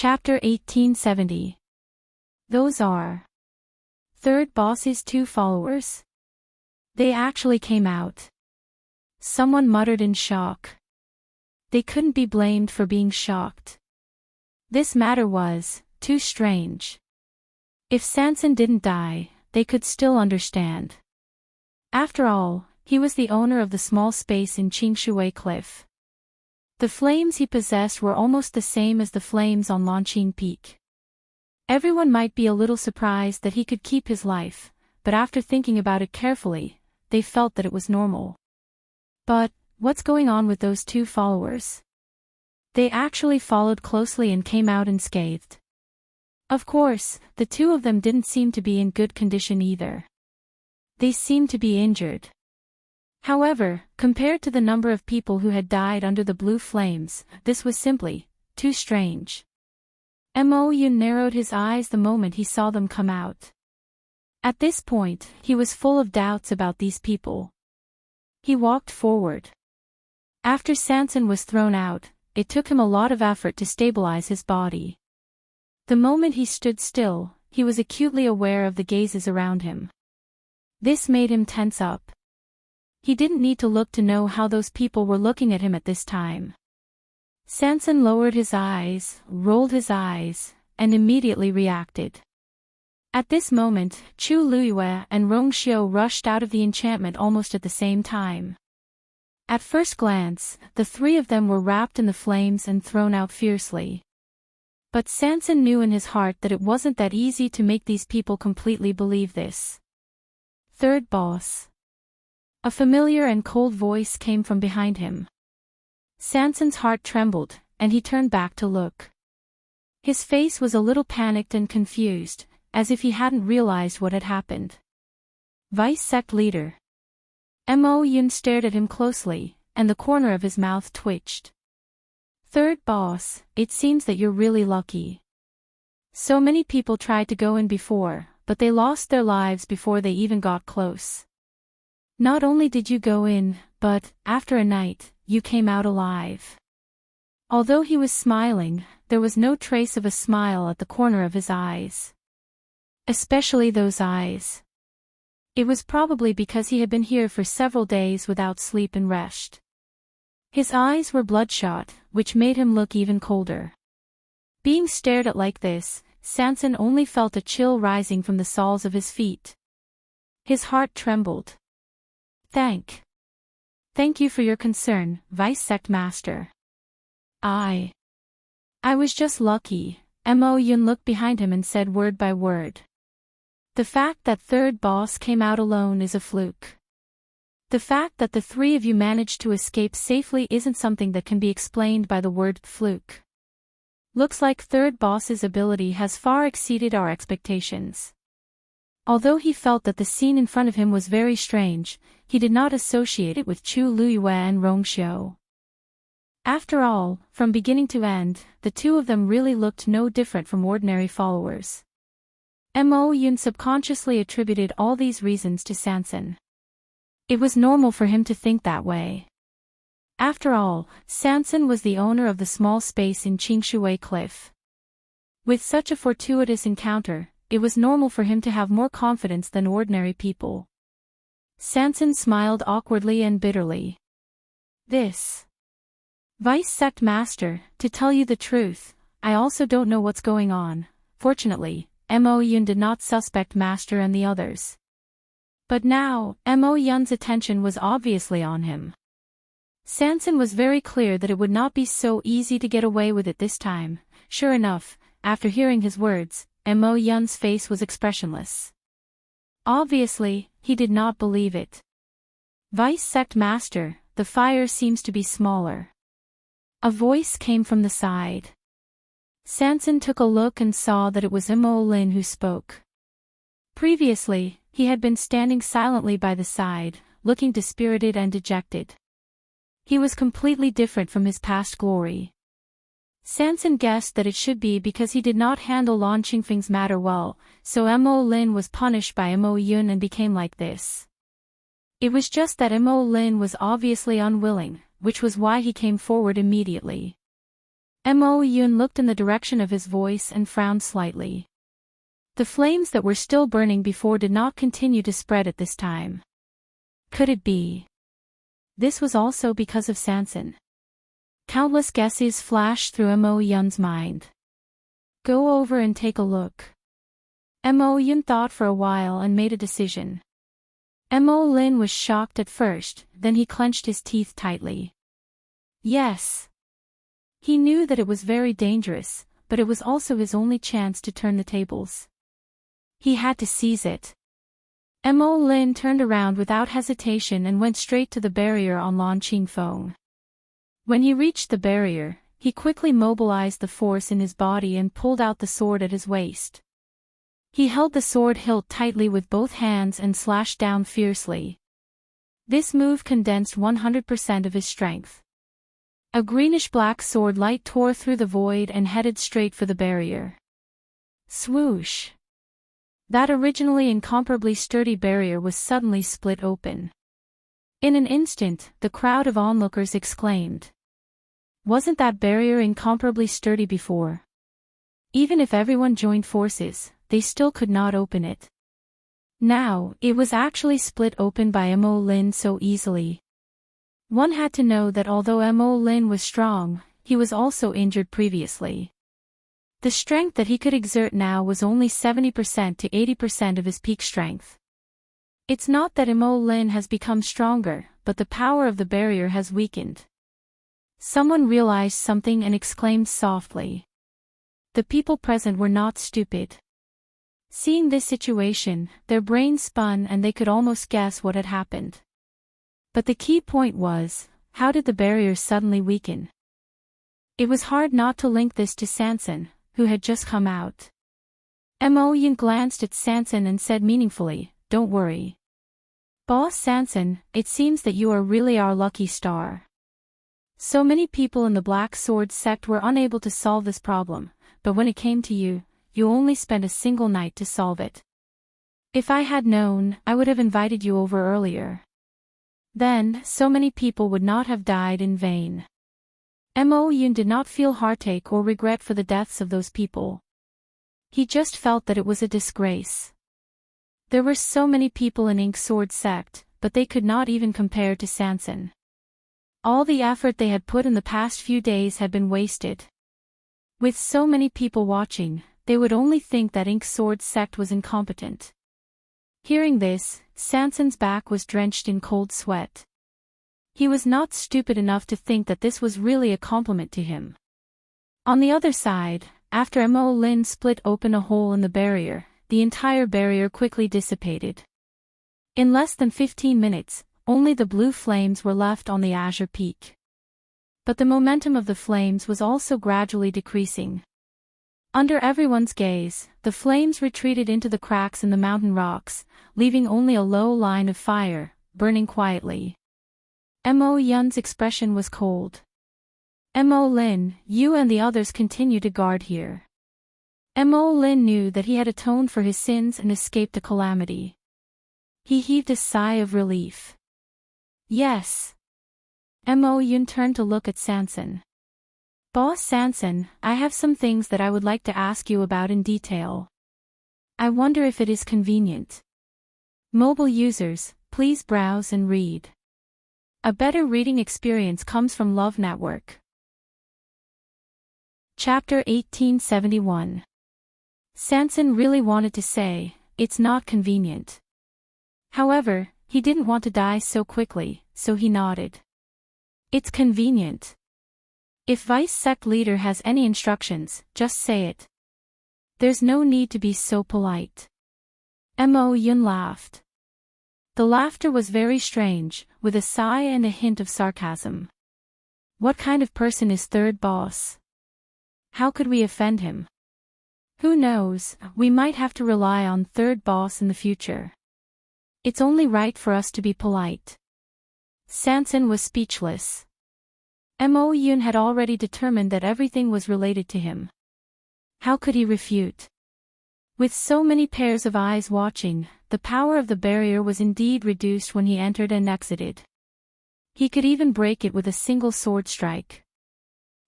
Chapter 1870. Those are third boss's two followers. They actually came out. Someone muttered in shock. They couldn't be blamed for being shocked. This matter was too strange. If Sanson didn't die, they could still understand. After all, he was the owner of the small space in Qingshui Cliff. The flames he possessed were almost the same as the flames on Longqing Peak. Everyone might be a little surprised that he could keep his life, but after thinking about it carefully, they felt that it was normal. But what's going on with those two followers? They actually followed closely and came out unscathed. Of course, the two of them didn't seem to be in good condition either. They seemed to be injured. However, compared to the number of people who had died under the blue flames, this was simply too strange. Mo Yun narrowed his eyes the moment he saw them come out. At this point, he was full of doubts about these people. He walked forward. After Sanson was thrown out, it took him a lot of effort to stabilize his body. The moment he stood still, he was acutely aware of the gazes around him. This made him tense up. He didn't need to look to know how those people were looking at him at this time. Sanson lowered his eyes, rolled his eyes, and immediately reacted. At this moment, Chu Luiyue and Rong Xiu rushed out of the enchantment almost at the same time. At first glance, the three of them were wrapped in the flames and thrown out fiercely. But Sanson knew in his heart that it wasn't that easy to make these people completely believe this. Third boss. A familiar and cold voice came from behind him. Sanson's heart trembled, and he turned back to look. His face was a little panicked and confused, as if he hadn't realized what had happened. Vice Sect Leader. Mo Yun stared at him closely, and the corner of his mouth twitched. Third boss, it seems that you're really lucky. So many people tried to go in before, but they lost their lives before they even got close. Not only did you go in, but, after a night, you came out alive. Although he was smiling, there was no trace of a smile at the corner of his eyes. Especially those eyes. It was probably because he had been here for several days without sleep and rest. His eyes were bloodshot, which made him look even colder. Being stared at like this, Sanson only felt a chill rising from the soles of his feet. His heart trembled. Thank you for your concern, Vice Sect Master. I was just lucky. Mo Yun looked behind him and said word by word. The fact that third boss came out alone is a fluke. The fact that the three of you managed to escape safely isn't something that can be explained by the word fluke. Looks like third boss's ability has far exceeded our expectations. Although he felt that the scene in front of him was very strange, he did not associate it with Chu Luiyue and Rong Xiu. After all, from beginning to end, the two of them really looked no different from ordinary followers. Mo Yun subconsciously attributed all these reasons to Sanson. It was normal for him to think that way. After all, Sanson was the owner of the small space in Qingshui Cliff. With such a fortuitous encounter, it was normal for him to have more confidence than ordinary people. Sanson smiled awkwardly and bitterly. This Vice Sect Master, to tell you the truth, I also don't know what's going on. Fortunately, Mo Yun did not suspect Master and the others. But now, Mo Yun's attention was obviously on him. Sanson was very clear that it would not be so easy to get away with it this time. Sure enough, after hearing his words, Mo Yun's face was expressionless. Obviously, he did not believe it. Vice Sect Master, the fire seems to be smaller. A voice came from the side. Sanson took a look and saw that it was Mo Lin who spoke. Previously, he had been standing silently by the side, looking dispirited and dejected. He was completely different from his past glory. Sanson guessed that it should be because he did not handle Lan Qingfeng's matter well, so Mo Lin was punished by Mo Yun and became like this. It was just that Mo Lin was obviously unwilling, which was why he came forward immediately. Mo Yun looked in the direction of his voice and frowned slightly. The flames that were still burning before did not continue to spread at this time. Could it be? This was also because of Sansan. Countless guesses flashed through Mo Yun's mind. Go over and take a look. Mo Yun thought for a while and made a decision. Mo Lin was shocked at first, then he clenched his teeth tightly. Yes. He knew that it was very dangerous, but it was also his only chance to turn the tables. He had to seize it. Mo Lin turned around without hesitation and went straight to the barrier on Lan Qingfeng. When he reached the barrier, he quickly mobilized the force in his body and pulled out the sword at his waist. He held the sword hilt tightly with both hands and slashed down fiercely. This move condensed 100% of his strength. A greenish-black sword light tore through the void and headed straight for the barrier. Swoosh! That originally incomparably sturdy barrier was suddenly split open. In an instant, the crowd of onlookers exclaimed. Wasn't that barrier incomparably sturdy before? Even if everyone joined forces, they still could not open it. Now, it was actually split open by Mo Lin so easily. One had to know that although Mo Lin was strong, he was also injured previously. The strength that he could exert now was only 70% to 80% of his peak strength. It's not that Mo Lin has become stronger, but the power of the barrier has weakened. Someone realized something and exclaimed softly. The people present were not stupid. Seeing this situation, their brains spun and they could almost guess what had happened. But the key point was, how did the barrier suddenly weaken? It was hard not to link this to Sansan, who had just come out. Mo Yun glanced at Sansan and said meaningfully, "Don't worry. Boss Sansan, it seems that you are really our lucky star. So many people in the Black Sword sect were unable to solve this problem, but when it came to you, you only spent a single night to solve it. If I had known, I would have invited you over earlier. Then, so many people would not have died in vain." Mo Yun did not feel heartache or regret for the deaths of those people. He just felt that it was a disgrace. There were so many people in Ink Sword sect, but they could not even compare to Sansan. All the effort they had put in the past few days had been wasted. With so many people watching, they would only think that Ink Sword sect was incompetent. Hearing this, Sansan's back was drenched in cold sweat. He was not stupid enough to think that this was really a compliment to him. On the other side, after Mo Lin split open a hole in the barrier, the entire barrier quickly dissipated. In less than 15 minutes, only the blue flames were left on the azure peak. But the momentum of the flames was also gradually decreasing. Under everyone's gaze, the flames retreated into the cracks in the mountain rocks, leaving only a low line of fire, burning quietly. Mo Yun's expression was cold. Mo Lin, you and the others continue to guard here. Mo Lin knew that he had atoned for his sins and escaped a calamity. He heaved a sigh of relief. Yes. Mo Yun turned to look at Sansan. Boss Sansan, I have some things that I would like to ask you about in detail. I wonder if it is convenient. Mobile users, please browse and read. A better reading experience comes from Love Network. Chapter 1871. Sansan really wanted to say, it's not convenient. However, he didn't want to die so quickly, so he nodded. It's convenient. If Vice Sect Leader has any instructions, just say it. There's no need to be so polite. Mo Yun laughed. The laughter was very strange, with a sigh and a hint of sarcasm. What kind of person is third boss? How could we offend him? Who knows, we might have to rely on third boss in the future. It's only right for us to be polite. Sansan was speechless. Mo Yun had already determined that everything was related to him. How could he refute? With so many pairs of eyes watching, the power of the barrier was indeed reduced when he entered and exited. He could even break it with a single sword strike.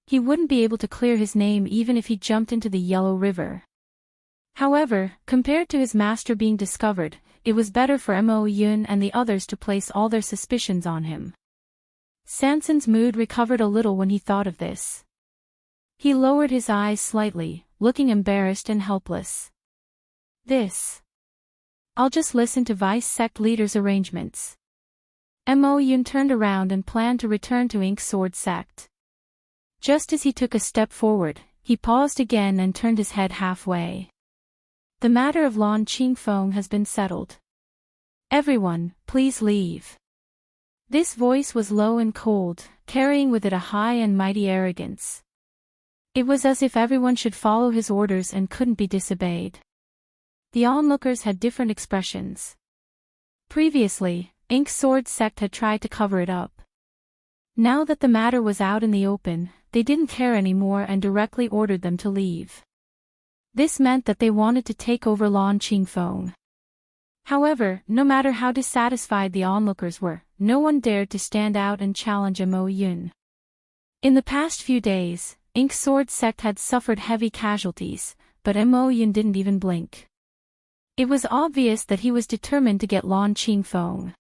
He wouldn't be able to clear his name even if he jumped into the Yellow River. However, compared to his master being discovered, it was better for Mo Yun and the others to place all their suspicions on him. Sanson's mood recovered a little when he thought of this. He lowered his eyes slightly, looking embarrassed and helpless. I'll just listen to Vice Sect Leader's arrangements. Mo Yun turned around and planned to return to Ink Sword Sect. Just as he took a step forward, he paused again and turned his head halfway. The matter of Lan Qingfeng has been settled. Everyone, please leave. This voice was low and cold, carrying with it a high and mighty arrogance. It was as if everyone should follow his orders and couldn't be disobeyed. The onlookers had different expressions. Previously, Ink Sword Sect had tried to cover it up. Now that the matter was out in the open, they didn't care anymore and directly ordered them to leave. This meant that they wanted to take over Lan Qingfeng. However, no matter how dissatisfied the onlookers were, no one dared to stand out and challenge Mo Yun. In the past few days, Ink Sword Sect had suffered heavy casualties, but Mo Yun didn't even blink. It was obvious that he was determined to get Lan Qingfeng.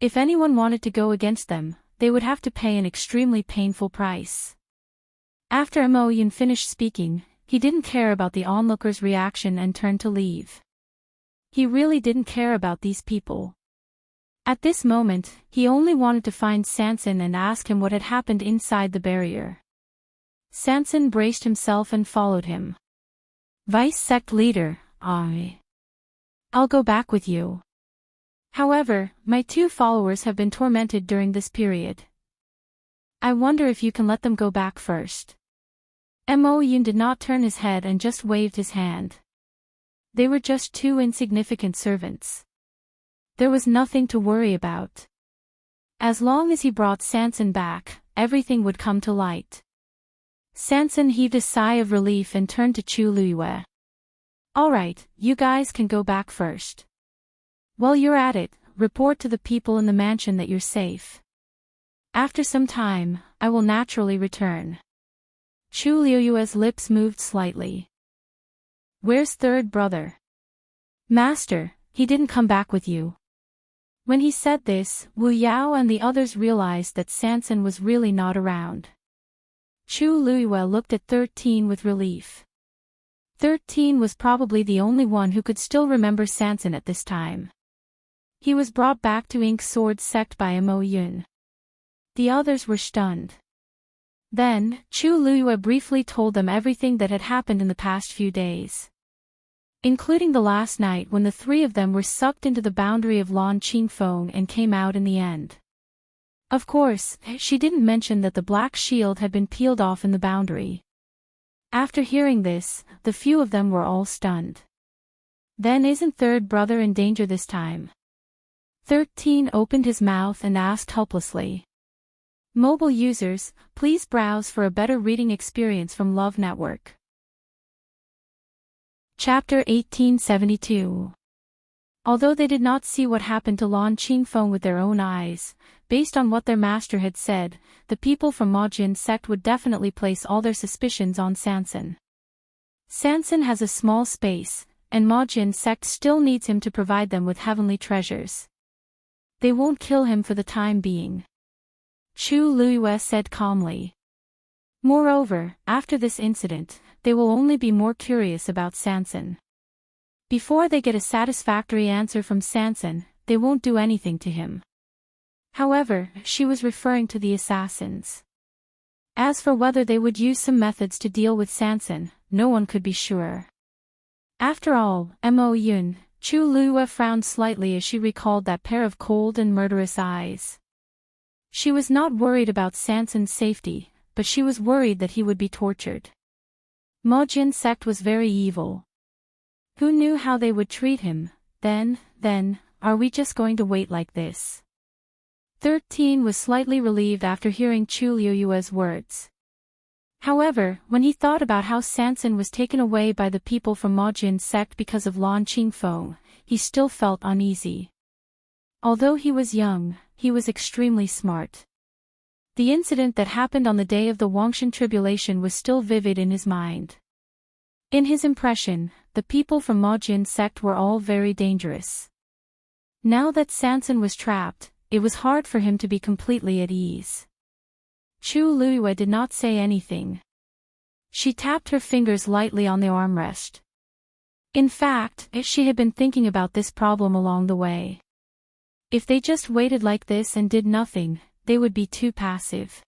If anyone wanted to go against them, they would have to pay an extremely painful price. After Mo Yun finished speaking, he didn't care about the onlookers' reaction and turned to leave. He really didn't care about these people. At this moment, he only wanted to find Sanson and ask him what had happened inside the barrier. Sanson braced himself and followed him. Vice Sect Leader, I'll go back with you. However, my 2 followers have been tormented during this period. I wonder if you can let them go back first. Mo Yun did not turn his head and just waved his hand. They were just 2 insignificant servants. There was nothing to worry about. As long as he brought Sanson back, everything would come to light. Sanson heaved a sigh of relief and turned to Chu Luiyue. All right, you guys can go back first. While you're at it, report to the people in the mansion that you're safe. After some time, I will naturally return. Chu Luiyue's lips moved slightly. Where's third brother? Master, he didn't come back with you. When he said this, Wu Yao and the others realized that Sanson was really not around. Chu Luiyue looked at 13 with relief. 13 was probably the only one who could still remember Sanson at this time. He was brought back to Ink Sword Sect by Mo Yun. The others were stunned. Then, Chu Luiyue briefly told them everything that had happened in the past few days. Including the last night when the 3 of them were sucked into the boundary of Lan Qingfeng and came out in the end. Of course, she didn't mention that the black shield had been peeled off in the boundary. After hearing this, the few of them were all stunned. Then isn't third brother in danger this time? 13 opened his mouth and asked helplessly. Mobile users, please browse for a better reading experience from Love Network. Chapter 1872. Although they did not see what happened to Lan Qingfeng with their own eyes, based on what their master had said, the people from Majin sect would definitely place all their suspicions on Sanson. Sanson has a small space, and Majin sect still needs him to provide them with heavenly treasures. They won't kill him for the time being. Chu Luiyue said calmly. Moreover, after this incident, they will only be more curious about Sanson. Before they get a satisfactory answer from Sanson, they won't do anything to him. However, she was referring to the assassins. As for whether they would use some methods to deal with Sanson, no one could be sure. After all, Mo Yun, Chu Luiyue frowned slightly as she recalled that pair of cold and murderous eyes. She was not worried about Sanson's safety, but she was worried that he would be tortured. Majin sect was very evil. Who knew how they would treat him? Then, are we just going to wait like this? 13 was slightly relieved after hearing Chu Luiyue's words. However, when he thought about how Sanson was taken away by the people from Majin sect because of Lan Qingfeng, he still felt uneasy. Although he was young, he was extremely smart. The incident that happened on the day of the Wangshan tribulation was still vivid in his mind. In his impression, the people from Majian sect were all very dangerous. Now that Sanson was trapped, it was hard for him to be completely at ease. Chu Luiyue did not say anything. She tapped her fingers lightly on the armrest. In fact, she had been thinking about this problem along the way. If they just waited like this and did nothing, they would be too passive.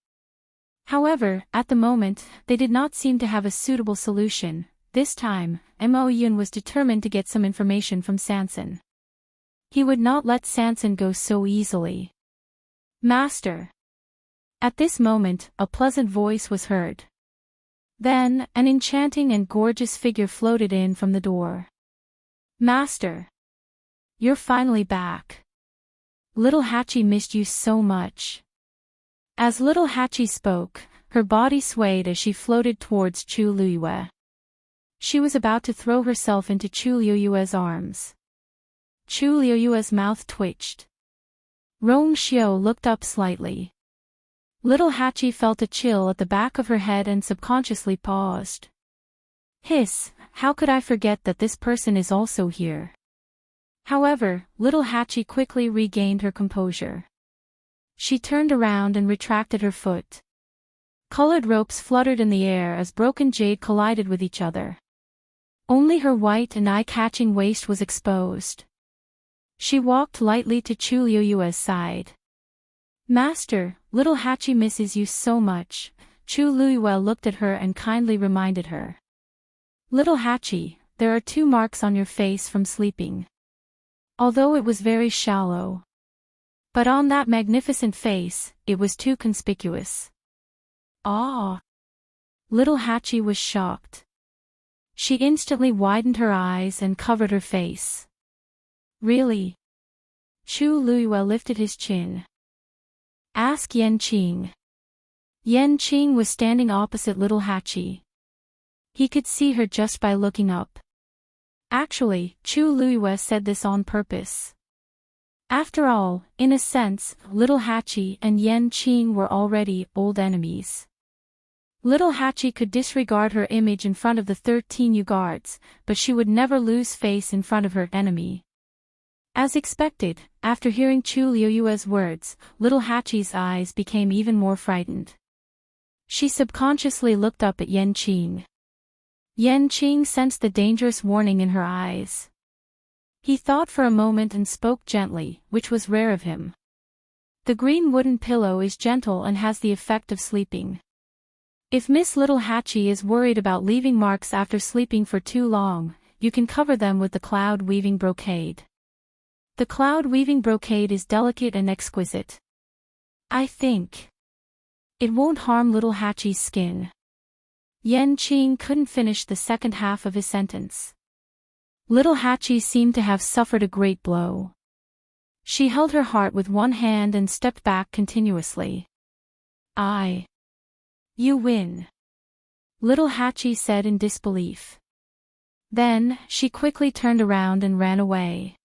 However, at the moment, they did not seem to have a suitable solution. This time, Mo Yun was determined to get some information from Sanson. He would not let Sanson go so easily. Master. At this moment, a pleasant voice was heard. Then, an enchanting and gorgeous figure floated in from the door. Master. You're finally back. Little Hachi missed you so much. As little Hachi spoke, her body swayed as she floated towards Chu Luiyue. She was about to throw herself into Chu Luiyue's arms. Chu Luiyue's mouth twitched. Rong Xiao looked up slightly. Little Hachi felt a chill at the back of her head and subconsciously paused. Hiss, how could I forget that this person is also here? However, little Hachi quickly regained her composure. She turned around and retracted her foot. Colored ropes fluttered in the air as broken jade collided with each other. Only her white and eye-catching waist was exposed. She walked lightly to Chu Luiyue's side. Master, little Hachi misses you so much. Chu Luiyue looked at her and kindly reminded her. Little Hachi, there are 2 marks on your face from sleeping. Although it was very shallow. But on that magnificent face, it was too conspicuous. Ah! Little Hachi was shocked. She instantly widened her eyes and covered her face. Really? Chu Luiyue lifted his chin. Ask Yan Qing. Yan Qing was standing opposite little Hachi. He could see her just by looking up. Actually, Chu Luiyue said this on purpose. After all, in a sense, little Hachi and Yan Qing were already old enemies. Little Hachi could disregard her image in front of the 13 Yu guards, but she would never lose face in front of her enemy. As expected, after hearing Chu Luiyue's words, little Hachi's eyes became even more frightened. She subconsciously looked up at Yan Qing. Yan Qing sensed the dangerous warning in her eyes. He thought for a moment and spoke gently, which was rare of him. The green wooden pillow is gentle and has the effect of sleeping. If Miss Little Hachi is worried about leaving marks after sleeping for too long, you can cover them with the cloud-weaving brocade. The cloud-weaving brocade is delicate and exquisite. I think it won't harm little Hachi's skin. Yan Qing couldn't finish the second half of his sentence. Little Hachi seemed to have suffered a great blow. She held her heart with one hand and stepped back continuously. You win. Little Hachi said in disbelief. Then, she quickly turned around and ran away.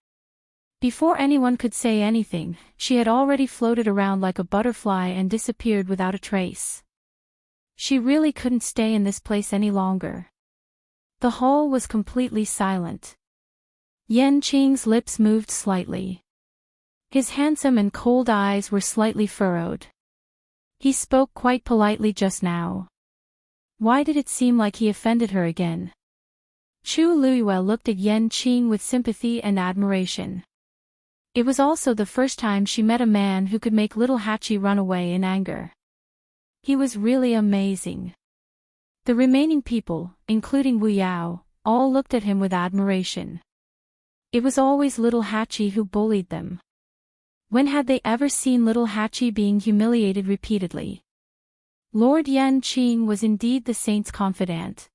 Before anyone could say anything, she had already floated around like a butterfly and disappeared without a trace. She really couldn't stay in this place any longer. The hall was completely silent. Yan Qing's lips moved slightly. His handsome and cold eyes were slightly furrowed. He spoke quite politely just now. Why did it seem like he offended her again? Chu Luiyue looked at Yan Qing with sympathy and admiration. It was also the first time she met a man who could make little Hachi run away in anger. He was really amazing. The remaining people, including Wu Yao, all looked at him with admiration. It was always little Hachi who bullied them. When had they ever seen little Hachi being humiliated repeatedly? Lord Yan Qing was indeed the saint's confidant.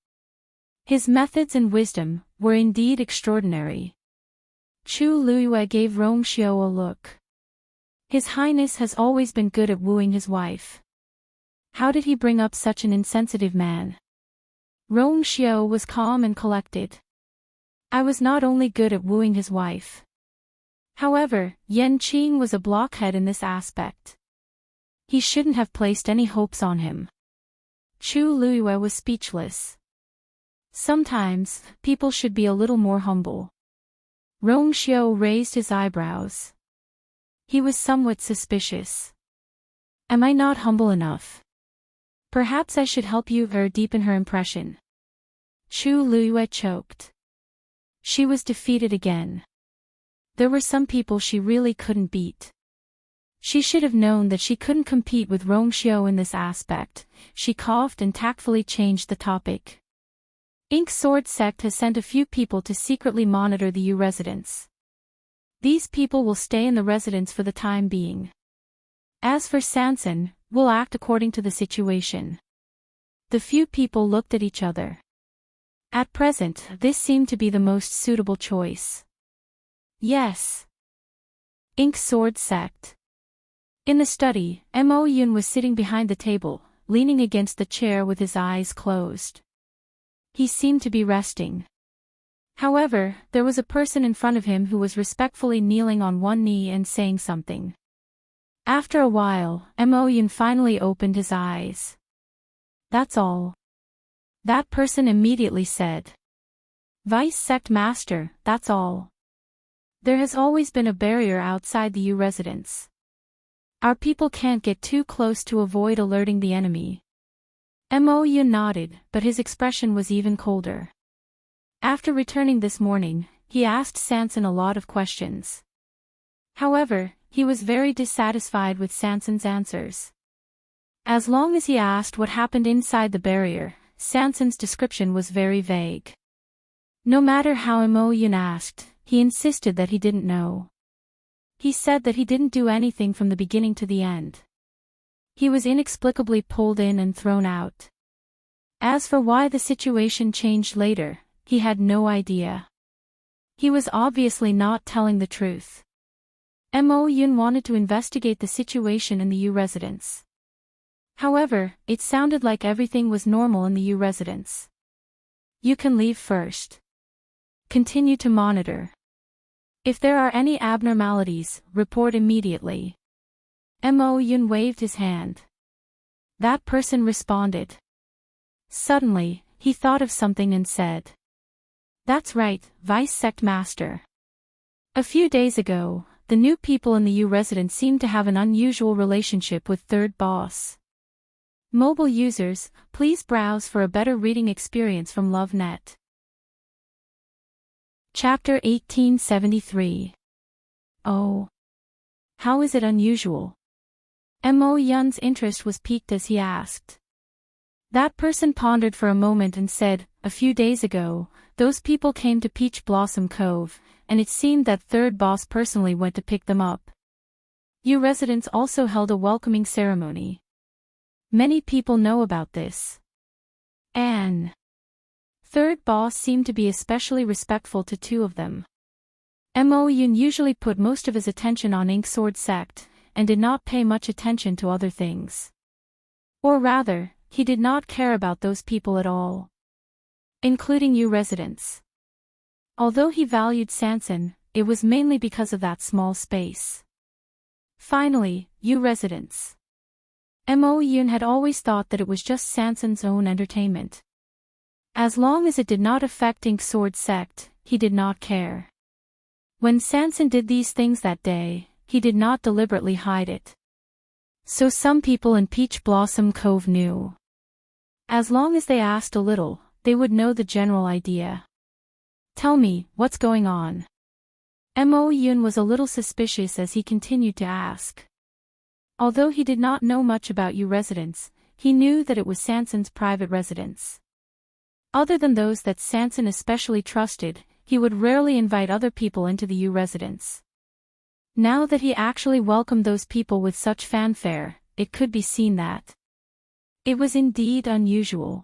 His methods and wisdom were indeed extraordinary. Chu Luiyue gave Rong Xiao a look. His Highness has always been good at wooing his wife. How did he bring up such an insensitive man? Rong Xiao was calm and collected. I was not only good at wooing his wife. However, Yan Qing was a blockhead in this aspect. He shouldn't have placed any hopes on him. Chu Luiyue was speechless. Sometimes, people should be a little more humble. Rong Xiu raised his eyebrows. He was somewhat suspicious. Am I not humble enough? Perhaps I should help you deepen her impression. Chu Luiyue choked. She was defeated again. There were some people she really couldn't beat. She should have known that she couldn't compete with Rong Xiu in this aspect. She coughed and tactfully changed the topic. Ink Sword Sect has sent a few people to secretly monitor the U residence. These people will stay in the residence for the time being. As for Sanson, we'll act according to the situation. The few people looked at each other. At present, this seemed to be the most suitable choice. Yes. Ink Sword Sect. In the study, Mo Yun was sitting behind the table, leaning against the chair with his eyes closed. He seemed to be resting. However, there was a person in front of him who was respectfully kneeling on one knee and saying something. After a while, Mo Yun finally opened his eyes. That's all. That person immediately said. Vice Sect Master, that's all. There has always been a barrier outside the U residence. Our people can't get too close to avoid alerting the enemy. Mo Yun nodded, but his expression was even colder. After returning this morning, he asked Sanson a lot of questions. However, he was very dissatisfied with Sanson's answers. As long as he asked what happened inside the barrier, Sanson's description was very vague. No matter how Mo Yun asked, he insisted that he didn't know. He said that he didn't do anything from the beginning to the end. He was inexplicably pulled in and thrown out. As for why the situation changed later, he had no idea. He was obviously not telling the truth. Mo Yun wanted to investigate the situation in the U residence. However, it sounded like everything was normal in the U residence. You can leave first. Continue to monitor. If there are any abnormalities, report immediately. Mo Yun waved his hand. That person responded. Suddenly, he thought of something and said. That's right, Vice Sect Master. A few days ago, the new people in the U residence seemed to have an unusual relationship with Third Boss. Mobile users, please browse for a better reading experience from LoveNet. Chapter 1873. Oh. How is it unusual? Mo Yun's interest was piqued as he asked. That person pondered for a moment and said, a few days ago, those people came to Peach Blossom Cove, and it seemed that Third Boss personally went to pick them up. U residents also held a welcoming ceremony. Many people know about this. And Third Boss seemed to be especially respectful to two of them. Mo Yun usually put most of his attention on Ink Sword Sect, and did not pay much attention to other things. Or rather, he did not care about those people at all. Including U residents. Although he valued Sanson, it was mainly because of that small space. Finally, U residents. Mo Yun had always thought that it was just Sanson's own entertainment. As long as it did not affect Ink Sword Sect, he did not care. When Sanson did these things that day, he did not deliberately hide it. So some people in Peach Blossom Cove knew. As long as they asked a little, they would know the general idea. Tell me, what's going on? Mo Yun was a little suspicious as he continued to ask. Although he did not know much about U residence, he knew that it was Sanson's private residence. Other than those that Sanson especially trusted, he would rarely invite other people into the U residence. Now that he actually welcomed those people with such fanfare, it could be seen that it was indeed unusual.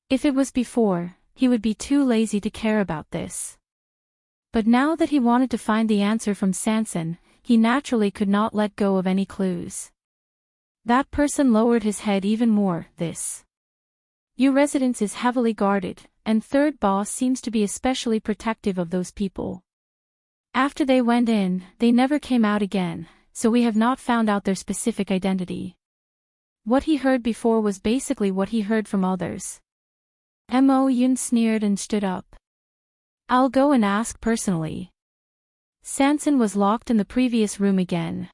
If it was before, he would be too lazy to care about this. But now that he wanted to find the answer from Sanson, he naturally could not let go of any clues. That person lowered his head even more. This U residence is heavily guarded, and Third Boss seems to be especially protective of those people. After they went in, they never came out again, so we have not found out their specific identity. What he heard before was basically what he heard from others. Mo Yun sneered and stood up. I'll go and ask personally. Sanson was locked in the previous room again.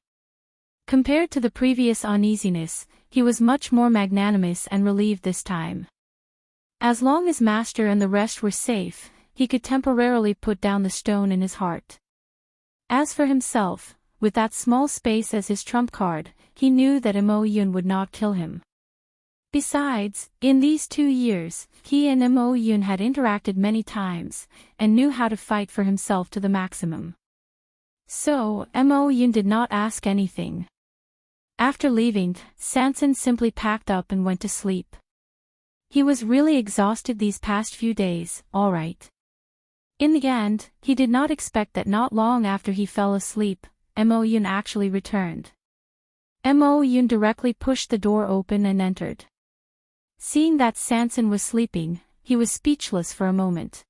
Compared to the previous uneasiness, he was much more magnanimous and relieved this time. As long as Master and the rest were safe, he could temporarily put down the stone in his heart. As for himself, with that small space as his trump card, he knew that Mo Yun would not kill him. Besides, in these 2 years, he and Mo Yun had interacted many times, and knew how to fight for himself to the maximum. So, Mo Yun did not ask anything. After leaving, Sanson simply packed up and went to sleep. He was really exhausted these past few days, alright. In the end, he did not expect that not long after he fell asleep, Mo Yun actually returned. Mo Yun directly pushed the door open and entered. Seeing that Sanson was sleeping, he was speechless for a moment.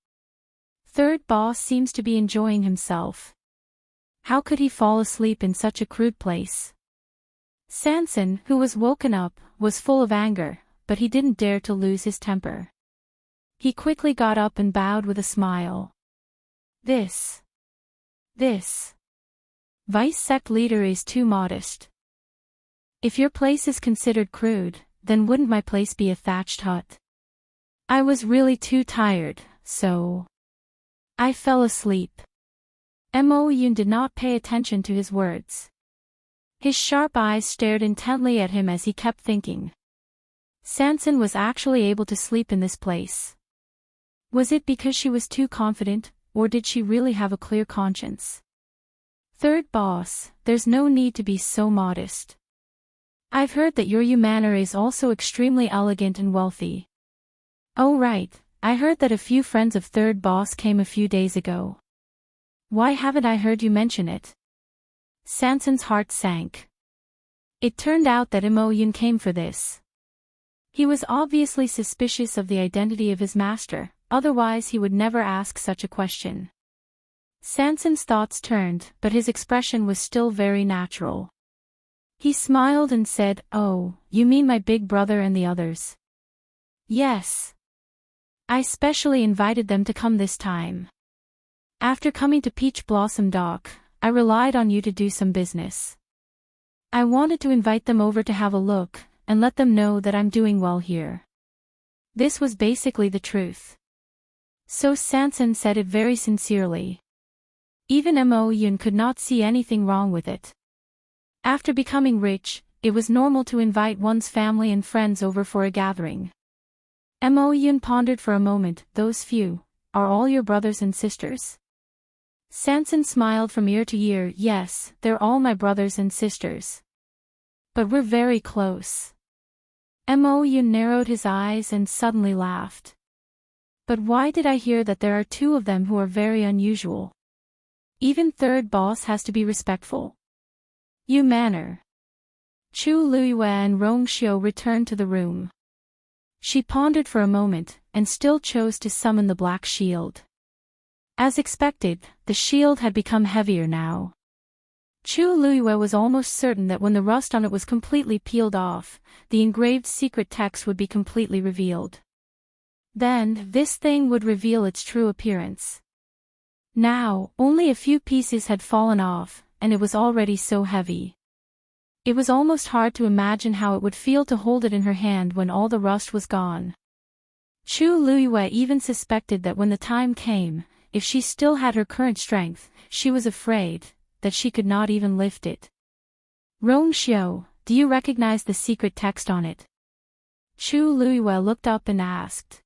Third boss seems to be enjoying himself. How could he fall asleep in such a crude place? Sanson, who was woken up, was full of anger, but he didn't dare to lose his temper. He quickly got up and bowed with a smile. This vice sect leader is too modest. If your place is considered crude, then wouldn't my place be a thatched hut? I was really too tired, so I fell asleep. Mo Yun did not pay attention to his words. His sharp eyes stared intently at him as he kept thinking. Sanson was actually able to sleep in this place. Was it because she was too confident, or did she really have a clear conscience? Third boss, there's no need to be so modest. I've heard that your manner is also extremely elegant and wealthy. Oh right, I heard that a few friends of third boss came a few days ago. Why haven't I heard you mention it? Sanson's heart sank. It turned out that Mo Yun came for this. He was obviously suspicious of the identity of his master, otherwise he would never ask such a question. Sanson's thoughts turned, but his expression was still very natural. He smiled and said, "Oh, you mean my big brother and the others?" "Yes. I specially invited them to come this time. After coming to Peach Blossom Dock, I relied on you to do some business. I wanted to invite them over to have a look, and let them know that I'm doing well here." This was basically the truth. So Sanson said it very sincerely. Even Mo Yun could not see anything wrong with it. After becoming rich, it was normal to invite one's family and friends over for a gathering. Mo Yun pondered for a moment. "Those few, are all your brothers and sisters?" Sanson smiled from ear to ear. "Yes, they're all my brothers and sisters. But we're very close." Mo Yun narrowed his eyes and suddenly laughed. "But why did I hear that there are 2 of them who are very unusual? Even third boss has to be respectful. You manner." Chu Luiyue and Rong Xiu returned to the room. She pondered for a moment, and still chose to summon the black shield. As expected, the shield had become heavier now. Chu Luiyue was almost certain that when the rust on it was completely peeled off, the engraved secret text would be completely revealed. Then, this thing would reveal its true appearance. Now, only a few pieces had fallen off, and it was already so heavy. It was almost hard to imagine how it would feel to hold it in her hand when all the rust was gone. Chu Luiyue even suspected that when the time came, if she still had her current strength, she was afraid that she could not even lift it. "Rong Xiu, do you recognize the secret text on it?" Chu Luiyue looked up and asked.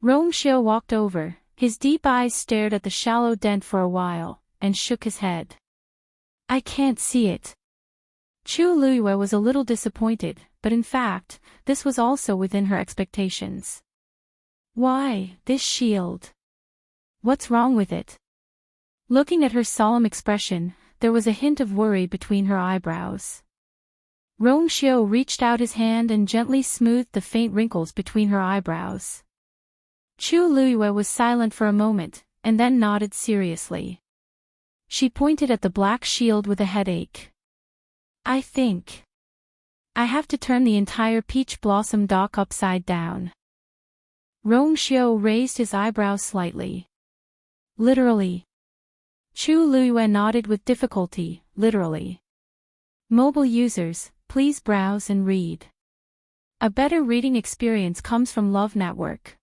Rong Xiu walked over, his deep eyes stared at the shallow dent for a while, and shook his head. "I can't see it." Chu Luiyue was a little disappointed, but in fact, this was also within her expectations. "Why, this shield? What's wrong with it?" Looking at her solemn expression, there was a hint of worry between her eyebrows. Rong Xiu reached out his hand and gently smoothed the faint wrinkles between her eyebrows. Chu Luiyue was silent for a moment, and then nodded seriously. She pointed at the black shield with a headache. I think I have to turn the entire peach blossom dock upside down. Rongxiu raised his eyebrows slightly. Literally. Chu Luiyue nodded with difficulty, literally. Mobile users, please browse and read. A better reading experience comes from Love Network.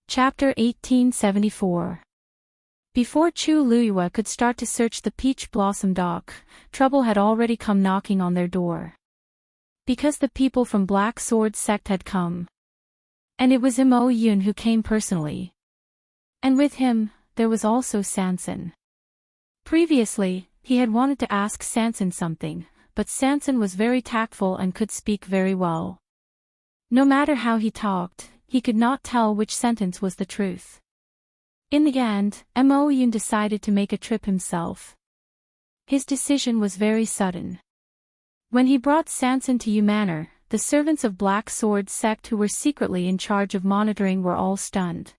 Chapter 1874. Before Chu Luiyue could start to search the peach blossom dock, trouble had already come knocking on their door. Because the people from Black Sword sect had come. And it was Mo Yun who came personally. And with him, there was also Sanson. Previously, he had wanted to ask Sanson something, but Sanson was very tactful and could speak very well. No matter how he talked, he could not tell which sentence was the truth. In the end, Mo Yun decided to make a trip himself. His decision was very sudden. When he brought Sanson to Yu Manor, the servants of Black Sword sect who were secretly in charge of monitoring were all stunned.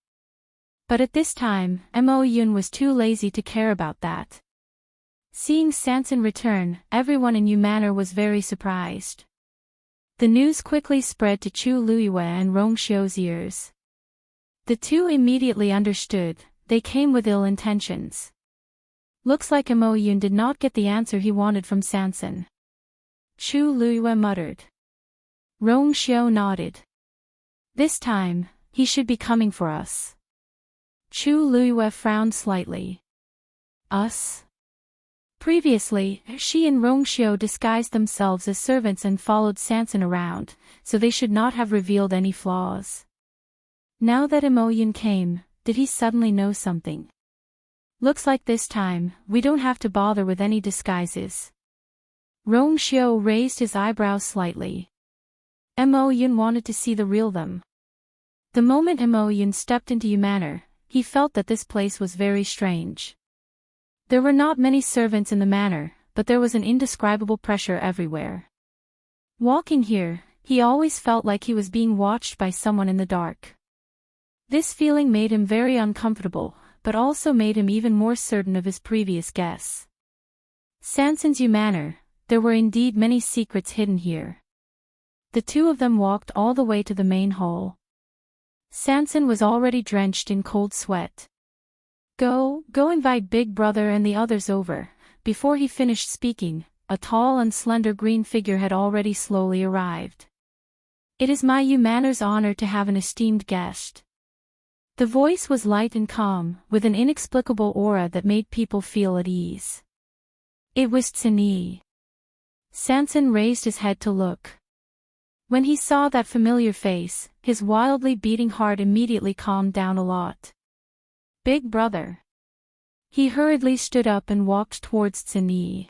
But at this time, Mo Yun was too lazy to care about that. Seeing Sanson return, everyone in Yu Manor was very surprised. The news quickly spread to Chu Luiyue and Rongxiu's ears. The two immediately understood, they came with ill intentions. Looks like Mo Yun did not get the answer he wanted from Sanson. Chu Luiyue muttered. Rongxiu nodded. This time, he should be coming for us. Chu Luiyue frowned slightly. Us? Previously, she and Rongxiu disguised themselves as servants and followed Sanson around, so they should not have revealed any flaws. Now that Mo Yun came, did he suddenly know something? Looks like this time, we don't have to bother with any disguises. Rongxiu raised his eyebrows slightly. Mo Yun wanted to see the real them. The moment Mo Yun stepped into Yu Manor, he felt that this place was very strange. There were not many servants in the manor, but there was an indescribable pressure everywhere. Walking here, he always felt like he was being watched by someone in the dark. This feeling made him very uncomfortable, but also made him even more certain of his previous guess. Sanson's Yu Manor, there were indeed many secrets hidden here. The two of them walked all the way to the main hall. Sanson was already drenched in cold sweat. Go invite Big Brother and the others over. Before he finished speaking, a tall and slender green figure had already slowly arrived. It is my Yu Manor's honor to have an esteemed guest. The voice was light and calm, with an inexplicable aura that made people feel at ease. It was Tsini. Sanson raised his head to look. When he saw that familiar face, his wildly beating heart immediately calmed down a lot. Big Brother. He hurriedly stood up and walked towards Tsini.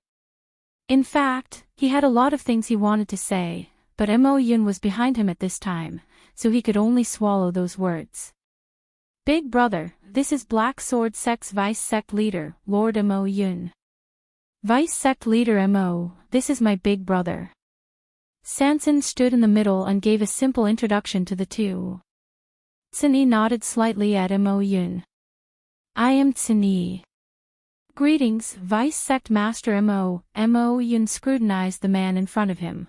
In fact, he had a lot of things he wanted to say, but Mo Yun was behind him at this time, so he could only swallow those words. Big Brother, this is Black Sword Sect's Vice Sect Leader, Lord Mo Yun. Vice Sect Leader Mo, this is my Big Brother. Sanson stood in the middle and gave a simple introduction to the two. Tsini nodded slightly at Mo Yun. I am Tsini. Greetings, Vice Sect Master Mo. Mo Yun scrutinized the man in front of him.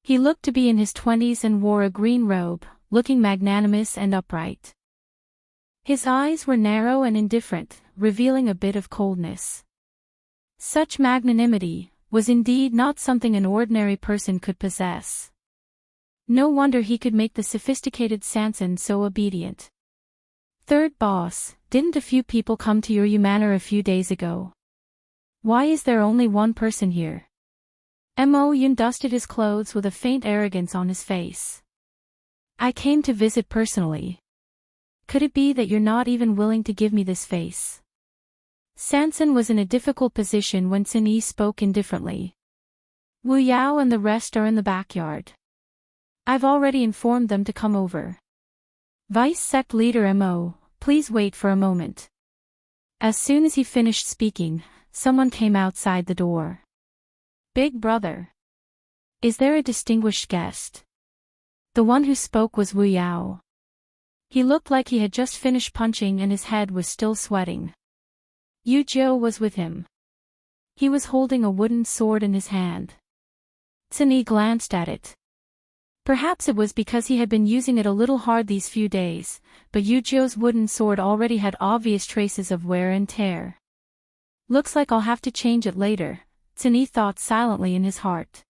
He looked to be in his 20s and wore a green robe, looking magnanimous and upright. His eyes were narrow and indifferent, revealing a bit of coldness. Such magnanimity was indeed not something an ordinary person could possess. No wonder he could make the sophisticated Sanson so obedient. Third boss, didn't a few people come to your Yu Manor a few days ago? Why is there only one person here? Mo Yun dusted his clothes with a faint arrogance on his face. I came to visit personally. Could it be that you're not even willing to give me this face? Sanson was in a difficult position when Tsini spoke indifferently. Wu Yao and the rest are in the backyard. I've already informed them to come over. Vice Sect Leader Mo, please wait for a moment. As soon as he finished speaking, someone came outside the door. Big Brother. Is there a distinguished guest? The one who spoke was Wu Yao. He looked like he had just finished punching and his head was still sweating. Yu Jiu was with him. He was holding a wooden sword in his hand. Tsinny glanced at it. Perhaps it was because he had been using it a little hard these few days, but Yujio's wooden sword already had obvious traces of wear and tear. Looks like I'll have to change it later, Tsinny thought silently in his heart.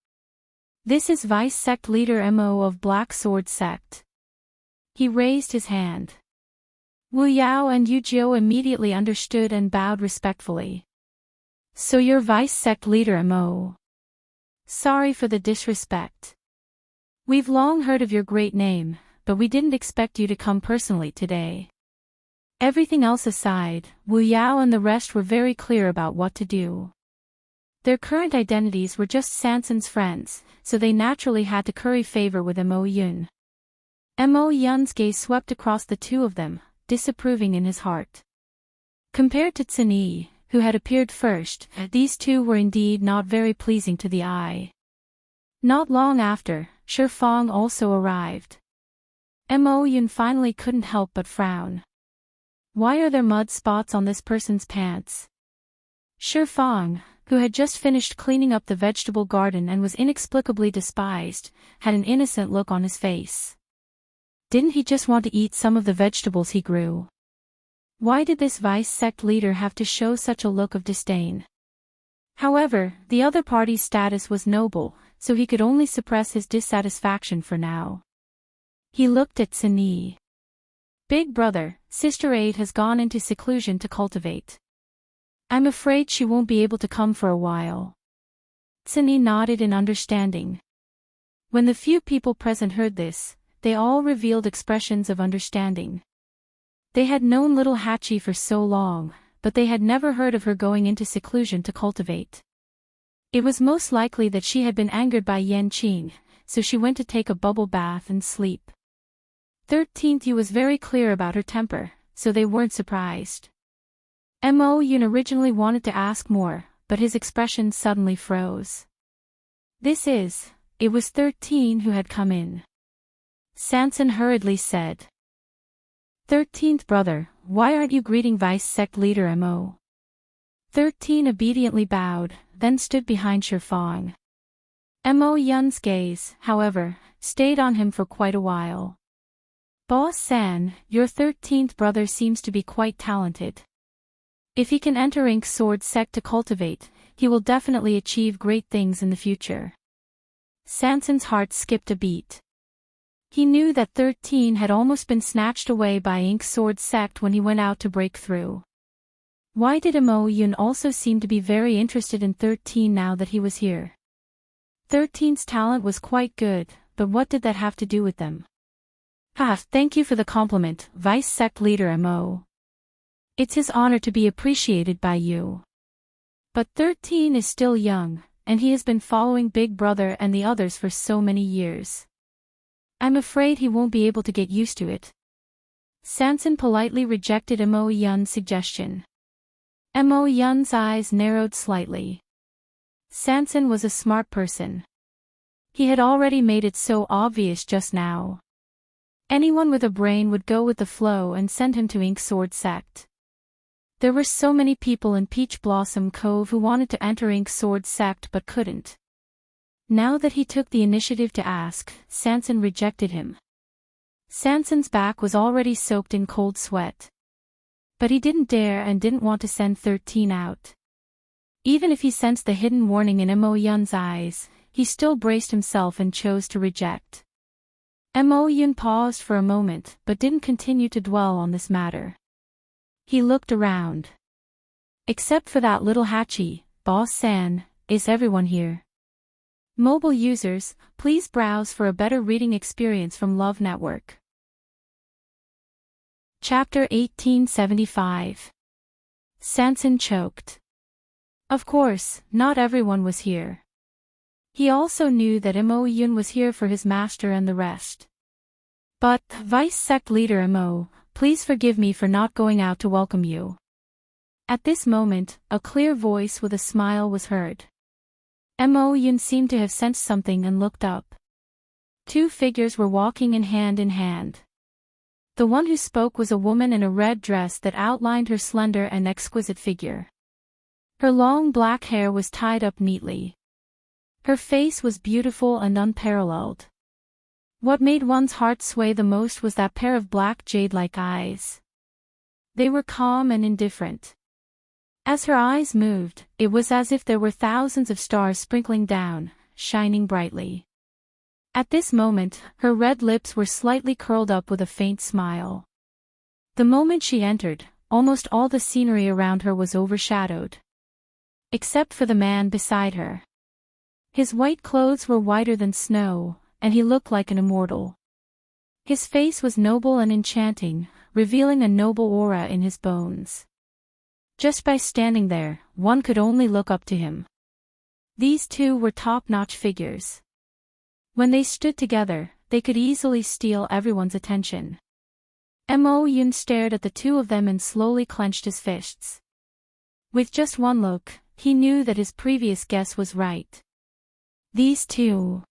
This is Vice Sect Leader Mo of Black Sword Sect. He raised his hand. Wu Yao and Yujio immediately understood and bowed respectfully. So you're Vice Sect Leader Mo. Sorry for the disrespect. We've long heard of your great name, but we didn't expect you to come personally today. Everything else aside, Wu Yao and the rest were very clear about what to do. Their current identities were just Sanson's friends, so they naturally had to curry favor with Mo Yun. Mo Yun's gaze swept across the two of them, disapproving in his heart. Compared to Tsinny, who had appeared first, these two were indeed not very pleasing to the eye. Not long after, Shifang also arrived. Mo Yun finally couldn't help but frown. Why are there mud spots on this person's pants? Shifang, who had just finished cleaning up the vegetable garden and was inexplicably despised, had an innocent look on his face. Didn't he just want to eat some of the vegetables he grew? Why did this Vice Sect leader have to show such a look of disdain? However, the other party's status was noble, so he could only suppress his dissatisfaction for now. He looked at Tsinny. Big brother, Sister Aid has gone into seclusion to cultivate. I'm afraid she won't be able to come for a while. Tsinny nodded in understanding. When the few people present heard this, they all revealed expressions of understanding. They had known little Hachi for so long, but they had never heard of her going into seclusion to cultivate. It was most likely that she had been angered by Yan Qing, so she went to take a bubble bath and sleep. 13th Yu was very clear about her temper, so they weren't surprised. Mo Yun originally wanted to ask more, but his expression suddenly froze. It was 13 who had come in. Sanson hurriedly said. 13th brother, why aren't you greeting Vice Sect Leader Mo? 13 obediently bowed, then stood behind Shifang. Mo Yun's gaze, however, stayed on him for quite a while. Boss San, your 13th brother seems to be quite talented. If he can enter Ink Sword Sect to cultivate, he will definitely achieve great things in the future. Sanson's heart skipped a beat. He knew that 13 had almost been snatched away by Ink Sword Sect when he went out to break through. Why did Mo Yun also seem to be very interested in 13 now that he was here? 13's talent was quite good, but what did that have to do with them? Thank you for the compliment, Vice Sect Leader Mo. It's his honor to be appreciated by you. But 13 is still young, and he has been following Big Brother and the others for so many years. I'm afraid he won't be able to get used to it. Sanson politely rejected Mo Yun's suggestion. Mo Yun's eyes narrowed slightly. Sanson was a smart person. He had already made it so obvious just now. Anyone with a brain would go with the flow and send him to Ink Sword Sect. There were so many people in Peach Blossom Cove who wanted to enter Ink Sword Sect but couldn't. Now that he took the initiative to ask, Sanson rejected him. Sanson's back was already soaked in cold sweat. But he didn't dare and didn't want to send 13 out. Even if he sensed the hidden warning in Mo Yun's eyes, he still braced himself and chose to reject. Mo Yun paused for a moment but didn't continue to dwell on this matter. He looked around. Except for that little Hachi, Boss San, is everyone here? Mobile users, please browse for a better reading experience from Love Network. Chapter 1875. Sanson choked. Of course, not everyone was here. He also knew that Mo Yun was here for his master and the rest. But, Vice Sect Leader Mo, please forgive me for not going out to welcome you. At this moment, a clear voice with a smile was heard. Mo Yun seemed to have sensed something and looked up. Two figures were walking in hand. The one who spoke was a woman in a red dress that outlined her slender and exquisite figure. Her long black hair was tied up neatly. Her face was beautiful and unparalleled. What made one's heart sway the most was that pair of black jade-like eyes. They were calm and indifferent. As her eyes moved, it was as if there were thousands of stars sprinkling down, shining brightly. At this moment, her red lips were slightly curled up with a faint smile. The moment she entered, almost all the scenery around her was overshadowed. Except for the man beside her. His white clothes were whiter than snow, and he looked like an immortal. His face was noble and enchanting, revealing a noble aura in his bones. Just by standing there, one could only look up to him. These two were top-notch figures. When they stood together, they could easily steal everyone's attention. Mo Yun stared at the two of them and slowly clenched his fists. With just one look, he knew that his previous guess was right. These two.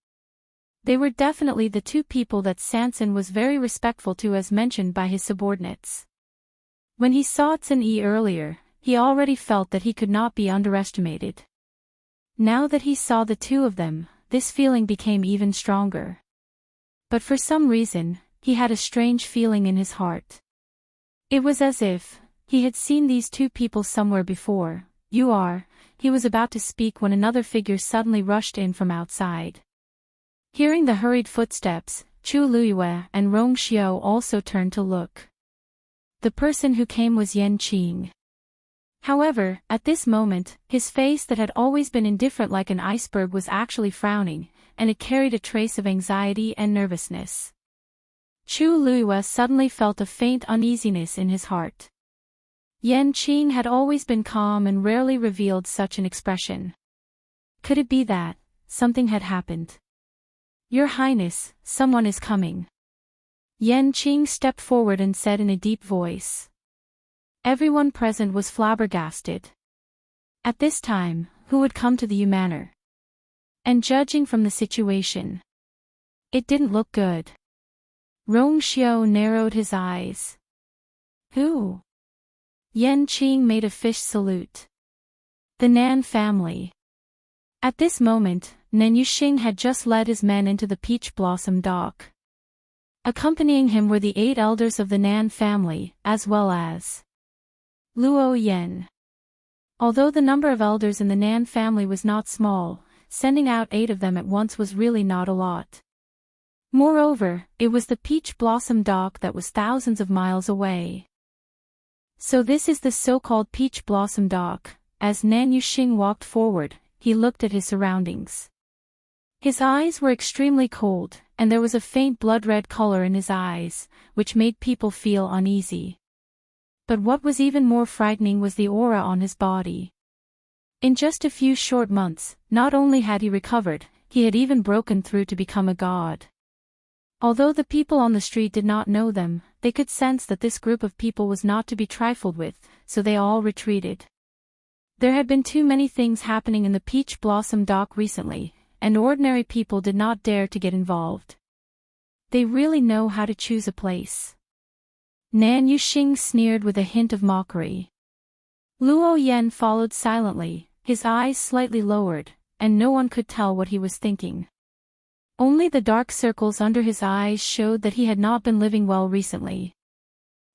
They were definitely the two people that Sanson was very respectful to as mentioned by his subordinates. When he saw Tsun-Yi earlier, he already felt that he could not be underestimated. Now that he saw the two of them, this feeling became even stronger. But for some reason, he had a strange feeling in his heart. It was as if he had seen these two people somewhere before. He was about to speak when another figure suddenly rushed in from outside. Hearing the hurried footsteps, Chu Luiyue and Rong Xiao also turned to look. The person who came was Yan Qing. However, at this moment, his face that had always been indifferent like an iceberg was actually frowning, and it carried a trace of anxiety and nervousness. Chu Luiyue suddenly felt a faint uneasiness in his heart. Yan Qing had always been calm and rarely revealed such an expression. Could it be that something had happened? Your Highness, someone is coming. Yan Qing stepped forward and said in a deep voice. Everyone present was flabbergasted. At this time, who would come to the Yu Manor? And judging from the situation, it didn't look good. Rong Xiao narrowed his eyes. Who? Yan Qing made a fish salute. The Nan family. At this moment, Nan Yuxing had just led his men into the Peach Blossom Dock. Accompanying him were the 8 elders of the Nan family, as well as Luo Yan. Although the number of elders in the Nan family was not small, sending out 8 of them at once was really not a lot. Moreover, it was the Peach Blossom Dock that was thousands of miles away. So this is the so-called Peach Blossom Dock. As Nan Yuxing walked forward, he looked at his surroundings. His eyes were extremely cold, and there was a faint blood-red color in his eyes, which made people feel uneasy. But what was even more frightening was the aura on his body. In just a few short months, not only had he recovered, he had even broken through to become a god. Although the people on the street did not know them, they could sense that this group of people was not to be trifled with, so they all retreated. There had been too many things happening in the Peach Blossom Dock recently, and ordinary people did not dare to get involved. They really know how to choose a place. Nan Yuxing sneered with a hint of mockery. Luo Yan followed silently, his eyes slightly lowered, and no one could tell what he was thinking. Only the dark circles under his eyes showed that he had not been living well recently.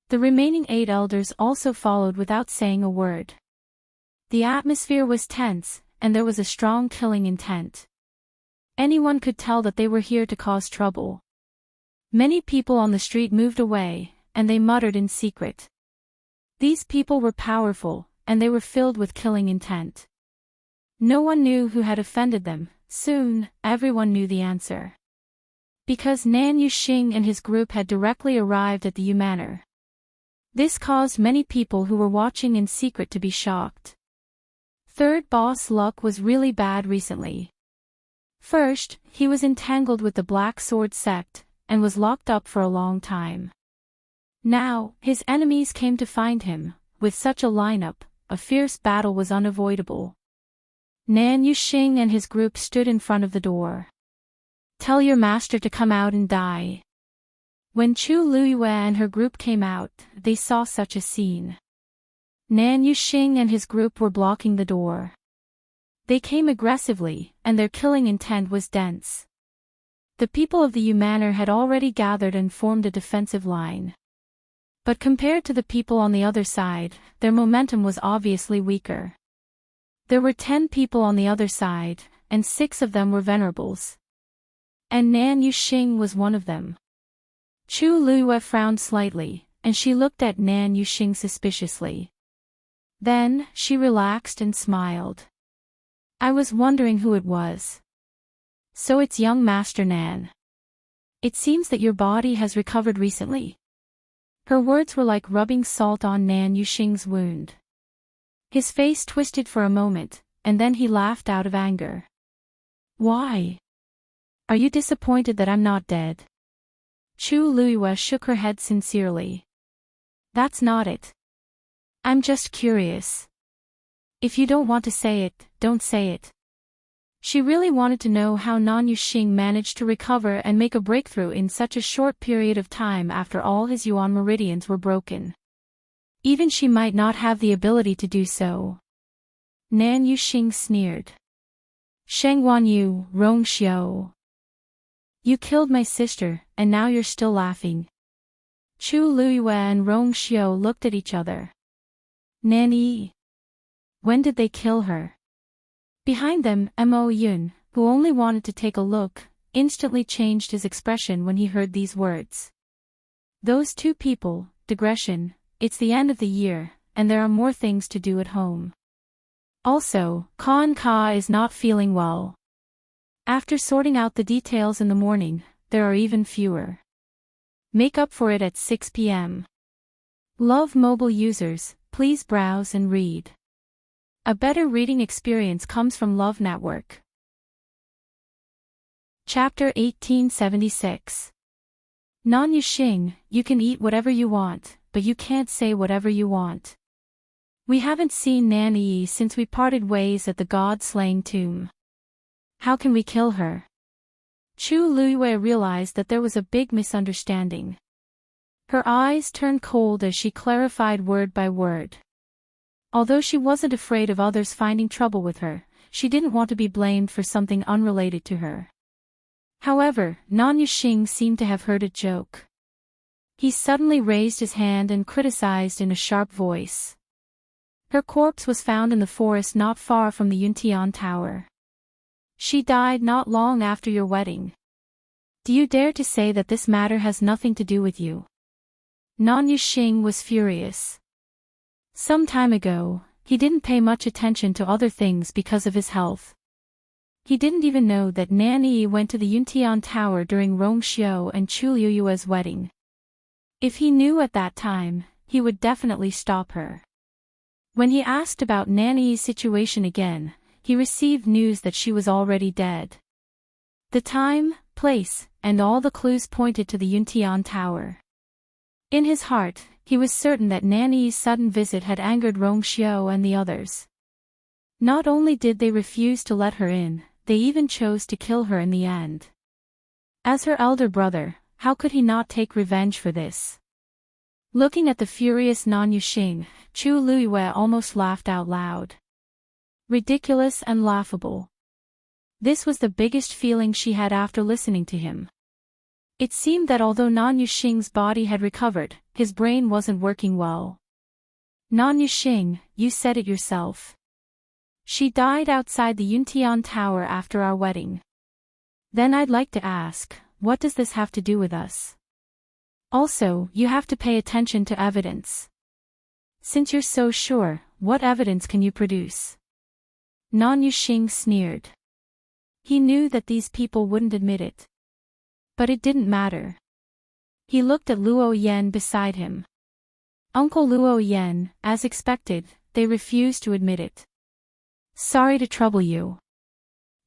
The remaining 8 elders also followed without saying a word. The atmosphere was tense, and there was a strong killing intent. Anyone could tell that they were here to cause trouble. Many people on the street moved away, and they muttered in secret. These people were powerful, and they were filled with killing intent. No one knew who had offended them. Soon, everyone knew the answer. Because Nan Yuxing and his group had directly arrived at the Yu Manor. This caused many people who were watching in secret to be shocked. Third boss luck was really bad recently. First, he was entangled with the Black Sword sect, and was locked up for a long time. Now, his enemies came to find him. With such a lineup, a fierce battle was unavoidable. Nan Yuxing and his group stood in front of the door. Tell your master to come out and die. When Chu Luiyue and her group came out, they saw such a scene. Nan Yuxing and his group were blocking the door. They came aggressively, and their killing intent was dense. The people of the Yu Manor had already gathered and formed a defensive line. But compared to the people on the other side, their momentum was obviously weaker. There were 10 people on the other side, and 6 of them were venerables. And Nan Yuxing was one of them. Chu Luiyue frowned slightly, and she looked at Nan Yuxing suspiciously. Then, she relaxed and smiled. I was wondering who it was. So it's young Master Nan. It seems that your body has recovered recently. Her words were like rubbing salt on Nan Yuxing's wound. His face twisted for a moment, and then he laughed out of anger. Why? Are you disappointed that I'm not dead? Chu Luiyue shook her head sincerely. That's not it. I'm just curious. If you don't want to say it, don't say it. She really wanted to know how Nan Yuxing managed to recover and make a breakthrough in such a short period of time after all his yuan meridians were broken. Even she might not have the ability to do so. Nan Yuxing sneered. Sheng Wanyu, Rong Xiao. You killed my sister, and now you're still laughing. Chu Luiyue and Rong Xiao looked at each other. Nanny. When did they kill her? Behind them, Mo Yun, who only wanted to take a look, instantly changed his expression when he heard these words. Those 2 people, digression, it's the end of the year, and there are more things to do at home. Also, Khan Ka is not feeling well. After sorting out the details in the morning, there are even fewer. Make up for it at 6 p.m. Love mobile users, please browse and read. A better reading experience comes from Love Network. Chapter 1876. Nan Yuxing, you can eat whatever you want, but you can't say whatever you want. We haven't seen Nan Yi since we parted ways at the god-slaying tomb. How can we kill her? Chu Luiyue realized that there was a big misunderstanding. Her eyes turned cold as she clarified word by word. Although she wasn't afraid of others finding trouble with her, she didn't want to be blamed for something unrelated to her. However, Nan Yuxing seemed to have heard a joke. He suddenly raised his hand and criticized in a sharp voice. Her corpse was found in the forest not far from the Yuntian Tower. She died not long after your wedding. Do you dare to say that this matter has nothing to do with you? Nan Yuxing was furious. Some time ago, he didn't pay much attention to other things because of his health. He didn't even know that Nan Yi went to the Yuntian Tower during Rong Xiao and Chu Liyue's wedding. If he knew at that time, he would definitely stop her. When he asked about Nan Yi's situation again, he received news that she was already dead. The time, place, and all the clues pointed to the Yuntian Tower. In his heart, he was certain that Nan Yi's sudden visit had angered Rong Xiao and the others. Not only did they refuse to let her in, they even chose to kill her in the end. As her elder brother, how could he not take revenge for this? Looking at the furious Nan Yuxing, Chu Luiyue almost laughed out loud. Ridiculous and laughable. This was the biggest feeling she had after listening to him. It seemed that although Nan Yuxing's body had recovered, his brain wasn't working well. Nan Yuxing, you said it yourself. She died outside the Yuntian Tower after our wedding. Then I'd like to ask, what does this have to do with us? Also, you have to pay attention to evidence. Since you're so sure, what evidence can you produce? Nan Yuxing sneered. He knew that these people wouldn't admit it. But it didn't matter. He looked at Luo Yan beside him. Uncle Luo Yan, as expected, they refused to admit it. Sorry to trouble you.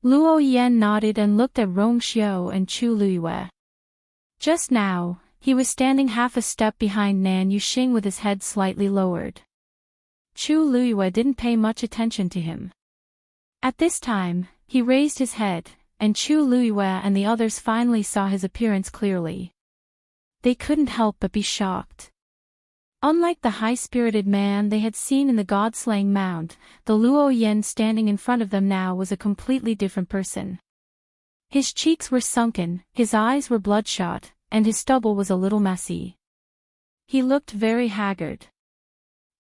Luo Yan nodded and looked at Rong Xiao and Chu Luiyue. Just now, he was standing half a step behind Nan Yuxing with his head slightly lowered. Chu Luiyue didn't pay much attention to him. At this time, he raised his head, and Chu Luiyue and the others finally saw his appearance clearly. They couldn't help but be shocked. Unlike the high-spirited man they had seen in the god-slaying mound, the Luo Yen standing in front of them now was a completely different person. His cheeks were sunken, his eyes were bloodshot, and his stubble was a little messy. He looked very haggard.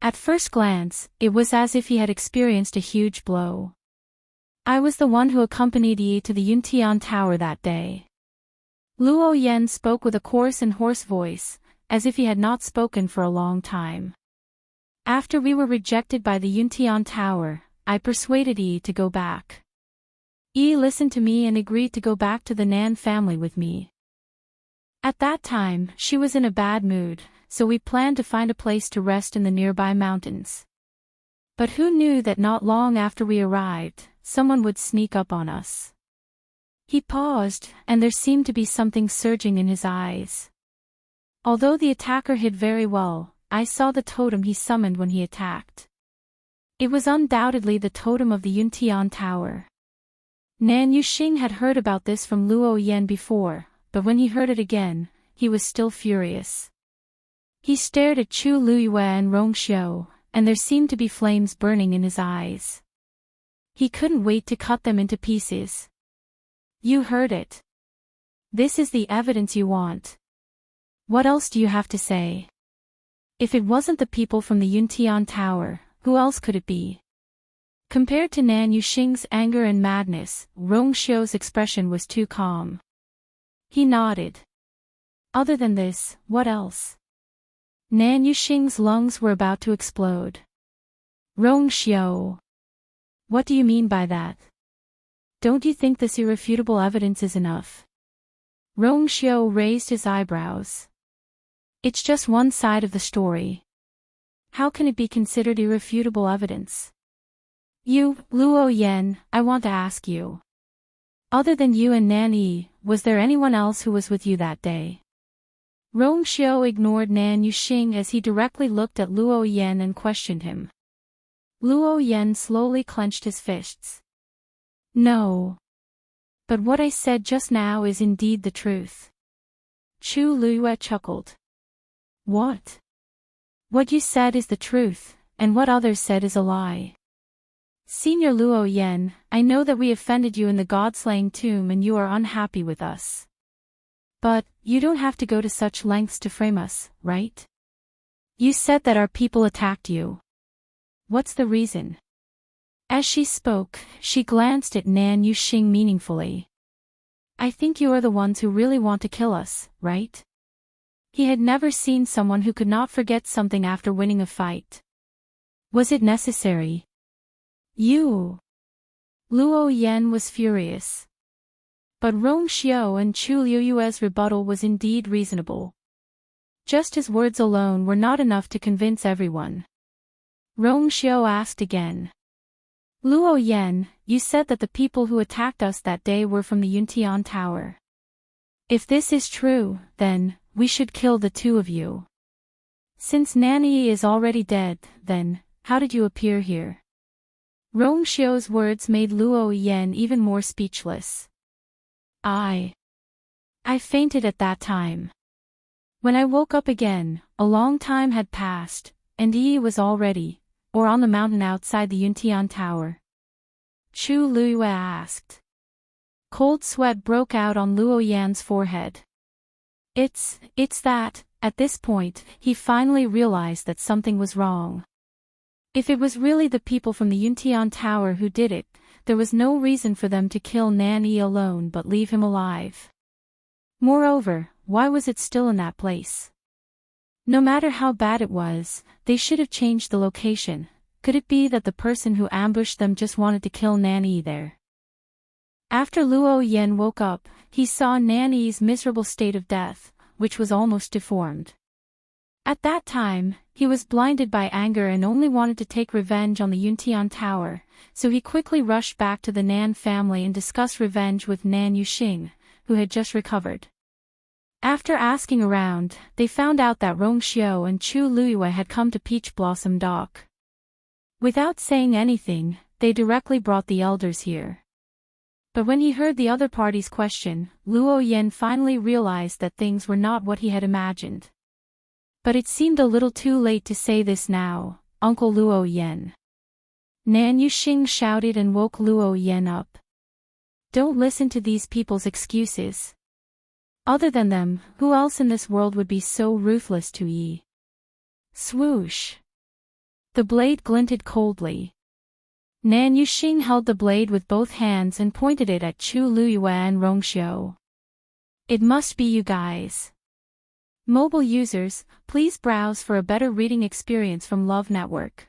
At first glance, it was as if he had experienced a huge blow. I was the one who accompanied Yi to the Yuntian Tower that day. Luo Yen spoke with a coarse and hoarse voice, as if he had not spoken for a long time. After we were rejected by the Yuntian Tower, I persuaded Yi to go back. Yi listened to me and agreed to go back to the Nan family with me. At that time, she was in a bad mood, so we planned to find a place to rest in the nearby mountains. But who knew that not long after we arrived, someone would sneak up on us. He paused, and there seemed to be something surging in his eyes. Although the attacker hid very well, I saw the totem he summoned when he attacked. It was undoubtedly the totem of the Yuntian Tower. Nan Yuxing had heard about this from Luo Yen before, but when he heard it again, he was still furious. He stared at Chu Luyue and Rong Xiu, and there seemed to be flames burning in his eyes. He couldn't wait to cut them into pieces. You heard it. This is the evidence you want. What else do you have to say? If it wasn't the people from the Yuntian Tower, who else could it be? Compared to Nan Yuxing's anger and madness, Rong Xiu's expression was too calm. He nodded. Other than this, what else? Nan Yuxing's lungs were about to explode. Rong Xiu. What do you mean by that? Don't you think this irrefutable evidence is enough? Rong Xiu raised his eyebrows. It's just one side of the story. How can it be considered irrefutable evidence? You, Luo Yen, I want to ask you. Other than you and Nan Yi, was there anyone else who was with you that day? Rong Xiu ignored Nan Yuxing as he directly looked at Luo Yen and questioned him. Luo Yen slowly clenched his fists. No. But what I said just now is indeed the truth. Chu Luyue chuckled. What? What you said is the truth, and what others said is a lie. Senior Luo Yen, I know that we offended you in the god-slaying tomb and you are unhappy with us. But, you don't have to go to such lengths to frame us, right? You said that our people attacked you. What's the reason? As she spoke, she glanced at Nan Yuxing meaningfully. I think you are the ones who really want to kill us, right? He had never seen someone who could not forget something after winning a fight. Was it necessary? You. Luo Yen was furious. But Rong Xiu and Chu Liyue's rebuttal was indeed reasonable. Just his words alone were not enough to convince everyone. Rong Xiu asked again. Luo Yen, you said that the people who attacked us that day were from the Yuntian Tower. If this is true, then, we should kill the two of you. Since Nanny is already dead, then, how did you appear here? Rong Xiu's words made Luo Yen even more speechless. I fainted at that time. When I woke up again, a long time had passed, and Yi was already, or on the mountain outside the Yuntian Tower. Chu Luyue asked. Cold sweat broke out on Luo Yan's forehead. It's that, at this point, he finally realized that something was wrong. If it was really the people from the Yuntian Tower who did it, there was no reason for them to kill Nan Yi alone but leave him alive. Moreover, why was it still in that place? No matter how bad it was, they should have changed the location. Could it be that the person who ambushed them just wanted to kill Nan Yi there? After Luo Yen woke up, he saw Nan Yi's miserable state of death, which was almost deformed. At that time, he was blinded by anger and only wanted to take revenge on the Yuntian Tower, so he quickly rushed back to the Nan family and discussed revenge with Nan Yuxing, who had just recovered. After asking around, they found out that Rong Xiu and Chu Luyue had come to Peach Blossom Dock. Without saying anything, they directly brought the elders here. But when he heard the other party's question, Luo Yen finally realized that things were not what he had imagined. But it seemed a little too late to say this now, Uncle Luo Yen. Nan Yuxing shouted and woke Luo Yen up. Don't listen to these people's excuses. Other than them, who else in this world would be so ruthless to ye? Swoosh. The blade glinted coldly. Nan Yuxing held the blade with both hands and pointed it at Chu Luyue and Rongxiu. It must be you guys. Mobile users, please browse for a better reading experience from Love Network.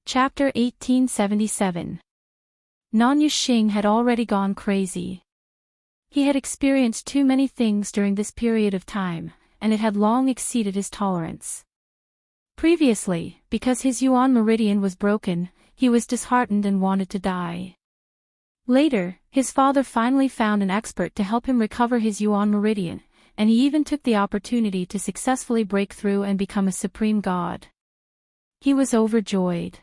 Chapter 1877. Nan Yuxing had already gone crazy. He had experienced too many things during this period of time, and it had long exceeded his tolerance. Previously, because his Yuan meridian was broken, he was disheartened and wanted to die. Later, his father finally found an expert to help him recover his Yuan meridian, and he even took the opportunity to successfully break through and become a supreme god. He was overjoyed.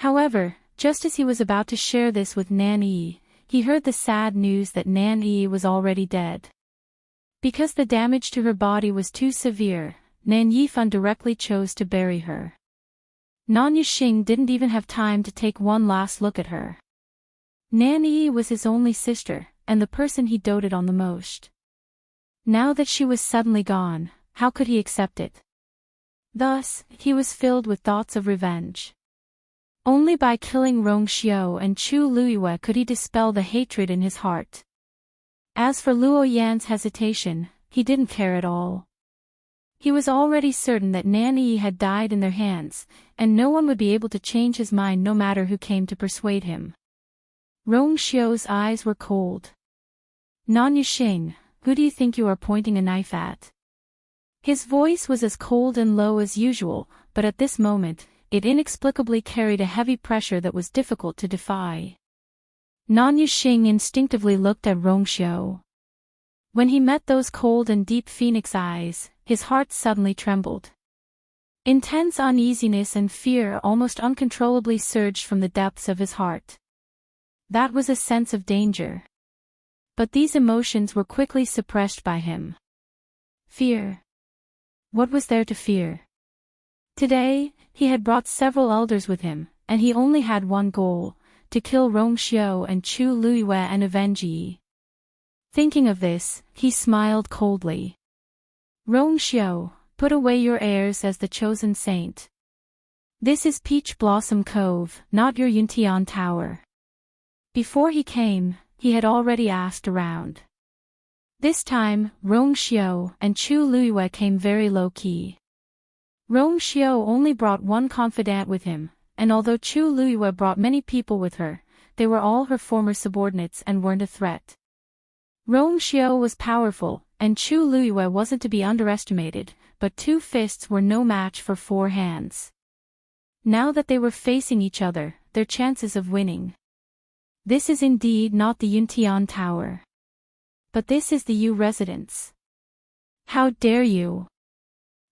However, just as he was about to share this with Nan Yi, he heard the sad news that Nan Yi was already dead. Because the damage to her body was too severe, Nan Yifan directly chose to bury her. Nan Yuxing didn't even have time to take one last look at her. Nan Yi was his only sister, and the person he doted on the most. Now that she was suddenly gone, how could he accept it? Thus, he was filled with thoughts of revenge. Only by killing Rongxiu and Chu Luyue could he dispel the hatred in his heart. As for Luo Yan's hesitation, he didn't care at all. He was already certain that Nan Yi had died in their hands, and no one would be able to change his mind no matter who came to persuade him. Rongxiu's eyes were cold. Nan Yuxing, who do you think you are pointing a knife at? His voice was as cold and low as usual, but at this moment, it inexplicably carried a heavy pressure that was difficult to defy. Nan Yuxing instinctively looked at Rongxiu. When he met those cold and deep phoenix eyes, his heart suddenly trembled. Intense uneasiness and fear almost uncontrollably surged from the depths of his heart. That was a sense of danger. But these emotions were quickly suppressed by him. Fear. What was there to fear? Today, he had brought several elders with him, and he only had one goal, to kill Rongxiu and Chu Luyue and avenge Yi. Thinking of this, he smiled coldly. Rongxiu, put away your airs as the chosen saint. This is Peach Blossom Cove, not your Yuntian Tower. Before he came, he had already asked around. This time, Rongxiu and Chu Luyue came very low-key. Rongxiu only brought one confidant with him, and although Chu Luyue brought many people with her, they were all her former subordinates and weren't a threat. Rongxiu was powerful, and Chu Luyue wasn't to be underestimated, but 2 fists were no match for 4 hands. Now that they were facing each other, their chances of winning. This is indeed not the Yuntian Tower. But this is the Yu residence. How dare you?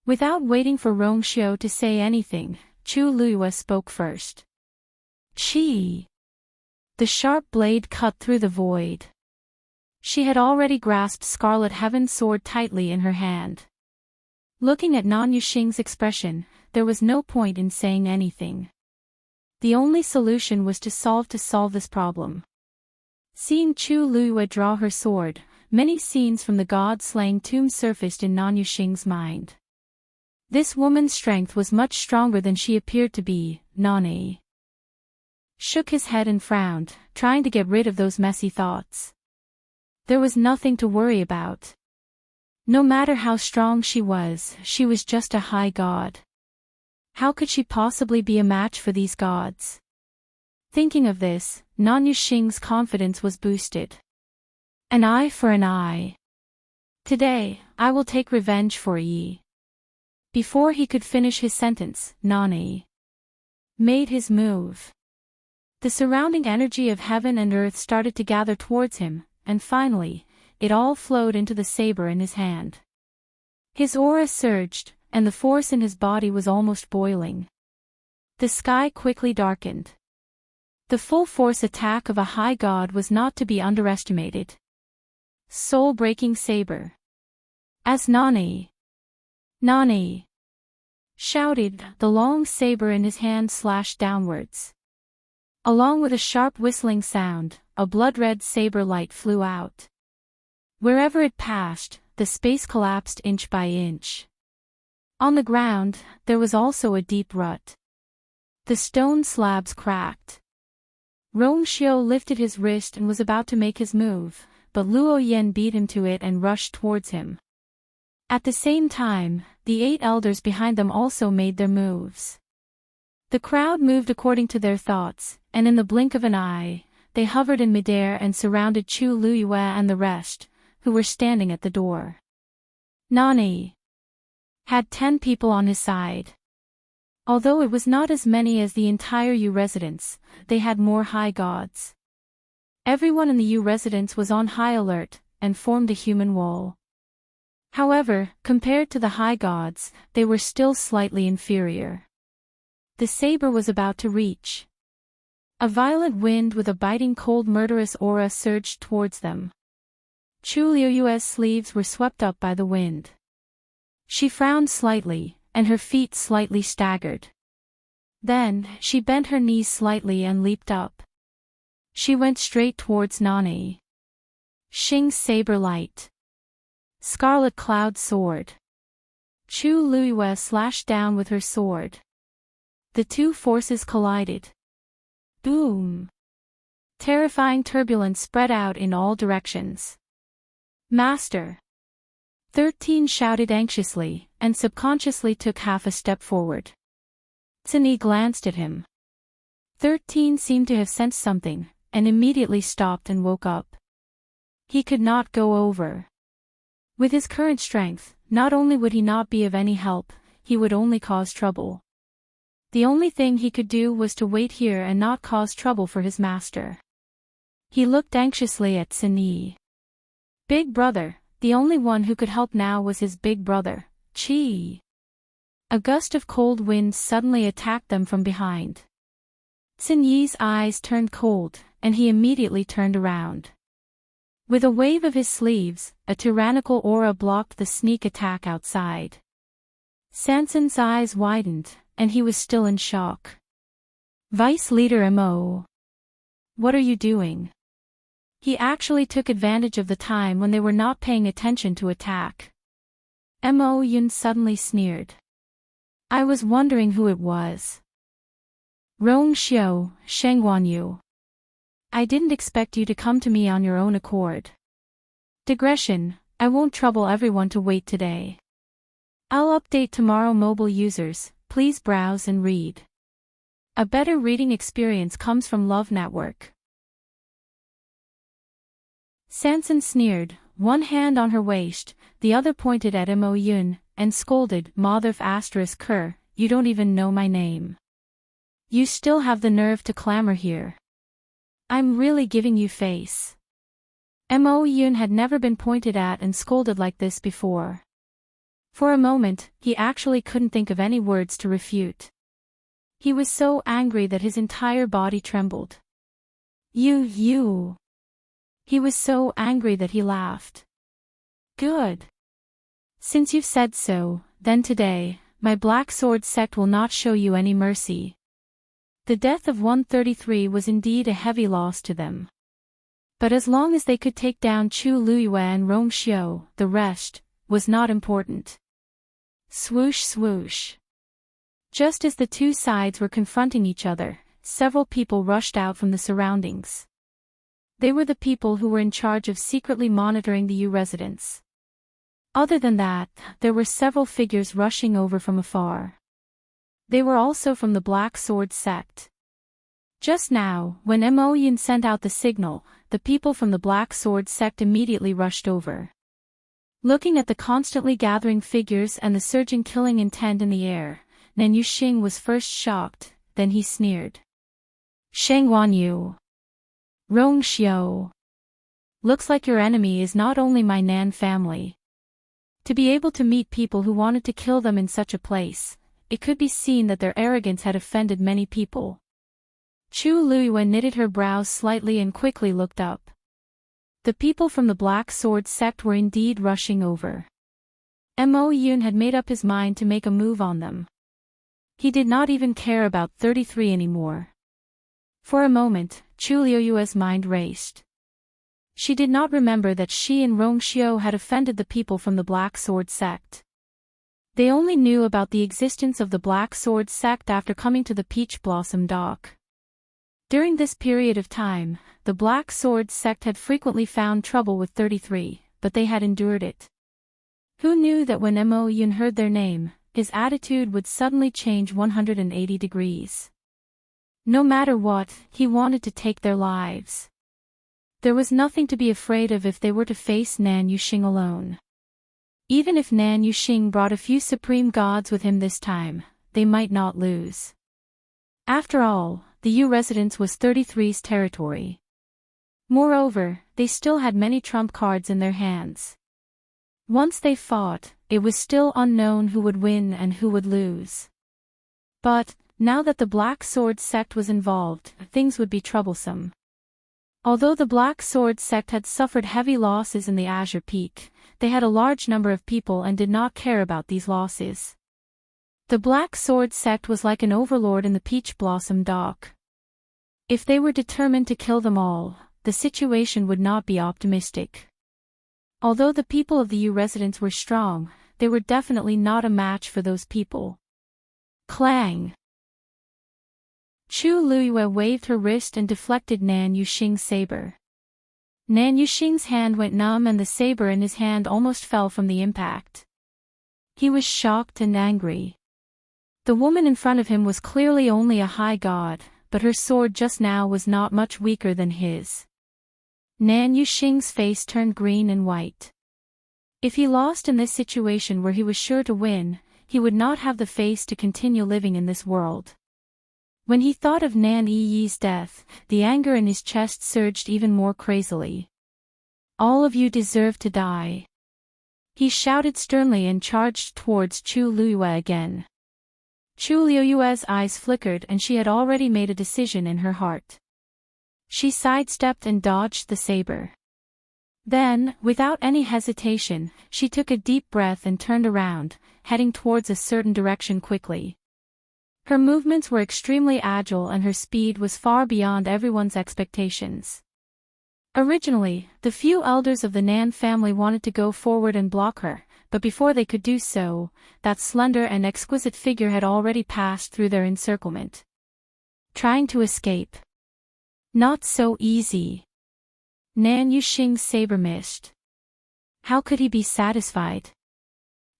Without waiting for Rongxiu to say anything, Chu Luyue spoke first. Chi! The sharp blade cut through the void. She had already grasped Scarlet Heaven's sword tightly in her hand. Looking at Nan Yuxing's expression, there was no point in saying anything. The only solution was to solve this problem. Seeing Chu Luyue draw her sword, many scenes from the god-slaying tomb surfaced in Nan Yuxing's mind. This woman's strength was much stronger than she appeared to be. Nan shook his head and frowned, trying to get rid of those messy thoughts. There was nothing to worry about. No matter how strong she was just a high god. How could she possibly be a match for these gods? Thinking of this, Nan Yuxing's confidence was boosted. An eye for an eye. Today, I will take revenge for Yi. Before he could finish his sentence, Nan made his move. The surrounding energy of heaven and earth started to gather towards him, and finally, it all flowed into the saber in his hand. His aura surged, and the force in his body was almost boiling. The sky quickly darkened. The full force attack of a high god was not to be underestimated. Soul-breaking saber. As Nan Nani! Shouted, the long saber in his hand slashed downwards. Along with a sharp whistling sound, a blood-red saber light flew out. Wherever it passed, the space collapsed inch by inch. On the ground, there was also a deep rut. The stone slabs cracked. Rongxiu lifted his wrist and was about to make his move, but Luo Yan beat him to it and rushed towards him. At the same time, the 8 elders behind them also made their moves. The crowd moved according to their thoughts, and in the blink of an eye, they hovered in midair and surrounded Chu Luyue and the rest, who were standing at the door. Nani had 10 people on his side. Although it was not as many as the entire Yu residence, they had more high gods. Everyone in the Yu residence was on high alert, and formed a human wall. However, compared to the high gods, they were still slightly inferior. The saber was about to reach. A violent wind with a biting cold murderous aura surged towards them. Chu Liuyue's sleeves were swept up by the wind. She frowned slightly, and her feet slightly staggered. Then, she bent her knees slightly and leaped up. She went straight towards Nani. Xing's saber light. Scarlet cloud sword. Chu Luyue slashed down with her sword. The two forces collided. Boom! Terrifying turbulence spread out in all directions. Master! 13 shouted anxiously, and subconsciously took half a step forward. Tsini glanced at him. 13 seemed to have sensed something, and immediately stopped and woke up. He could not go over. With his current strength, not only would he not be of any help, he would only cause trouble. The only thing he could do was to wait here and not cause trouble for his master. He looked anxiously at Tsini. Big brother, the only one who could help now was his big brother, Qi. A gust of cold wind suddenly attacked them from behind. Tsini's eyes turned cold, and he immediately turned around. With a wave of his sleeves, a tyrannical aura blocked the sneak attack outside. Sanson's eyes widened, and he was still in shock. Vice Leader Mo. What are you doing? He actually took advantage of the time when they were not paying attention to attack. Mo Yun suddenly sneered. I was wondering who it was. Rongxiu, Shengguanyu. I didn't expect you to come to me on your own accord. Digression, I won't trouble everyone to wait today. I'll update tomorrow. Mobile users, please browse and read. A better reading experience comes from Love Network. Sanson sneered, one hand on her waist, the other pointed at Mo Yun, and scolded, Motherf asterisk Ker, you don't even know my name. You still have the nerve to clamor here. I'm really giving you face. Mo Yun had never been pointed at and scolded like this before. For a moment, he actually couldn't think of any words to refute. He was so angry that his entire body trembled. You. He was so angry that he laughed. Good. Since you've said so, then today, my Black Sword sect will not show you any mercy. The death of 133 was indeed a heavy loss to them. But as long as they could take down Chu Luyue and Rongxiu, the rest was not important. Swoosh swoosh. Just as the two sides were confronting each other, several people rushed out from the surroundings. They were the people who were in charge of secretly monitoring the Yu residence. Other than that, there were several figures rushing over from afar. They were also from the Black Sword sect. Just now, when Mo Yun sent out the signal, the people from the Black Sword sect immediately rushed over. Looking at the constantly gathering figures and the surging killing intent in the air, Nan Yuxing was first shocked, then he sneered. Shengguanyu. Rongxiu. Looks like your enemy is not only my Nan family. To be able to meet people who wanted to kill them in such a place, it could be seen that their arrogance had offended many people. Chu Luyue knitted her brows slightly and quickly looked up. The people from the Black Sword sect were indeed rushing over. Mo Yun had made up his mind to make a move on them. He did not even care about 33 anymore. For a moment, Chu Liuyue's mind raced. She did not remember that she and Rongxiu had offended the people from the Black Sword sect. They only knew about the existence of the Black Sword sect after coming to the Peach Blossom Dock. During this period of time, the Black Sword sect had frequently found trouble with 33, but they had endured it. Who knew that when Mo Yun heard their name, his attitude would suddenly change 180 degrees. No matter what, he wanted to take their lives. There was nothing to be afraid of if they were to face Nan Yuxing alone. Even if Nan Yuxing brought a few supreme gods with him this time, they might not lose. After all, the Yu residence was 33's territory. Moreover, they still had many trump cards in their hands. Once they fought, it was still unknown who would win and who would lose. But, now that the Black Sword sect was involved, things would be troublesome. Although the Black Sword sect had suffered heavy losses in the Azure Peak, they had a large number of people and did not care about these losses. The Black Sword sect was like an overlord in the Peach Blossom Dock. If they were determined to kill them all, the situation would not be optimistic. Although the people of the Yu residence were strong, they were definitely not a match for those people. Clang! Chu Liyue waved her wrist and deflected Nan Yuxing's saber. Nan Yuxing's hand went numb and the saber in his hand almost fell from the impact. He was shocked and angry. The woman in front of him was clearly only a high god, but her sword just now was not much weaker than his. Nan Yuxing's face turned green and white. If he lost in this situation where he was sure to win, he would not have the face to continue living in this world. When he thought of Nan Yi's death, the anger in his chest surged even more crazily. All of you deserve to die. He shouted sternly and charged towards Chu Liyue again. Chu Liyue's eyes flickered and she had already made a decision in her heart. She sidestepped and dodged the saber. Then, without any hesitation, she took a deep breath and turned around, heading towards a certain direction quickly. Her movements were extremely agile and her speed was far beyond everyone's expectations. Originally, the few elders of the Nan family wanted to go forward and block her, but before they could do so, that slender and exquisite figure had already passed through their encirclement. Trying to escape. Not so easy. Nan Yuxing's saber missed. How could he be satisfied?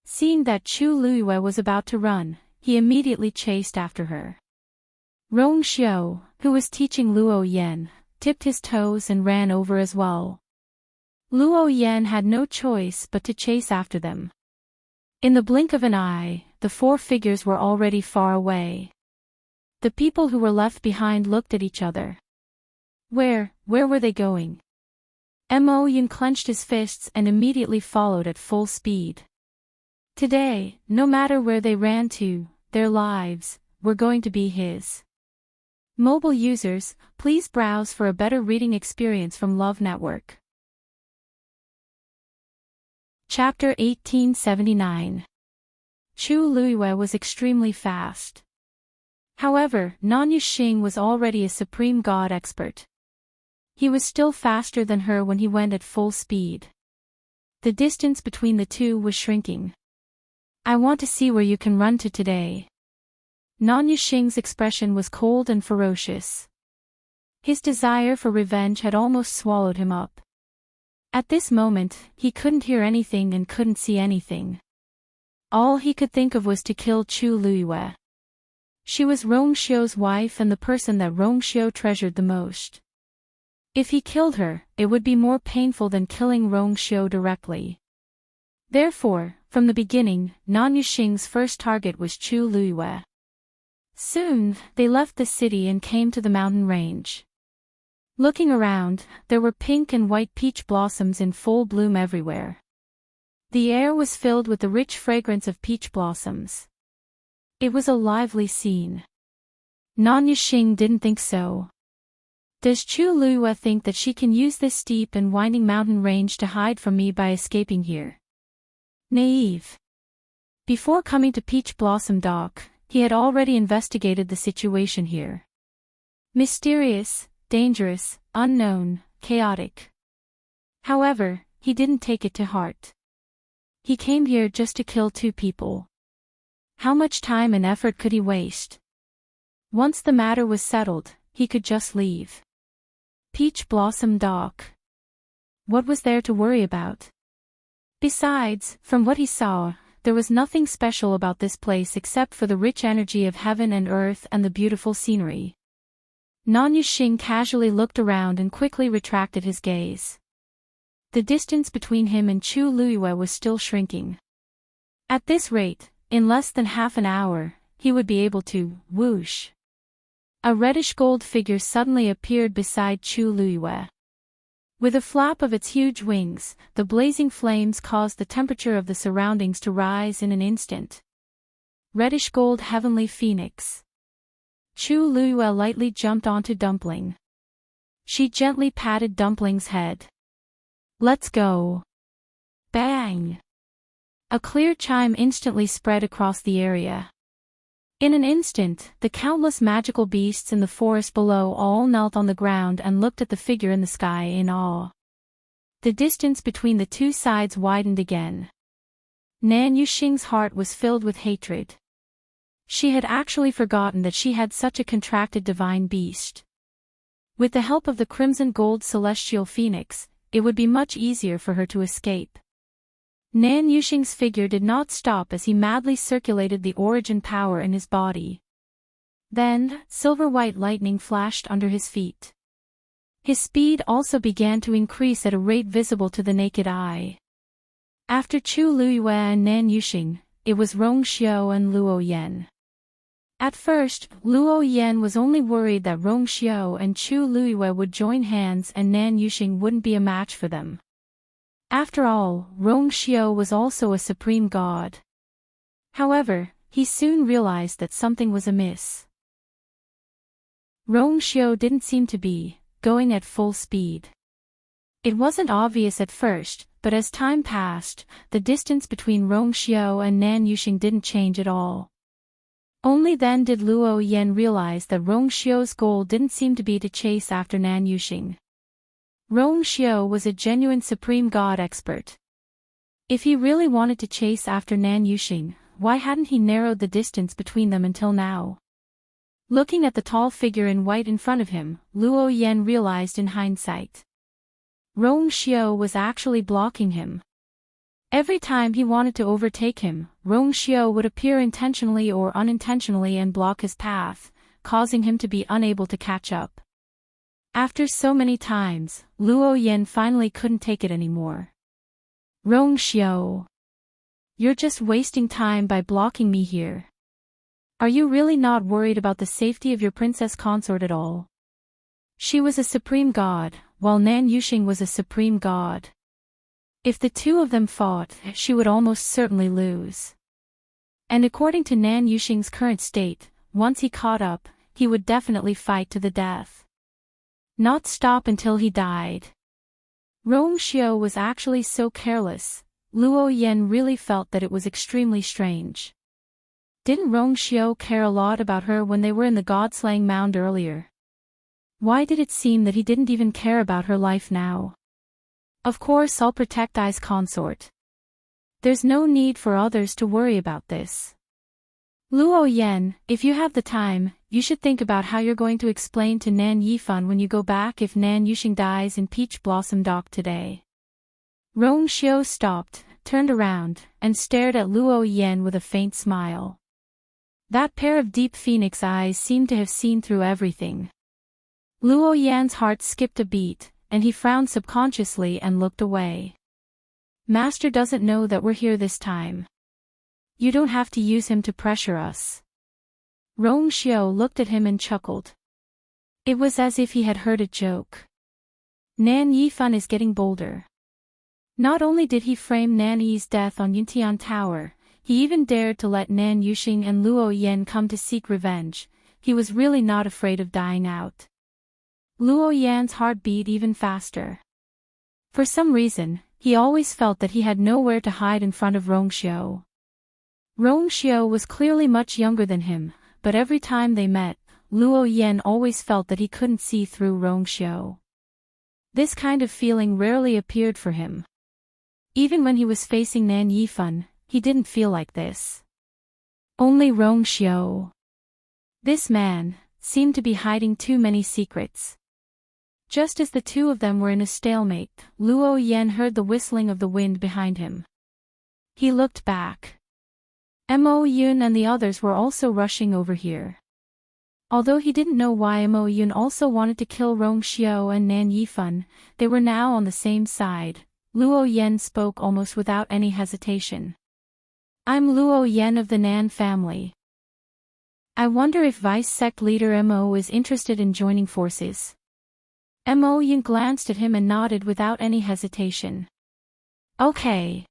Seeing that Chu Liyue was about to run, he immediately chased after her. Rongxiu, who was teaching Luo Yan, tipped his toes and ran over as well. Luo Yan had no choice but to chase after them. In the blink of an eye, the four figures were already far away. The people who were left behind looked at each other. Where were they going? Mo Yun clenched his fists and immediately followed at full speed. Today, no matter where they ran to, their lives were going to be his. Mobile users, please browse for a better reading experience from Love Network. Chapter 1879. Chu Liyue was extremely fast. However, Nan Yuxing was already a supreme god expert. He was still faster than her when he went at full speed. The distance between the two was shrinking. I want to see where you can run to today. Nan Yuxing's expression was cold and ferocious. His desire for revenge had almost swallowed him up. At this moment, he couldn't hear anything and couldn't see anything. All he could think of was to kill Chu Liyue. She was Rongxiu's wife and the person that Rongxiu treasured the most. If he killed her, it would be more painful than killing Rongxiu directly. Therefore, from the beginning, Nan Yuxing's first target was Chu Liyue. Soon, they left the city and came to the mountain range. Looking around, there were pink and white peach blossoms in full bloom everywhere. The air was filled with the rich fragrance of peach blossoms. It was a lively scene. Nan Yuxing didn't think so. Does Chu Liyue think that she can use this steep and winding mountain range to hide from me by escaping here? Naive. Before coming to Peach Blossom Dock, he had already investigated the situation here. Mysterious, dangerous, unknown, chaotic. However, he didn't take it to heart. He came here just to kill 2 people. How much time and effort could he waste? Once the matter was settled, he could just leave. Peach Blossom Dock. What was there to worry about? Besides, from what he saw, there was nothing special about this place except for the rich energy of heaven and earth and the beautiful scenery. Nan Yuxing casually looked around and quickly retracted his gaze. The distance between him and Chu Luiyue was still shrinking. At this rate, in less than half an hour, he would be able to, whoosh. A reddish-gold figure suddenly appeared beside Chu Luiyue. With a flap of its huge wings, the blazing flames caused the temperature of the surroundings to rise in an instant. Reddish-gold heavenly phoenix. Chu Luiyue lightly jumped onto Dumpling. She gently patted Dumpling's head. Let's go. Bang! A clear chime instantly spread across the area. In an instant, the countless magical beasts in the forest below all knelt on the ground and looked at the figure in the sky in awe. The distance between the 2 sides widened again. Nan Yuxing's heart was filled with hatred. She had actually forgotten that she had such a contracted divine beast. With the help of the crimson gold celestial phoenix, it would be much easier for her to escape. Nan Yuxing's figure did not stop as he madly circulated the origin power in his body. Then, silver-white lightning flashed under his feet. His speed also began to increase at a rate visible to the naked eye. After Chu Luiyue and Nan Yuxing, it was Rong Xiao and Luo Yan. At first, Luo Yan was only worried that Rong Xiao and Chu Luiyue would join hands and Nan Yuxing wouldn't be a match for them. After all, Rong Xiao was also a supreme god. However, he soon realized that something was amiss. Rong Xiao didn't seem to be going at full speed. It wasn't obvious at first, but as time passed, the distance between Rong Xiao and Nan Yuxing didn't change at all. Only then did Luo Yan realize that Rong Xiao's goal didn't seem to be to chase after Nan Yuxing. Rong Xiao was a genuine supreme god expert. If he really wanted to chase after Nan Yuxing, why hadn't he narrowed the distance between them until now? Looking at the tall figure in white in front of him, Luo Yan realized in hindsight. Rong Xiao was actually blocking him. Every time he wanted to overtake him, Rong Xiao would appear intentionally or unintentionally and block his path, causing him to be unable to catch up. After so many times, Luo Yan finally couldn't take it anymore. Rong Xiao. You're just wasting time by blocking me here. Are you really not worried about the safety of your princess consort at all? She was a supreme god, while Nan Yuxing was a supreme god. If the 2 of them fought, she would almost certainly lose. And according to Nan Yuxing's current state, once he caught up, he would definitely fight to the death. Not stop until he died. Rong Xiao was actually so careless. Luo Yan really felt that it was extremely strange. Didn't Rong Xiao care a lot about her when they were in the god-slaying mound earlier? Why did it seem that he didn't even care about her life now? Of course I'll protect Ai's consort. There's no need for others to worry about this. Luo Yan, if you have the time, you should think about how you're going to explain to Nan Yifan when you go back if Nan Yuxing dies in Peach Blossom Dock today. Rong Xiao stopped, turned around, and stared at Luo Yan with a faint smile. That pair of deep phoenix eyes seemed to have seen through everything. Luo Yan's heart skipped a beat, and he frowned subconsciously and looked away. Master doesn't know that we're here this time. You don't have to use him to pressure us. Rong Xiao looked at him and chuckled. It was as if he had heard a joke. Nan Yifan is getting bolder. Not only did he frame Nan Yi's death on Yuntian Tower, he even dared to let Nan Yuxing and Luo Yan come to seek revenge. He was really not afraid of dying out. Luo Yan's heart beat even faster. For some reason, he always felt that he had nowhere to hide in front of Rong Xiao. Rong Xiao was clearly much younger than him, but every time they met, Luo Yan always felt that he couldn't see through Rong Xiao. This kind of feeling rarely appeared for him. Even when he was facing Nan Yifan, he didn't feel like this. Only Rong Xiao. This man seemed to be hiding too many secrets. Just as the two of them were in a stalemate, Luo Yan heard the whistling of the wind behind him. He looked back. Mo Yun and the others were also rushing over here. Although he didn't know why Mo Yun also wanted to kill Rong Xiao and Nan Yifan, they were now on the same side. Luo Yan spoke almost without any hesitation. I'm Luo Yan of the Nan family. I wonder if Vice Sect leader Mo is interested in joining forces. Mo Yun glanced at him and nodded without any hesitation. Okay.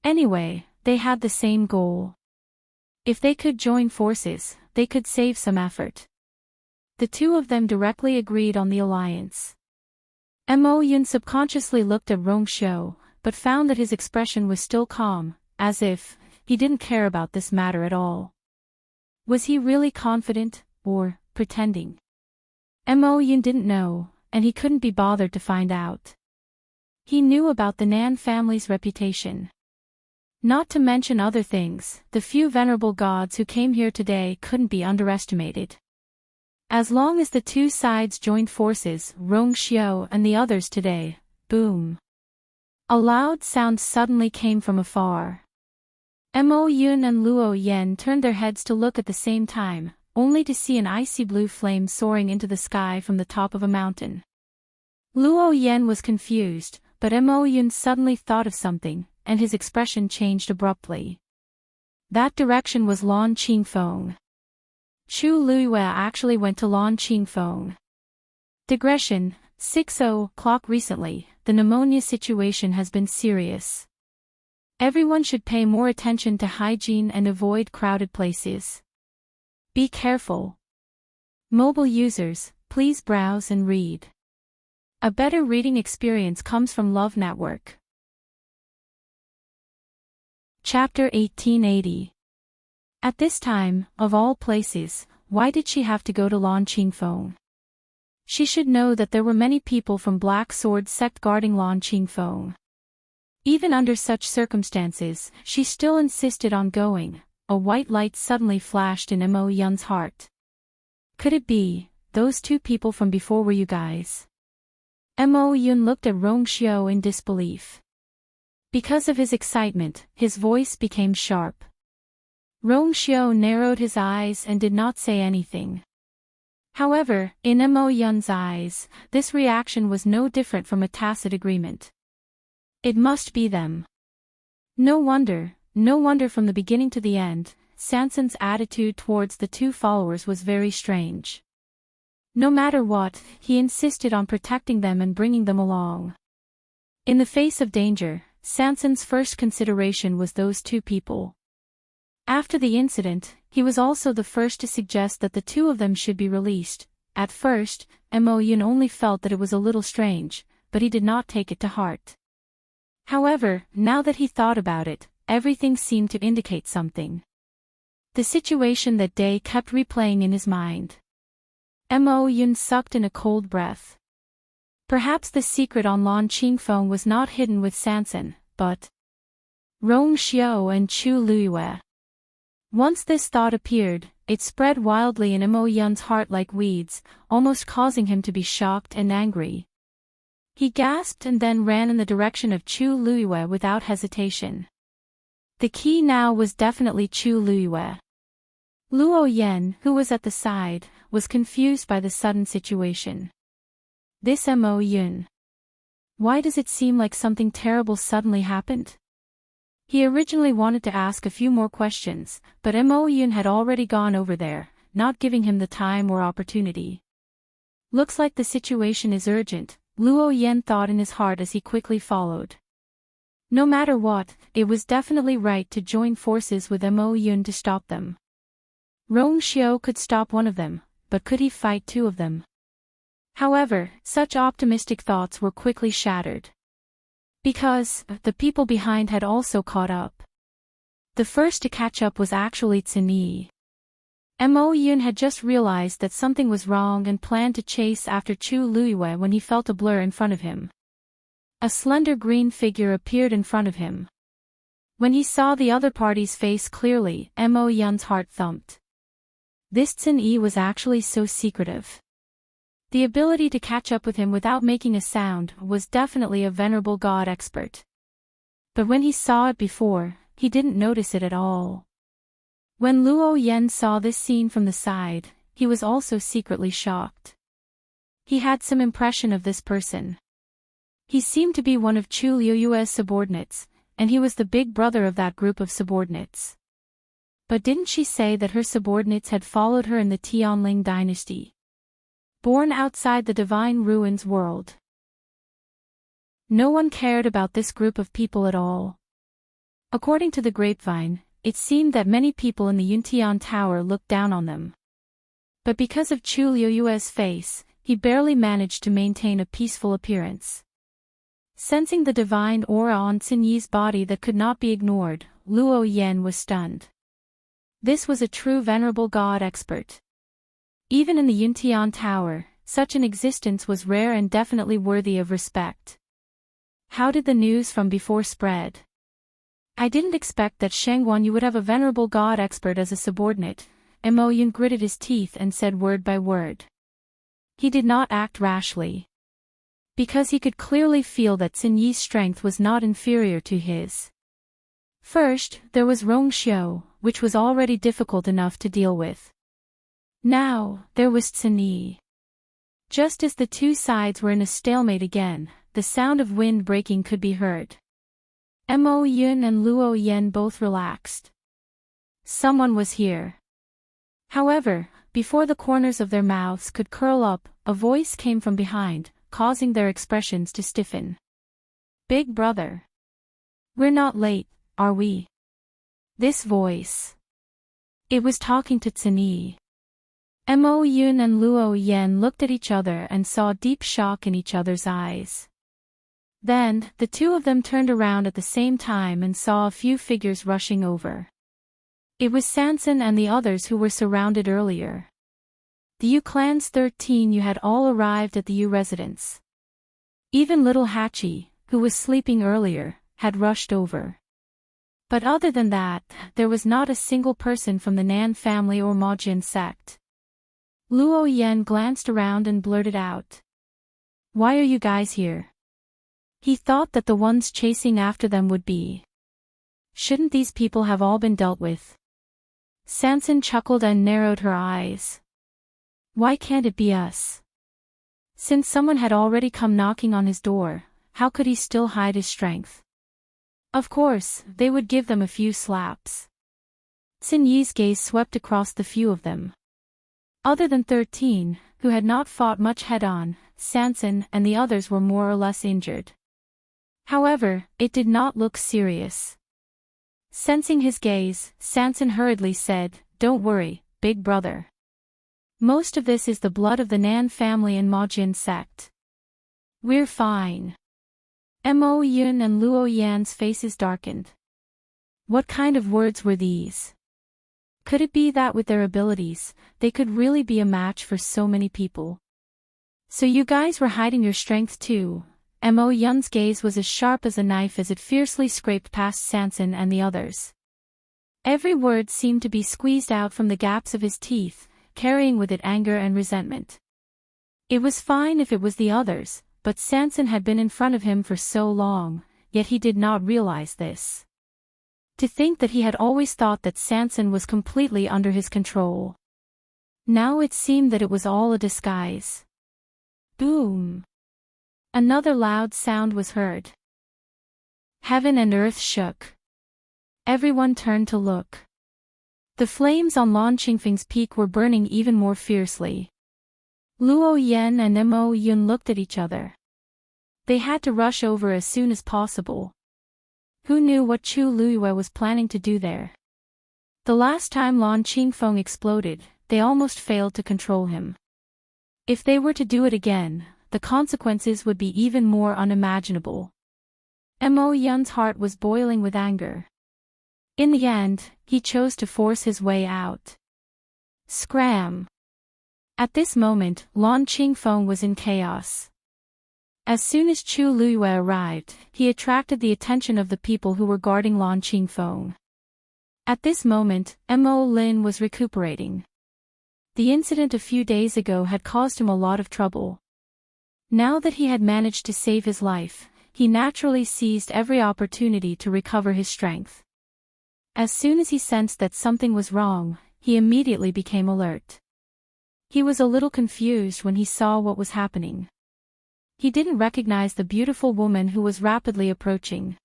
Anyway, they had the same goal. If they could join forces, they could save some effort. The two of them directly agreed on the alliance. Mo Yun subconsciously looked at Rong Xiao, but found that his expression was still calm, as if he didn't care about this matter at all. Was he really confident, or pretending? Mo Yun didn't know, and he couldn't be bothered to find out. He knew about the Nan family's reputation. Not to mention other things, the few venerable gods who came here today couldn't be underestimated. As long as the two sides joined forces, Rong Xiao and the others today, boom. A loud sound suddenly came from afar. Mo Yun and Luo Yan turned their heads to look at the same time, only to see an icy blue flame soaring into the sky from the top of a mountain. Luo Yan was confused, but Mo Yun suddenly thought of something, and his expression changed abruptly. That direction was Lan Qingfeng. Chu Luiyue actually went to Lan Qingfeng. Digression, 6:00 recently, the pneumonia situation has been serious. Everyone should pay more attention to hygiene and avoid crowded places. Be careful. Mobile users, please browse and read. A better reading experience comes from Love Network. Chapter 1880. At this time, of all places, why did she have to go to Lan Qingfeng? She should know that there were many people from Black Sword sect guarding Lan Qingfeng. Even under such circumstances, she still insisted on going. A white light suddenly flashed in Mo Yun's heart. Could it be, those two people from before were you guys? Mo Yun looked at Rong Xiao in disbelief. Because of his excitement, his voice became sharp. Rong Xiao narrowed his eyes and did not say anything. However, in Mo Yun's eyes, this reaction was no different from a tacit agreement. It must be them. No wonder from the beginning to the end, Sansan's attitude towards the two followers was very strange. No matter what, he insisted on protecting them and bringing them along. In the face of danger, Sansan's first consideration was those two people. After the incident, he was also the first to suggest that the two of them should be released. At first, Mo Yun only felt that it was a little strange, but he did not take it to heart. However, now that he thought about it, everything seemed to indicate something. The situation that day kept replaying in his mind. Mo Yun sucked in a cold breath. Perhaps the secret on Lan Qingfeng was not hidden with Sansan, but Rong Xiao and Chu Luiyue. Once this thought appeared, it spread wildly in Mo Yun's heart like weeds, almost causing him to be shocked and angry. He gasped and then ran in the direction of Chu Luiyue without hesitation. The key now was definitely Chu Luiyue. Luo Yan, who was at the side, was confused by the sudden situation. This Mo Yun. Why does it seem like something terrible suddenly happened? He originally wanted to ask a few more questions, but Mo Yun had already gone over there, not giving him the time or opportunity. Looks like the situation is urgent, Luo Yan thought in his heart as he quickly followed. No matter what, it was definitely right to join forces with Mo Yun to stop them. Rong Xiao could stop one of them, but could he fight two of them? However, such optimistic thoughts were quickly shattered. Because the people behind had also caught up. The first to catch up was actually Tsinyi. Mo Yun had just realized that something was wrong and planned to chase after Chu Luiyue when he felt a blur in front of him. A slender green figure appeared in front of him. When he saw the other party's face clearly, Mo Yun's heart thumped. This Tsinyi was actually so secretive. The ability to catch up with him without making a sound was definitely a venerable god expert. But when he saw it before, he didn't notice it at all. When Luo Yan saw this scene from the side, he was also secretly shocked. He had some impression of this person. He seemed to be one of Chu Liuyue's subordinates, and he was the big brother of that group of subordinates. But didn't she say that her subordinates had followed her in the Tianling dynasty? Born outside the divine ruins world. No one cared about this group of people at all. According to the grapevine, it seemed that many people in the Yuntian Tower looked down on them. But because of Chu Liuyue's face, he barely managed to maintain a peaceful appearance. Sensing the divine aura on Tsinyi's body that could not be ignored, Luo Yan was stunned. This was a true venerable god expert. Even in the Yuntian Tower, such an existence was rare and definitely worthy of respect. How did the news from before spread? I didn't expect that Sheng Wanyu would have a venerable god expert as a subordinate. Mo Yun gritted his teeth and said word by word. He did not act rashly. Because he could clearly feel that Tsinyi's strength was not inferior to his. First, there was Rong Xiu, which was already difficult enough to deal with. Now, there was Tsinyi. Just as the two sides were in a stalemate again, the sound of wind breaking could be heard. Mo Yun and Luo Yan both relaxed. Someone was here. However, before the corners of their mouths could curl up, a voice came from behind, causing their expressions to stiffen. Big brother. We're not late, are we? This voice. It was talking to Tsinyi. Mo Yun and Luo Yan looked at each other and saw deep shock in each other's eyes. Then, the two of them turned around at the same time and saw a few figures rushing over. It was Sanson and the others who were surrounded earlier. The Yu clan's 13 Yu had all arrived at the Yu residence. Even little Hachi, who was sleeping earlier, had rushed over. But other than that, there was not a single person from the Nan family or Majin sect. Luo Yan glanced around and blurted out. Why are you guys here? He thought that the ones chasing after them would be. Shouldn't these people have all been dealt with? Sanson chuckled and narrowed her eyes. Why can't it be us? Since someone had already come knocking on his door, how could he still hide his strength? Of course, they would give them a few slaps. Tsinyi's gaze swept across the few of them. Other than 13, who had not fought much head-on, Sanson and the others were more or less injured. However, it did not look serious. Sensing his gaze, Sanson hurriedly said, Don't worry, big brother. Most of this is the blood of the Nan family and Majin sect. We're fine. Mo Yun and Luo Yan's faces darkened. What kind of words were these? Could it be that with their abilities, they could really be a match for so many people? So you guys were hiding your strength too? Mo Yun's gaze was as sharp as a knife as it fiercely scraped past Sanson and the others. Every word seemed to be squeezed out from the gaps of his teeth, carrying with it anger and resentment. It was fine if it was the others, but Sanson had been in front of him for so long, yet he did not realize this. To think that he had always thought that Sanson was completely under his control. Now it seemed that it was all a disguise. Boom! Another loud sound was heard. Heaven and earth shook. Everyone turned to look. The flames on Lan Qingfeng's peak were burning even more fiercely. Luo Yan and Mo Yun looked at each other. They had to rush over as soon as possible. Who knew what Chu Luiyue was planning to do there? The last time Lan Qingfeng exploded, they almost failed to control him. If they were to do it again, the consequences would be even more unimaginable. Mo Yun's heart was boiling with anger. In the end, he chose to force his way out. Scram! At this moment, Lan Qingfeng was in chaos. As soon as Chu Luiyue arrived, he attracted the attention of the people who were guarding Lan Qingfeng. At this moment, Mo Lin was recuperating. The incident a few days ago had caused him a lot of trouble. Now that he had managed to save his life, he naturally seized every opportunity to recover his strength. As soon as he sensed that something was wrong, he immediately became alert. He was a little confused when he saw what was happening. He didn't recognize the beautiful woman who was rapidly approaching.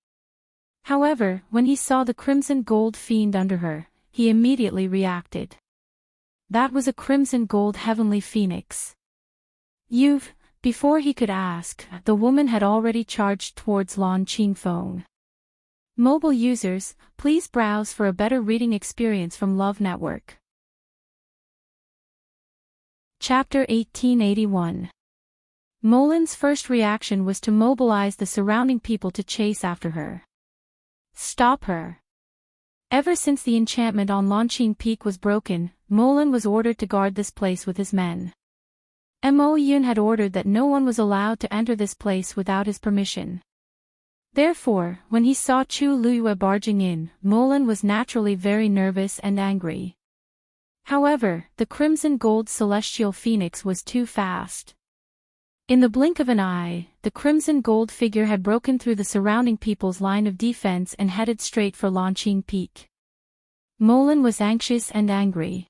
However, when he saw the crimson gold fiend under her, he immediately reacted. That was a crimson gold heavenly phoenix. Before he could ask, the woman had already charged towards Lan Qingfeng. Mobile users, please browse for a better reading experience from Love Network. Chapter 1881. Molin's first reaction was to mobilize the surrounding people to chase after her. Stop her. Ever since the enchantment on Lanqing Peak was broken, Molin was ordered to guard this place with his men. Mo Yun had ordered that no one was allowed to enter this place without his permission. Therefore, when he saw Chu Luiyue barging in, Molin was naturally very nervous and angry. However, the crimson gold celestial phoenix was too fast. In the blink of an eye, the crimson gold figure had broken through the surrounding people's line of defense and headed straight for Lanqing Peak. Molin was anxious and angry.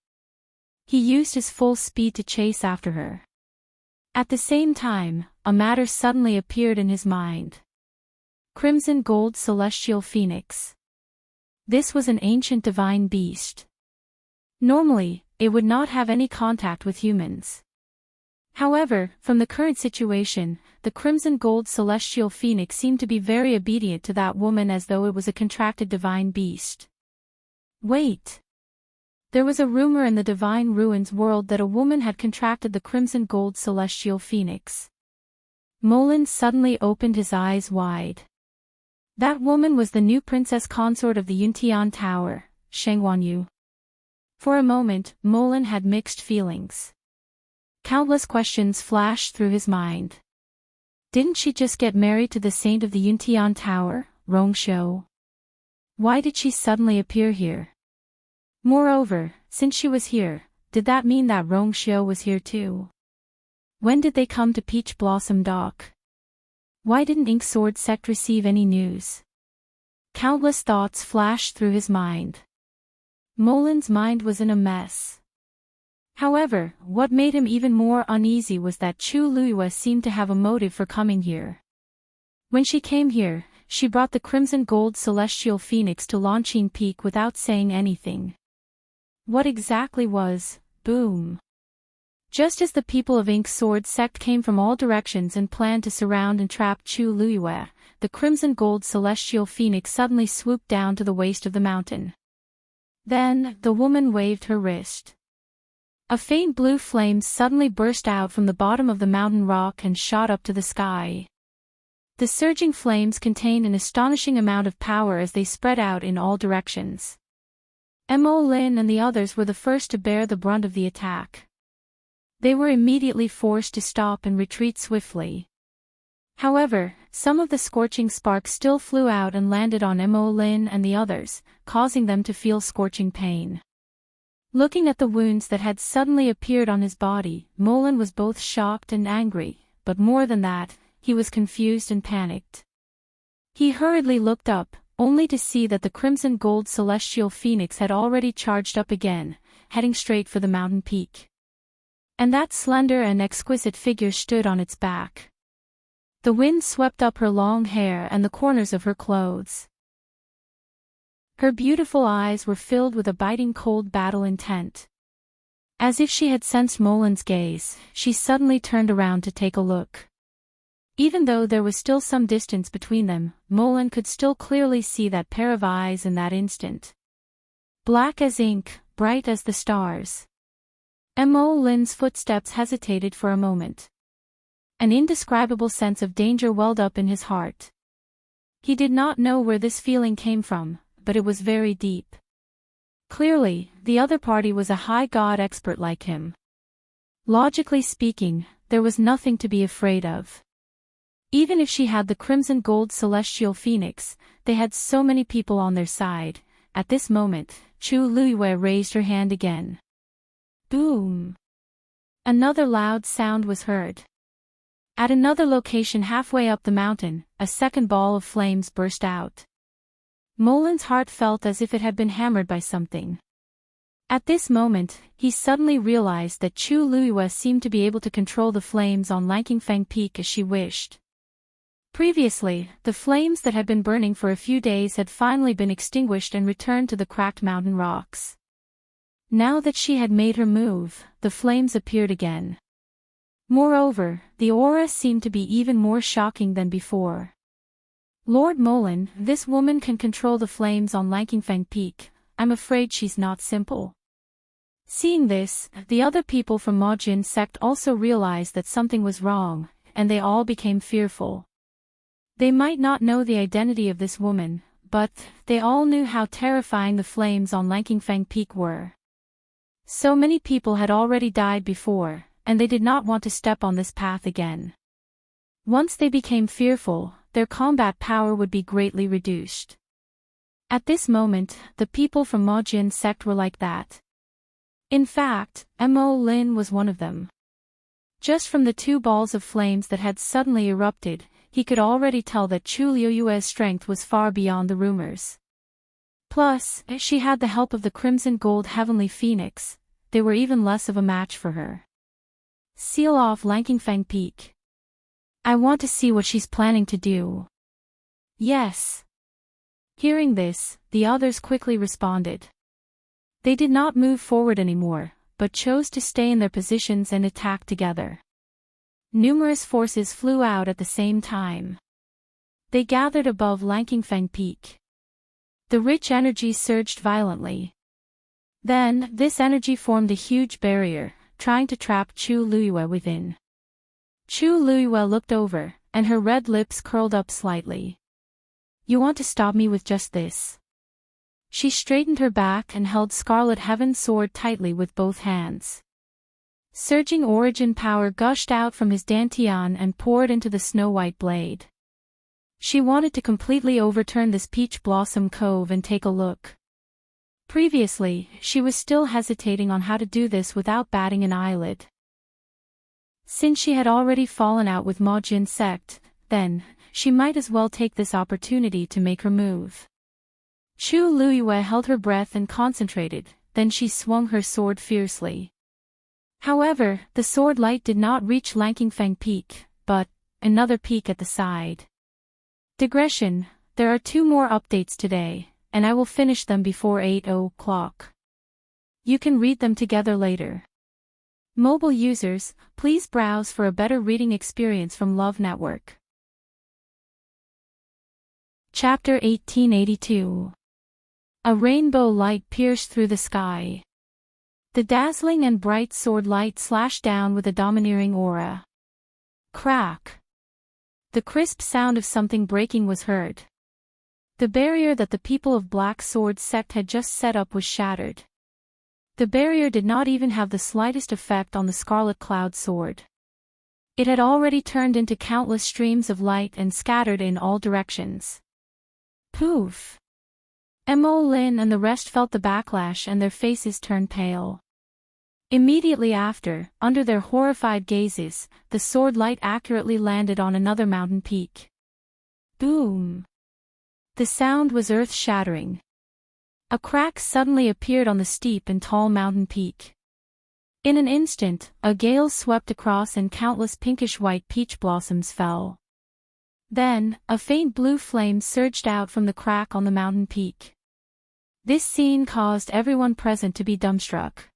He used his full speed to chase after her. At the same time, a matter suddenly appeared in his mind. Crimson gold celestial phoenix. This was an ancient divine beast. Normally, it would not have any contact with humans. However, from the current situation, the crimson gold celestial phoenix seemed to be very obedient to that woman as though it was a contracted divine beast. Wait! There was a rumor in the Divine Ruins world that a woman had contracted the crimson gold celestial phoenix. Molin suddenly opened his eyes wide. That woman was the new princess consort of the Yuntian Tower, Sheng Wanyu. For a moment, Molin had mixed feelings. Countless questions flashed through his mind. Didn't she just get married to the saint of the Yuntian Tower, Rongshou? Why did she suddenly appear here? Moreover, since she was here, did that mean that Rongshou was here too? When did they come to Peach Blossom Dock? Why didn't Ink Sword Sect receive any news? Countless thoughts flashed through his mind. Molin's mind was in a mess. However, what made him even more uneasy was that Chu Luiyue seemed to have a motive for coming here. When she came here, she brought the crimson gold celestial phoenix to Lanqing Peak without saying anything. What exactly was, boom? Just as the people of Ink Sword Sect came from all directions and planned to surround and trap Chu Luiyue, the crimson gold celestial phoenix suddenly swooped down to the waist of the mountain. Then, the woman waved her wrist. A faint blue flame suddenly burst out from the bottom of the mountain rock and shot up to the sky. The surging flames contained an astonishing amount of power as they spread out in all directions. Mo Lin and the others were the first to bear the brunt of the attack. They were immediately forced to stop and retreat swiftly. However, some of the scorching sparks still flew out and landed on Mo Lin and the others, causing them to feel scorching pain. Looking at the wounds that had suddenly appeared on his body, Molin was both shocked and angry, but more than that, he was confused and panicked. He hurriedly looked up, only to see that the crimson gold celestial phoenix had already charged up again, heading straight for the mountain peak. And that slender and exquisite figure stood on its back. The wind swept up her long hair and the corners of her clothes. Her beautiful eyes were filled with a biting cold battle intent. As if she had sensed Molin's gaze, she suddenly turned around to take a look. Even though there was still some distance between them, Molin could still clearly see that pair of eyes in that instant. Black as ink, bright as the stars. Mo Lin's footsteps hesitated for a moment. An indescribable sense of danger welled up in his heart. He did not know where this feeling came from, but it was very deep. Clearly, the other party was a high god expert like him. Logically speaking, there was nothing to be afraid of. Even if she had the crimson gold celestial phoenix, they had so many people on their side. At this moment, Chu Luiyue raised her hand again. Boom! Another loud sound was heard. At another location halfway up the mountain, a second ball of flames burst out. Molin's heart felt as if it had been hammered by something. At this moment, he suddenly realized that Chu Luiyue seemed to be able to control the flames on Langkingfang Peak as she wished. Previously, the flames that had been burning for a few days had finally been extinguished and returned to the cracked mountain rocks. Now that she had made her move, the flames appeared again. Moreover, the aura seemed to be even more shocking than before. Lord Molin, this woman can control the flames on Langkingfang Peak. I'm afraid she's not simple. Seeing this, the other people from Majin sect also realized that something was wrong, and they all became fearful. They might not know the identity of this woman, but they all knew how terrifying the flames on Langkingfang Peak were. So many people had already died before, and they did not want to step on this path again. Once they became fearful, their combat power would be greatly reduced. At this moment, the people from Majin sect were like that. In fact, Mo Lin was one of them. Just from the two balls of flames that had suddenly erupted, he could already tell that Chu Luiyue's strength was far beyond the rumors. Plus, she had the help of the crimson gold heavenly phoenix. They were even less of a match for her. Seal off Langkingfang Peak. I want to see what she's planning to do. Yes. Hearing this, the others quickly responded. They did not move forward anymore, but chose to stay in their positions and attack together. Numerous forces flew out at the same time. They gathered above Langkingfang Peak. The rich energy surged violently. Then, this energy formed a huge barrier, trying to trap Chu Luiyue within. Chu Luiyue looked over, and her red lips curled up slightly. You want to stop me with just this? She straightened her back and held Scarlet Heaven's sword tightly with both hands. Surging origin power gushed out from his dantian and poured into the snow-white blade. She wanted to completely overturn this peach blossom cove and take a look. Previously, she was still hesitating on how to do this without batting an eyelid. Since she had already fallen out with Majin sect, then, she might as well take this opportunity to make her move. Chu Luiyue held her breath and concentrated, then she swung her sword fiercely. However, the sword light did not reach Langkingfang Peak, but another peak at the side. Digression, there are 2 more updates today, and I will finish them before 8 o'clock. You can read them together later. Mobile users, please browse for a better reading experience from Love Network. Chapter 1882. A rainbow light pierced through the sky. The dazzling and bright sword light slashed down with a domineering aura. Crack! The crisp sound of something breaking was heard. The barrier that the people of Black Sword sect had just set up was shattered. The barrier did not even have the slightest effect on the Scarlet Cloud sword. It had already turned into countless streams of light and scattered in all directions. Poof! Mo Lin and the rest felt the backlash and their faces turned pale. Immediately after, under their horrified gazes, the sword light accurately landed on another mountain peak. Boom! The sound was earth-shattering. A crack suddenly appeared on the steep and tall mountain peak. In an instant, a gale swept across and countless pinkish-white peach blossoms fell. Then, a faint blue flame surged out from the crack on the mountain peak. This scene caused everyone present to be dumbstruck.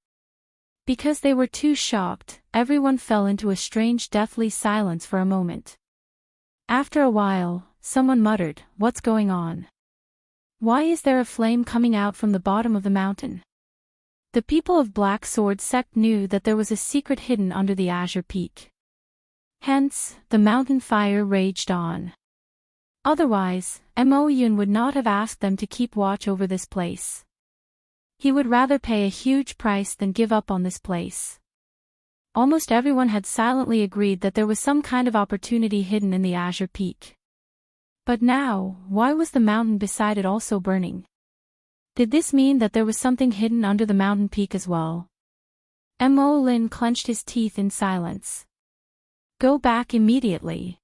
Because they were too shocked, everyone fell into a strange deathly silence for a moment. After a while, someone muttered, "What's going on? Why is there a flame coming out from the bottom of the mountain?" The people of Black Sword sect knew that there was a secret hidden under the Azure Peak. Hence, the mountain fire raged on. Otherwise, Mo Yun would not have asked them to keep watch over this place. He would rather pay a huge price than give up on this place. Almost everyone had silently agreed that there was some kind of opportunity hidden in the Azure Peak. But now, why was the mountain beside it also burning? Did this mean that there was something hidden under the mountain peak as well? Mo Lin clenched his teeth in silence. Go back immediately.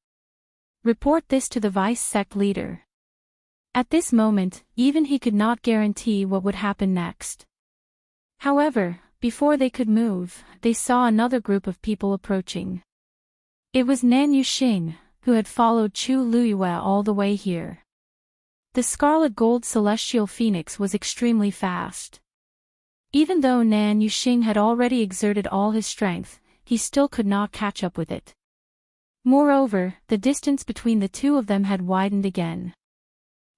Report this to the vice sect leader. At this moment, even he could not guarantee what would happen next. However, before they could move, they saw another group of people approaching. It was Nan Yuxing, who had followed Chu Luiyue all the way here. The scarlet gold celestial phoenix was extremely fast. Even though Nan Yuxing had already exerted all his strength, he still could not catch up with it. Moreover, the distance between the two of them had widened again.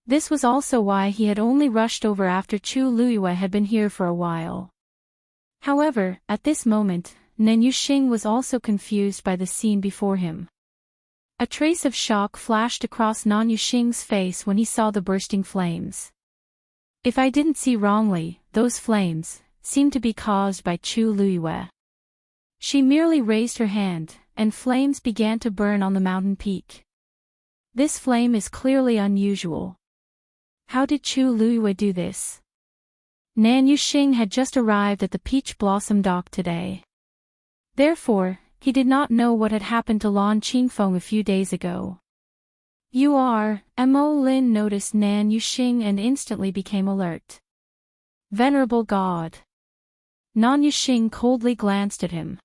This was also why he had only rushed over after Chu Luiyue had been here for a while. However, at this moment, Nan Yuxing was also confused by the scene before him. A trace of shock flashed across Nan Yuxing's face when he saw the bursting flames. If I didn't see wrongly, those flames seemed to be caused by Chu Luiyue. She merely raised her hand, and flames began to burn on the mountain peak. This flame is clearly unusual. How did Chu Luiyue do this? Nan Yuxing had just arrived at the Peach Blossom Dock today. Therefore, he did not know what had happened to Lan Qingfeng a few days ago. You are, Mo Lin noticed Nan Yuxing and instantly became alert. Venerable God. Nan Yuxing coldly glanced at him.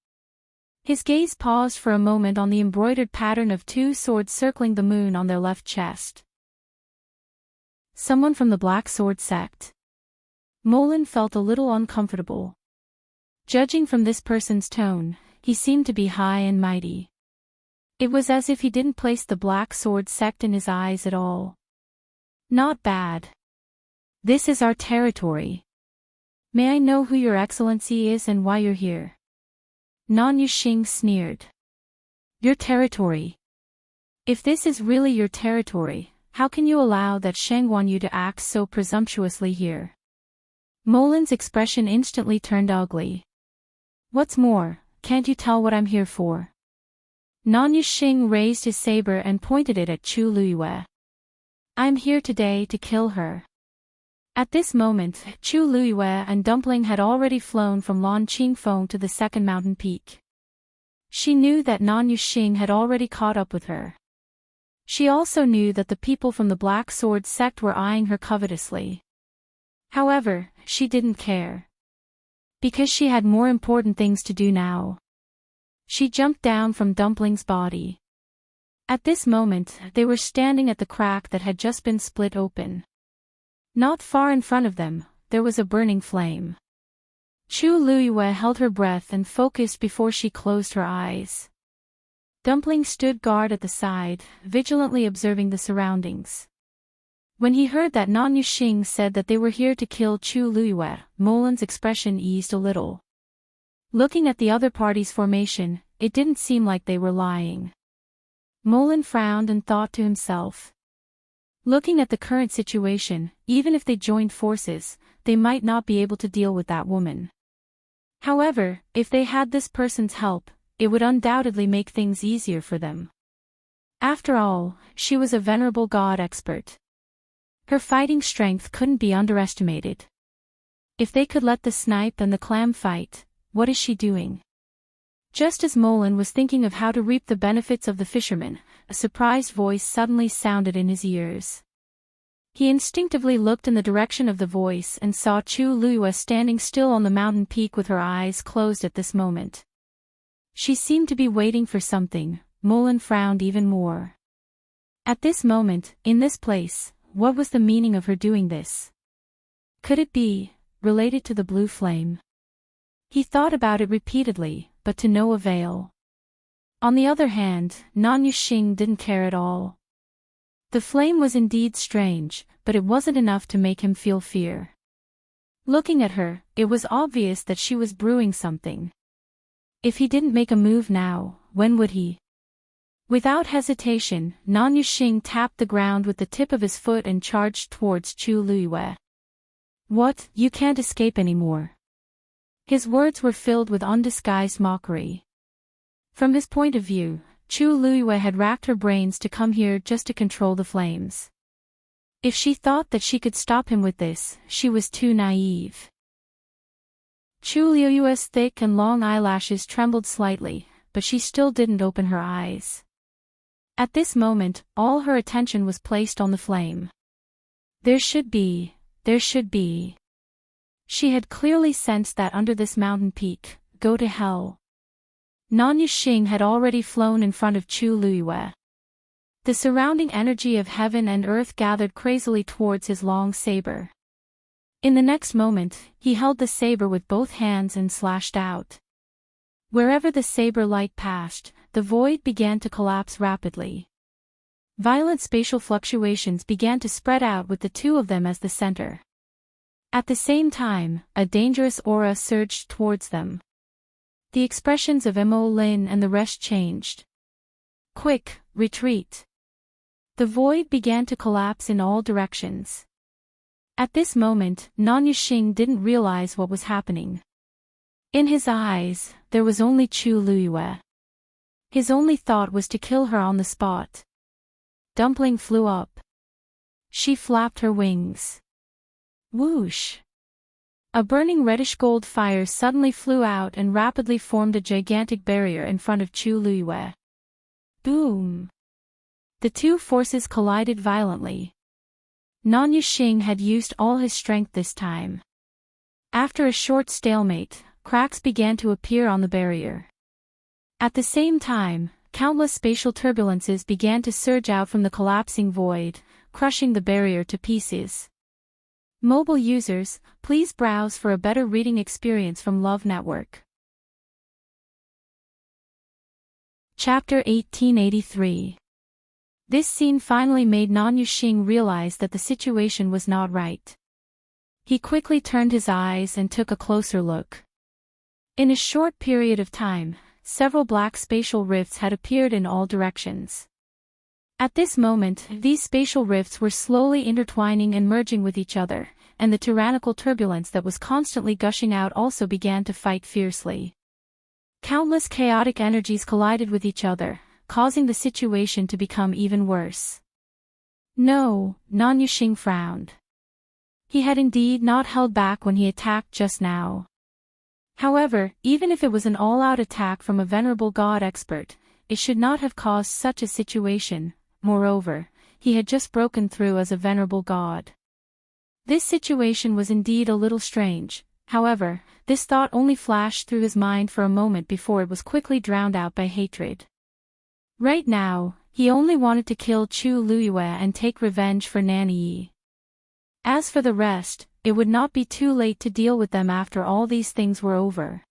His gaze paused for a moment on the embroidered pattern of two swords circling the moon on their left chest. Someone from the Black Sword sect. Molin felt a little uncomfortable. Judging from this person's tone, he seemed to be high and mighty. It was as if he didn't place the Black Sword sect in his eyes at all. Not bad. This is our territory. May I know who your excellency is and why you're here? Nan Yuxing sneered. Your territory. If this is really your territory, how can you allow that Sheng Guanyu to act so presumptuously here? Molin's expression instantly turned ugly. What's more, can't you tell what I'm here for? Nan Yuxing raised his saber and pointed it at Chu Luiyue. I'm here today to kill her. At this moment, Chu Luiyue and Dumpling had already flown from Lan Qingfeng to the second mountain peak. She knew that Nan Yuxing had already caught up with her. She also knew that the people from the Black Sword sect were eyeing her covetously. However, she didn't care. Because she had more important things to do now. She jumped down from Dumpling's body. At this moment, they were standing at the crack that had just been split open. Not far in front of them, there was a burning flame. Chu Luiyue held her breath and focused before she closed her eyes. Dumpling stood guard at the side, vigilantly observing the surroundings. When he heard that Nan Yuxing said that they were here to kill Chu Luiyue, Molin's expression eased a little. Looking at the other party's formation, it didn't seem like they were lying. Molin frowned and thought to himself. Looking at the current situation, even if they joined forces, they might not be able to deal with that woman. However, if they had this person's help, it would undoubtedly make things easier for them. After all, she was a venerable god expert. Her fighting strength couldn't be underestimated. If they could let the snipe and the clam fight, what is she doing? Just as Molin was thinking of how to reap the benefits of the fisherman, a surprised voice suddenly sounded in his ears. He instinctively looked in the direction of the voice and saw Chu Luiyue standing still on the mountain peak with her eyes closed at this moment. She seemed to be waiting for something. Molin frowned even more. At this moment, in this place, what was the meaning of her doing this? Could it be related to the blue flame? He thought about it repeatedly, but to no avail. On the other hand, Nan Yuxing didn't care at all. The flame was indeed strange, but it wasn't enough to make him feel fear. Looking at her, it was obvious that she was brewing something. If he didn't make a move now, when would he? Without hesitation, Nan Yuxing tapped the ground with the tip of his foot and charged towards Chu Liyue. What, you can't escape anymore. His words were filled with undisguised mockery. From his point of view, Chu Liyue had racked her brains to come here just to control the flames. If she thought that she could stop him with this, she was too naive. Chu Liyue's thick and long eyelashes trembled slightly, but she still didn't open her eyes. At this moment, all her attention was placed on the flame. There should be. She had clearly sensed that under this mountain peak, go to hell. Nan Yuxing had already flown in front of Chu Liyue. The surrounding energy of heaven and earth gathered crazily towards his long saber. In the next moment, he held the saber with both hands and slashed out. Wherever the saber light passed, the void began to collapse rapidly. Violent spatial fluctuations began to spread out with the two of them as the center. At the same time, a dangerous aura surged towards them. The expressions of Mo Lin and the rest changed. Quick, retreat. The void began to collapse in all directions. At this moment, Nan Yuxing didn't realize what was happening. In his eyes, there was only Chu Liyue. His only thought was to kill her on the spot. Dumpling flew up. She flapped her wings. Whoosh! A burning reddish-gold fire suddenly flew out and rapidly formed a gigantic barrier in front of Chu Liyue. Boom! The two forces collided violently. Nan Yuxing had used all his strength this time. After a short stalemate, cracks began to appear on the barrier. At the same time, countless spatial turbulences began to surge out from the collapsing void, crushing the barrier to pieces. Mobile users, please browse for a better reading experience from Love Network. Chapter 1883. This scene finally made Nan Yuxing realize that the situation was not right. He quickly turned his eyes and took a closer look. In a short period of time, several black spatial rifts had appeared in all directions. At this moment, these spatial rifts were slowly intertwining and merging with each other, and the tyrannical turbulence that was constantly gushing out also began to fight fiercely. Countless chaotic energies collided with each other, causing the situation to become even worse. No, Nan Yuxing frowned. He had indeed not held back when he attacked just now. However, even if it was an all-out attack from a venerable god expert, it should not have caused such a situation. Moreover, he had just broken through as a venerable god. This situation was indeed a little strange. However, this thought only flashed through his mind for a moment before it was quickly drowned out by hatred. Right now, he only wanted to kill Chu Liyue and take revenge for Nan Yi. As for the rest, it would not be too late to deal with them after all these things were over.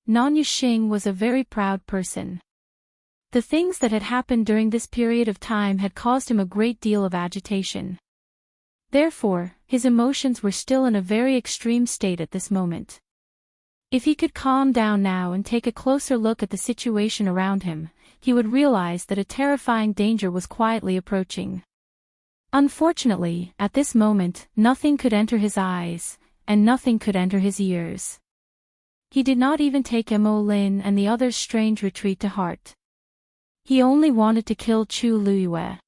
Nan Yuxing was a very proud person. The things that had happened during this period of time had caused him a great deal of agitation. Therefore, his emotions were still in a very extreme state at this moment. If he could calm down now and take a closer look at the situation around him, he would realize that a terrifying danger was quietly approaching. Unfortunately, at this moment, nothing could enter his eyes, and nothing could enter his ears. He did not even take Mo Lin and the others' strange retreat to heart. He only wanted to kill Chu Liyue.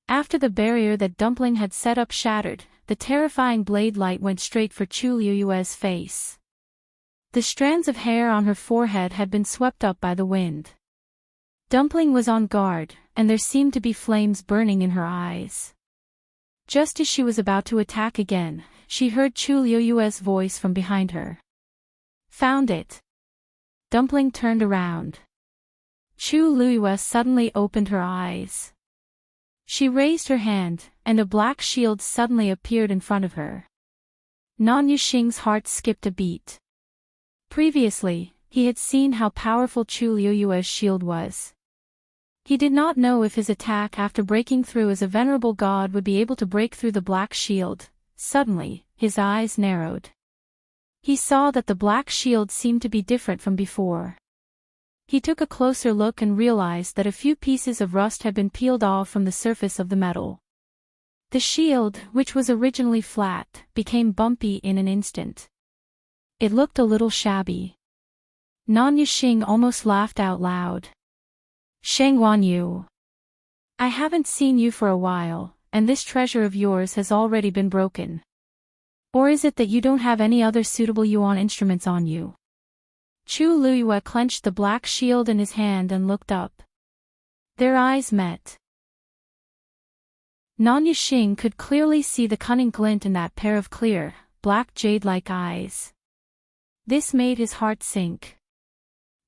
After the barrier that Dumpling had set up shattered, the terrifying blade light went straight for Chu Liyue's face. The strands of hair on her forehead had been swept up by the wind. Dumpling was on guard, and there seemed to be flames burning in her eyes. Just as she was about to attack again, she heard Chu Liyue's voice from behind her. Found it. Dumpling turned around. Chu Liyue suddenly opened her eyes. She raised her hand, and a black shield suddenly appeared in front of her. Nan Yuxing's heart skipped a beat. Previously, he had seen how powerful Chu Liyue's shield was. He did not know if his attack after breaking through as a venerable god would be able to break through the black shield. Suddenly, his eyes narrowed. He saw that the black shield seemed to be different from before. He took a closer look and realized that a few pieces of rust had been peeled off from the surface of the metal. The shield, which was originally flat, became bumpy in an instant. It looked a little shabby. Nanya Xing almost laughed out loud. Sheng Wanyu. I haven't seen you for a while, and this treasure of yours has already been broken. Or is it that you don't have any other suitable yuan instruments on you? Chu Luyue clenched the black shield in his hand and looked up. Their eyes met. Nanya Xing could clearly see the cunning glint in that pair of clear, black jade-like eyes. This made his heart sink.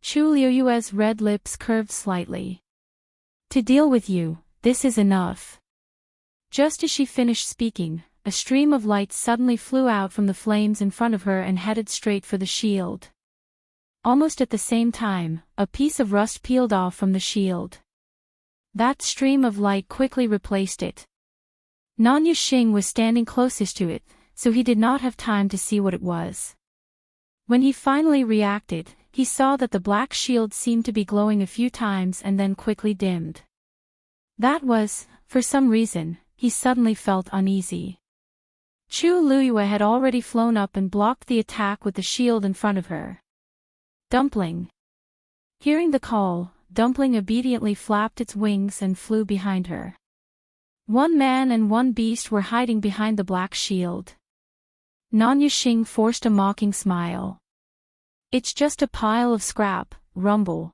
Chu Luyue's red lips curved slightly. To deal with you, this is enough. Just as she finished speaking, a stream of light suddenly flew out from the flames in front of her and headed straight for the shield. Almost at the same time, a piece of rust peeled off from the shield. That stream of light quickly replaced it. Nanya Xing was standing closest to it, so he did not have time to see what it was. When he finally reacted, he saw that the black shield seemed to be glowing a few times and then quickly dimmed. That was, for some reason, he suddenly felt uneasy. Chu Luyue had already flown up and blocked the attack with the shield in front of her. Dumpling. Hearing the call, Dumpling obediently flapped its wings and flew behind her. One man and one beast were hiding behind the black shield. Nanya Xing forced a mocking smile. It's just a pile of scrap, rumble.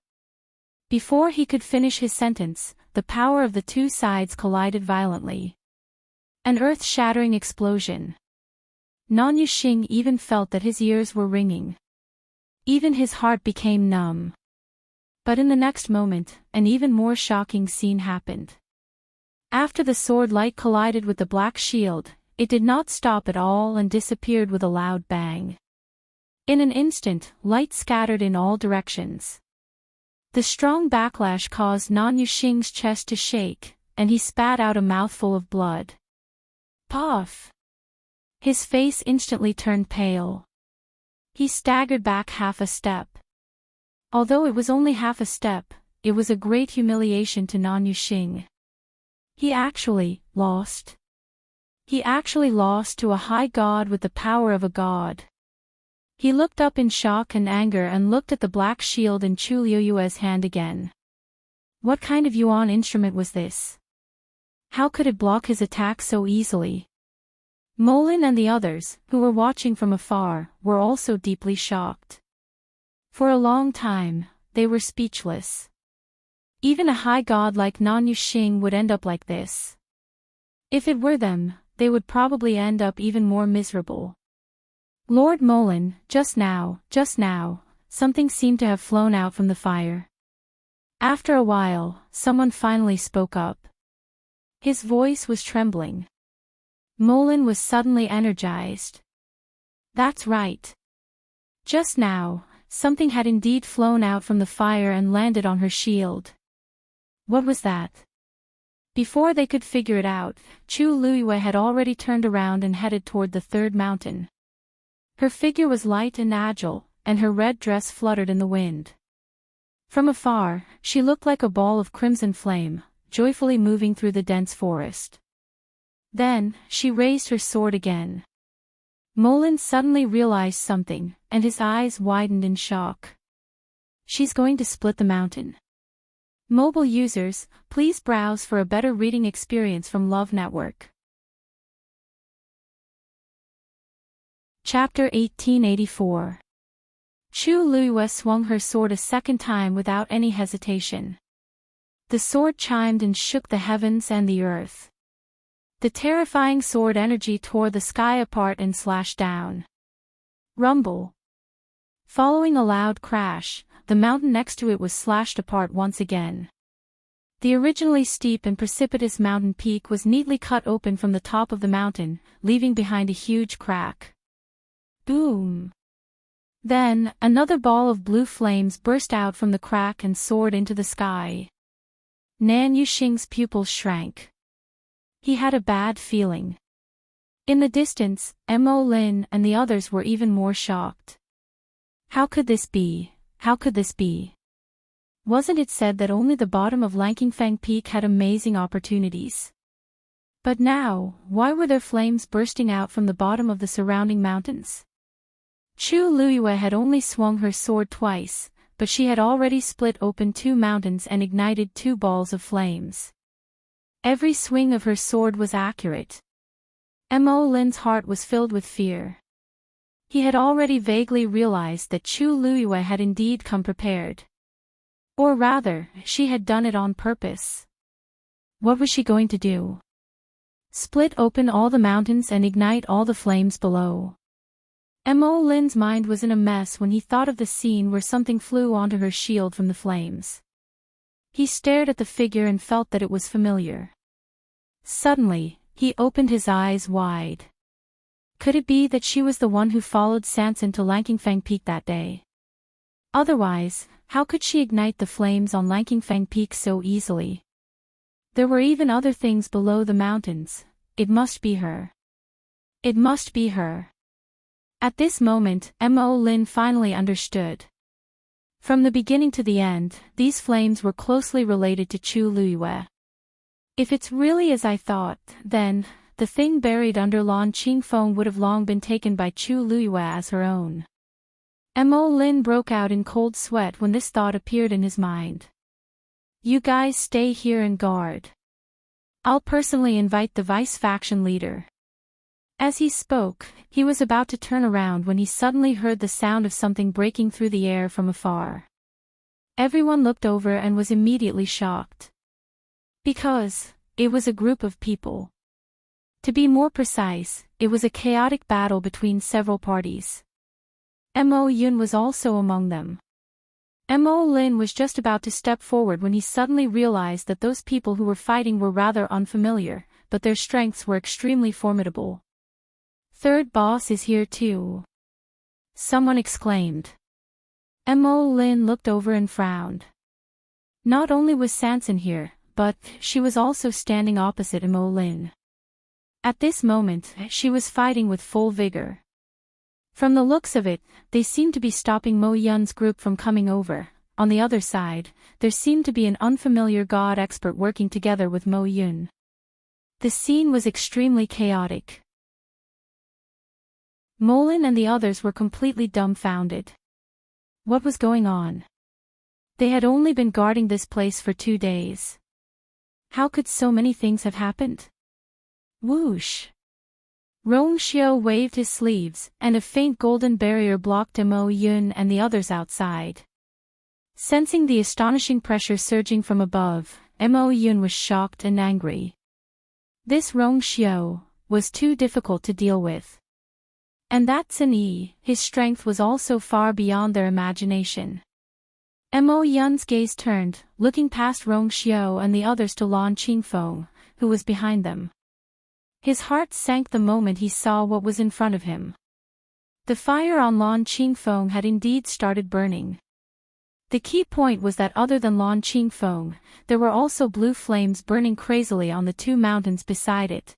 Before he could finish his sentence, the power of the two sides collided violently. An earth-shattering explosion. Nanya Xing even felt that his ears were ringing. Even his heart became numb. But in the next moment, an even more shocking scene happened. After the sword light collided with the black shield, it did not stop at all and disappeared with a loud bang. In an instant, light scattered in all directions. The strong backlash caused Nanya Xing's chest to shake, and he spat out a mouthful of blood. Puff! His face instantly turned pale. He staggered back half a step. Although it was only half a step, it was a great humiliation to Nanya Xing. He actually lost. He actually lost to a high god with the power of a god. He looked up in shock and anger and looked at the black shield in Chu Luyue's hand again. What kind of yuan instrument was this? How could it block his attack so easily? Molin and the others, who were watching from afar, were also deeply shocked. For a long time, they were speechless. Even a high god like Nanya Xing would end up like this. If it were them, they would probably end up even more miserable. Lord Molin, just now, something seemed to have flown out from the fire. After a while, someone finally spoke up. His voice was trembling. Molin was suddenly energized. That's right. Just now, something had indeed flown out from the fire and landed on her shield. What was that? Before they could figure it out, Chu Luyue had already turned around and headed toward the third mountain. Her figure was light and agile, and her red dress fluttered in the wind. From afar, she looked like a ball of crimson flame, joyfully moving through the dense forest. Then, she raised her sword again. Molin suddenly realized something, and his eyes widened in shock. She's going to split the mountain. Mobile users, please browse for a better reading experience from Love Network. Chapter 1884. Chu Luyue swung her sword a second time without any hesitation. The sword chimed and shook the heavens and the earth. The terrifying sword energy tore the sky apart and slashed down. Rumble. Following a loud crash, the mountain next to it was slashed apart once again. The originally steep and precipitous mountain peak was neatly cut open from the top of the mountain, leaving behind a huge crack. Boom! Then, another ball of blue flames burst out from the crack and soared into the sky. Nanya Xing's pupils shrank. He had a bad feeling. In the distance, Mo Lin and the others were even more shocked. How could this be? How could this be? Wasn't it said that only the bottom of Langfang Peak had amazing opportunities? But now, why were there flames bursting out from the bottom of the surrounding mountains? Chu Luiyue had only swung her sword twice, but she had already split open 2 mountains and ignited 2 balls of flames. Every swing of her sword was accurate. Mo Lin's heart was filled with fear. He had already vaguely realized that Chu Luiyue had indeed come prepared. Or rather, she had done it on purpose. What was she going to do? Split open all the mountains and ignite all the flames below. Mo Lin's mind was in a mess when he thought of the scene where something flew onto her shield from the flames. He stared at the figure and felt that it was familiar. Suddenly, he opened his eyes wide. Could it be that she was the one who followed Sanson to Langfang Peak that day? Otherwise, how could she ignite the flames on Langfang Peak so easily? There were even other things below the mountains. It must be her. It must be her. At this moment, Mo Lin finally understood. From the beginning to the end, these flames were closely related to Chu Luiyue. If it's really as I thought, then, the thing buried under Lan Qingfeng would have long been taken by Chu Luiyue as her own. Mo Lin broke out in cold sweat when this thought appeared in his mind. You guys stay here and guard. I'll personally invite the vice faction leader. As he spoke, he was about to turn around when he suddenly heard the sound of something breaking through the air from afar. Everyone looked over and was immediately shocked. Because it was a group of people. To be more precise, it was a chaotic battle between several parties. Mo Yun was also among them. Mo Lin was just about to step forward when he suddenly realized that those people who were fighting were rather unfamiliar, but their strengths were extremely formidable. Third boss is here too. Someone exclaimed. Mo Lin looked over and frowned. Not only was Sanson here, but she was also standing opposite Mo Lin. At this moment, she was fighting with full vigor. From the looks of it, they seemed to be stopping Mo Yun's group from coming over. On the other side, there seemed to be an unfamiliar god expert working together with Mo Yun. The scene was extremely chaotic. Mo Lin and the others were completely dumbfounded. What was going on? They had only been guarding this place for 2 days. How could so many things have happened? Whoosh! Rong Xiao waved his sleeves, and a faint golden barrier blocked Mo Yun and the others outside. Sensing the astonishing pressure surging from above, Mo Yun was shocked and angry. This Rong Xiao was too difficult to deal with. And that Sun Yi, his strength was also far beyond their imagination. Mo Yun's gaze turned, looking past Rong Xiao and the others to Lan Qingfeng, who was behind them. His heart sank the moment he saw what was in front of him. The fire on Lan Qingfeng had indeed started burning. The key point was that other than Lan Qingfeng, there were also blue flames burning crazily on the 2 mountains beside it.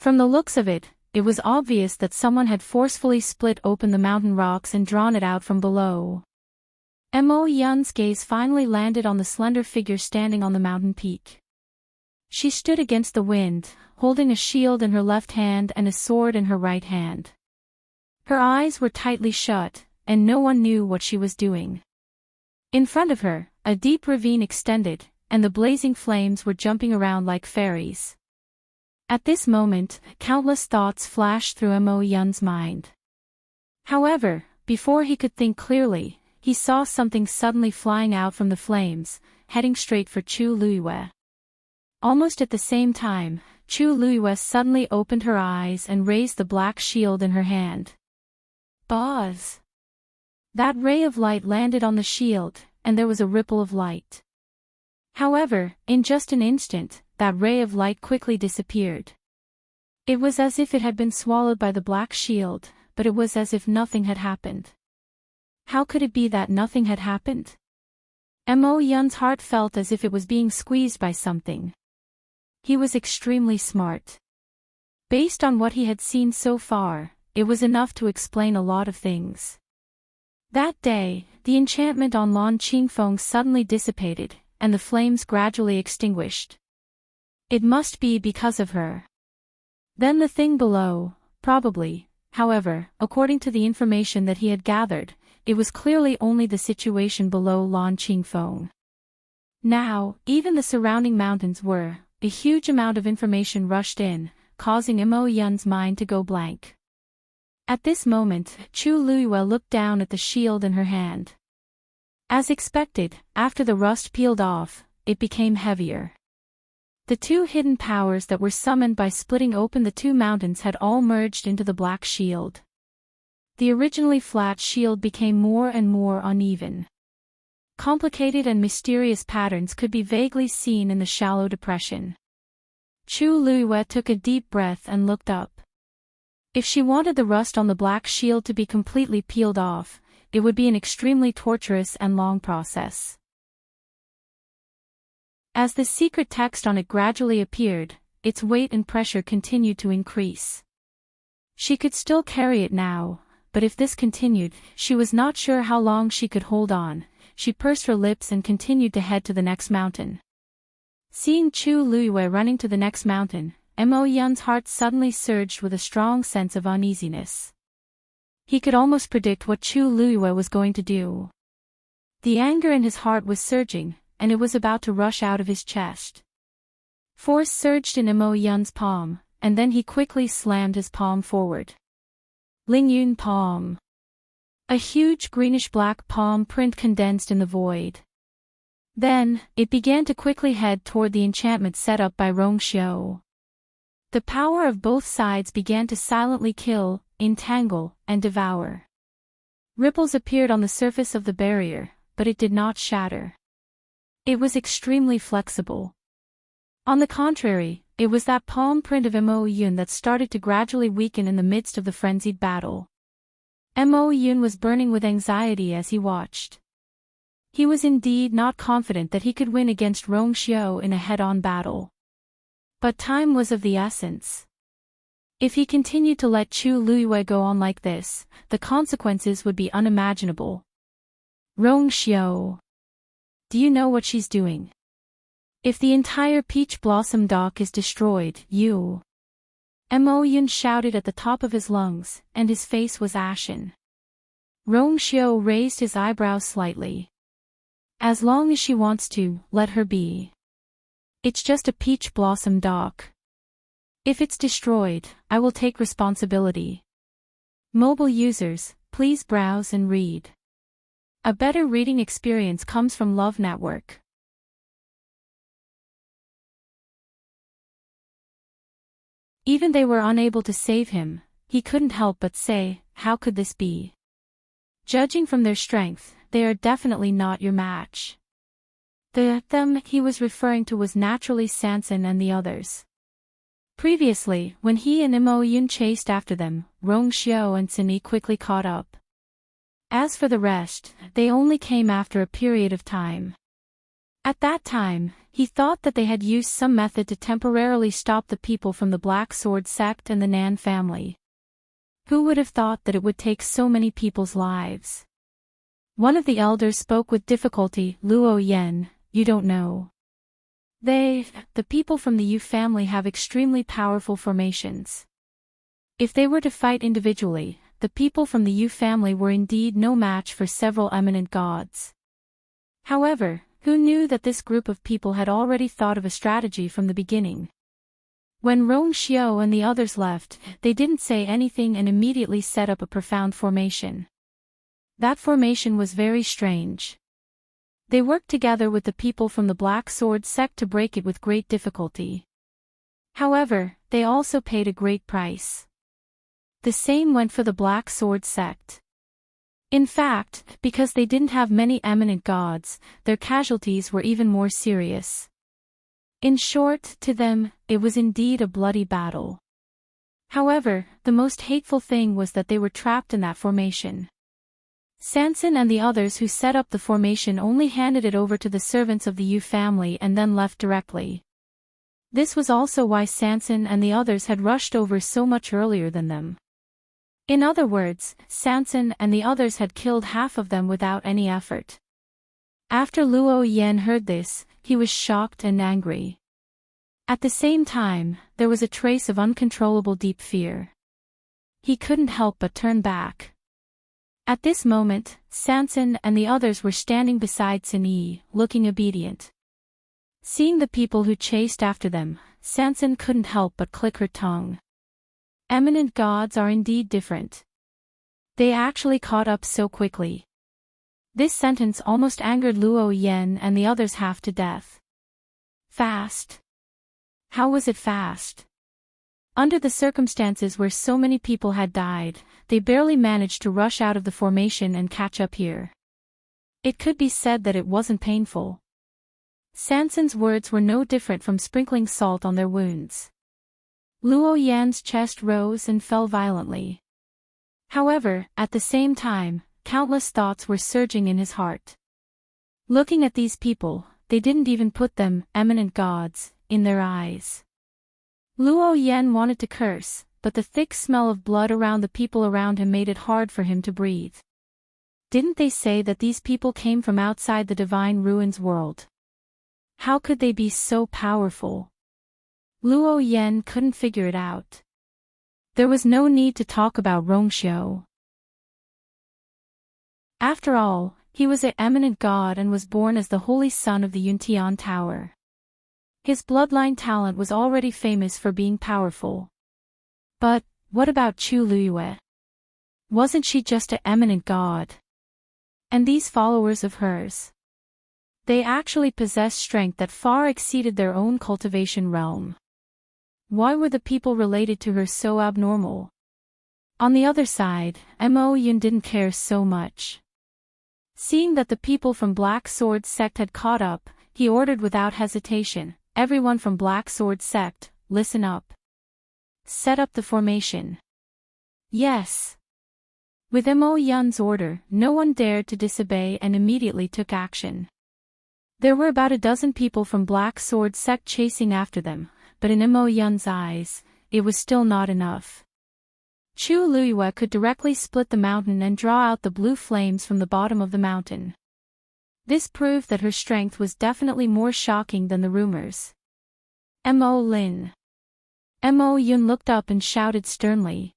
From the looks of it, it was obvious that someone had forcefully split open the mountain rocks and drawn it out from below. Mo Yun's gaze finally landed on the slender figure standing on the mountain peak. She stood against the wind, holding a shield in her left hand and a sword in her right hand. Her eyes were tightly shut, and no one knew what she was doing. In front of her, a deep ravine extended, and the blazing flames were jumping around like fairies. At this moment, countless thoughts flashed through Mo Yun's mind. However, before he could think clearly, he saw something suddenly flying out from the flames, heading straight for Chu Luiyue. Almost at the same time, Chu Luiyue suddenly opened her eyes and raised the black shield in her hand. Buzz! That ray of light landed on the shield, and there was a ripple of light. However, in just an instant, that ray of light quickly disappeared. It was as if it had been swallowed by the black shield, but it was as if nothing had happened. How could it be that nothing had happened? Mo Yun's heart felt as if it was being squeezed by something. He was extremely smart. Based on what he had seen so far, it was enough to explain a lot of things. That day, the enchantment on Lan Qingfeng suddenly dissipated, and the flames gradually extinguished. It must be because of her. Then the thing below, probably, however, according to the information that he had gathered, it was clearly only the situation below Lan Qingfeng. Now, even the surrounding mountains were, a huge amount of information rushed in, causing Mo Yun's mind to go blank. At this moment, Chu Luiyue looked down at the shield in her hand. As expected, after the rust peeled off, it became heavier. The two hidden powers that were summoned by splitting open the two mountains had all merged into the black shield. The originally flat shield became more and more uneven. Complicated and mysterious patterns could be vaguely seen in the shallow depression. Chu Luiyue took a deep breath and looked up. If she wanted the rust on the black shield to be completely peeled off, it would be an extremely torturous and long process. As the secret text on it gradually appeared, its weight and pressure continued to increase. She could still carry it now, but if this continued, she was not sure how long she could hold on. She pursed her lips and continued to head to the next mountain. Seeing Chu Luiyue running to the next mountain, Mo Yun's heart suddenly surged with a strong sense of uneasiness. He could almost predict what Chu Luiyue was going to do. The anger in his heart was surging, and it was about to rush out of his chest. Force surged in Mo Yun's palm, and then he quickly slammed his palm forward. Ling Yun palm. A huge greenish-black palm print condensed in the void. Then, it began to quickly head toward the enchantment set up by Rongxiu. The power of both sides began to silently kill, entangle, and devour. Ripples appeared on the surface of the barrier, but it did not shatter. It was extremely flexible. On the contrary, it was that palm print of Mo Yun that started to gradually weaken in the midst of the frenzied battle. Mo Yun was burning with anxiety as he watched. He was indeed not confident that he could win against Rongxiu in a head-on battle. But time was of the essence. If he continued to let Chu Luiyue go on like this, the consequences would be unimaginable. Rongxiu. Do you know what she's doing? If the entire peach blossom dock is destroyed, you... Mo Yun shouted at the top of his lungs, and his face was ashen. Rongxiu raised his eyebrows slightly. As long as she wants to, let her be. It's just a peach blossom dock. If it's destroyed, I will take responsibility. Mobile users, please browse and read. A better reading experience comes from Love Network. Even they were unable to save him, he couldn't help but say, how could this be? Judging from their strength, they are definitely not your match. The them he was referring to was naturally Sanson and the others. Previously, when he and Mo Yun chased after them, Rongxiu and Sini quickly caught up. As for the rest, they only came after a period of time. At that time, he thought that they had used some method to temporarily stop the people from the Black Sword sect and the Nan family. Who would have thought that it would take so many people's lives? One of the elders spoke with difficulty. Luo Yen, you don't know. The people from the Yu family have extremely powerful formations. If they were to fight individually, the people from the Yu family were indeed no match for several eminent gods. However, who knew that this group of people had already thought of a strategy from the beginning? When Rongxiu and the others left, they didn't say anything and immediately set up a profound formation. That formation was very strange. They worked together with the people from the Black Sword sect to break it with great difficulty. However, they also paid a great price. The same went for the Black Sword sect. In fact, because they didn't have many eminent gods, their casualties were even more serious. In short, to them, it was indeed a bloody battle. However, the most hateful thing was that they were trapped in that formation. Sanson and the others who set up the formation only handed it over to the servants of the Yu family and then left directly. This was also why Sanson and the others had rushed over so much earlier than them. In other words, Sanson and the others had killed half of them without any effort. After Luo Yan heard this, he was shocked and angry. At the same time, there was a trace of uncontrollable deep fear. He couldn't help but turn back. At this moment, Sanson and the others were standing beside Sin Yi, looking obedient. Seeing the people who chased after them, Sanson couldn't help but click her tongue. Eminent gods are indeed different. They actually caught up so quickly. This sentence almost angered Luo Yan and the others half to death. Fast. How was it fast? Under the circumstances where so many people had died, they barely managed to rush out of the formation and catch up here. It could be said that it wasn't painful. Sanson's words were no different from sprinkling salt on their wounds. Luo Yan's chest rose and fell violently. However, at the same time, countless thoughts were surging in his heart. Looking at these people, they didn't even put them, eminent gods, in their eyes. Luo Yan wanted to curse, but the thick smell of blood around the people around him made it hard for him to breathe. Didn't they say that these people came from outside the divine ruins world? How could they be so powerful? Luo Yan couldn't figure it out. There was no need to talk about Rongxiu. After all, he was an eminent god and was born as the holy son of the Yuntian Tower. His bloodline talent was already famous for being powerful. But, what about Chu Luyue? Wasn't she just an eminent god? And these followers of hers? They actually possessed strength that far exceeded their own cultivation realm. Why were the people related to her so abnormal? On the other side, Mo Yun didn't care so much. Seeing that the people from Black Sword Sect had caught up, he ordered without hesitation, "Everyone from Black Sword Sect, listen up. Set up the formation." Yes. With Mo Yun's order, no one dared to disobey and immediately took action. There were about a dozen people from Black Sword Sect chasing after them, but in Mo Yun's eyes, it was still not enough. Chu Luyue could directly split the mountain and draw out the blue flames from the bottom of the mountain. This proved that her strength was definitely more shocking than the rumors. Mo Lin. Mo Yun looked up and shouted sternly.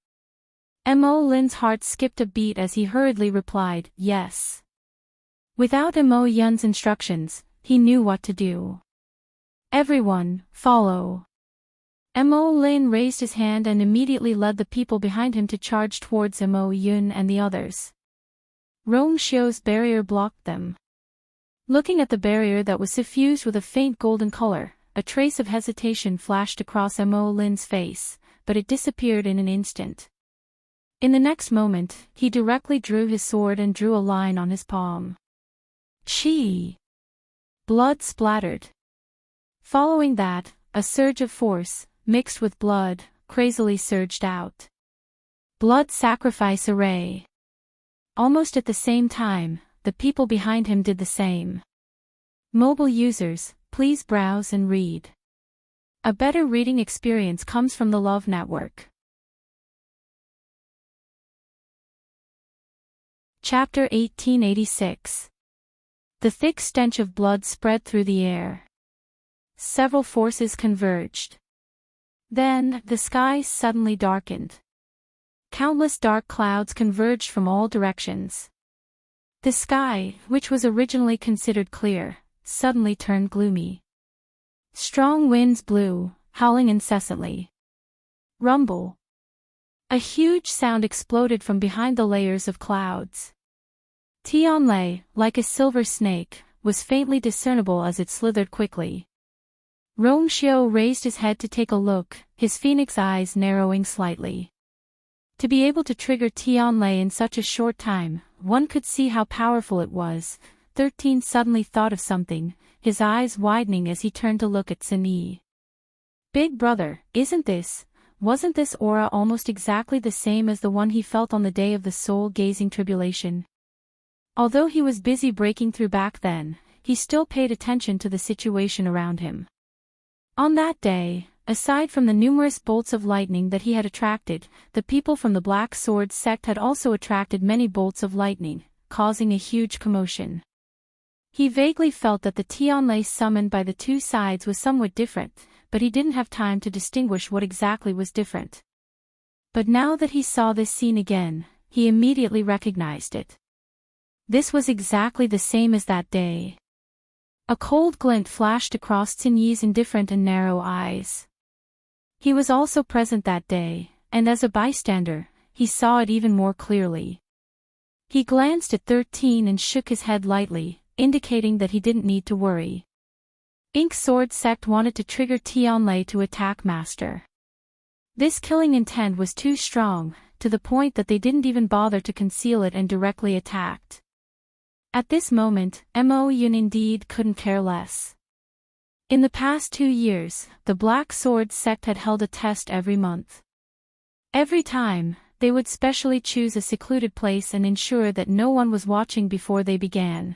Mo Lin's heart skipped a beat as he hurriedly replied, "Yes." Without Mo Yun's instructions, he knew what to do. "Everyone, follow." Mo Lin raised his hand and immediately led the people behind him to charge towards Mo Yun and the others. Rongxiu's barrier blocked them. Looking at the barrier that was suffused with a faint golden color, a trace of hesitation flashed across Mo Lin's face, but it disappeared in an instant. In the next moment, he directly drew his sword and drew a line on his palm. Chi! Blood splattered. Following that, a surge of force, mixed with blood, crazily surged out. Blood sacrifice array. Almost at the same time, the people behind him did the same. Mobile users, please browse and read. A better reading experience comes from the Love Network. Chapter 1886. The thick stench of blood spread through the air. Several forces converged. Then, the sky suddenly darkened. Countless dark clouds converged from all directions. The sky, which was originally considered clear, suddenly turned gloomy. Strong winds blew, howling incessantly. Rumble. A huge sound exploded from behind the layers of clouds. Tianlei, like a silver snake, was faintly discernible as it slithered quickly. Rongxiu raised his head to take a look, his phoenix eyes narrowing slightly. To be able to trigger Tianlei in such a short time, one could see how powerful it was. 13 suddenly thought of something, his eyes widening as he turned to look at Sin Yi. "Big brother, wasn't this aura almost exactly the same as the one he felt on the day of the soul-gazing tribulation?" Although he was busy breaking through back then, he still paid attention to the situation around him. On that day, aside from the numerous bolts of lightning that he had attracted, the people from the Black Sword sect had also attracted many bolts of lightning, causing a huge commotion. He vaguely felt that the Tianlei summoned by the two sides was somewhat different, but he didn't have time to distinguish what exactly was different. But now that he saw this scene again, he immediately recognized it. This was exactly the same as that day. A cold glint flashed across Xin Yi's indifferent and narrow eyes. He was also present that day, and as a bystander, he saw it even more clearly. He glanced at 13 and shook his head lightly, indicating that he didn't need to worry. Ink Sword sect wanted to trigger Tianlei to attack Master. This killing intent was too strong, to the point that they didn't even bother to conceal it and directly attacked. At this moment, Mo Yun indeed couldn't care less. In the past 2 years, the Black Sword sect had held a test every month. Every time, they would specially choose a secluded place and ensure that no one was watching before they began.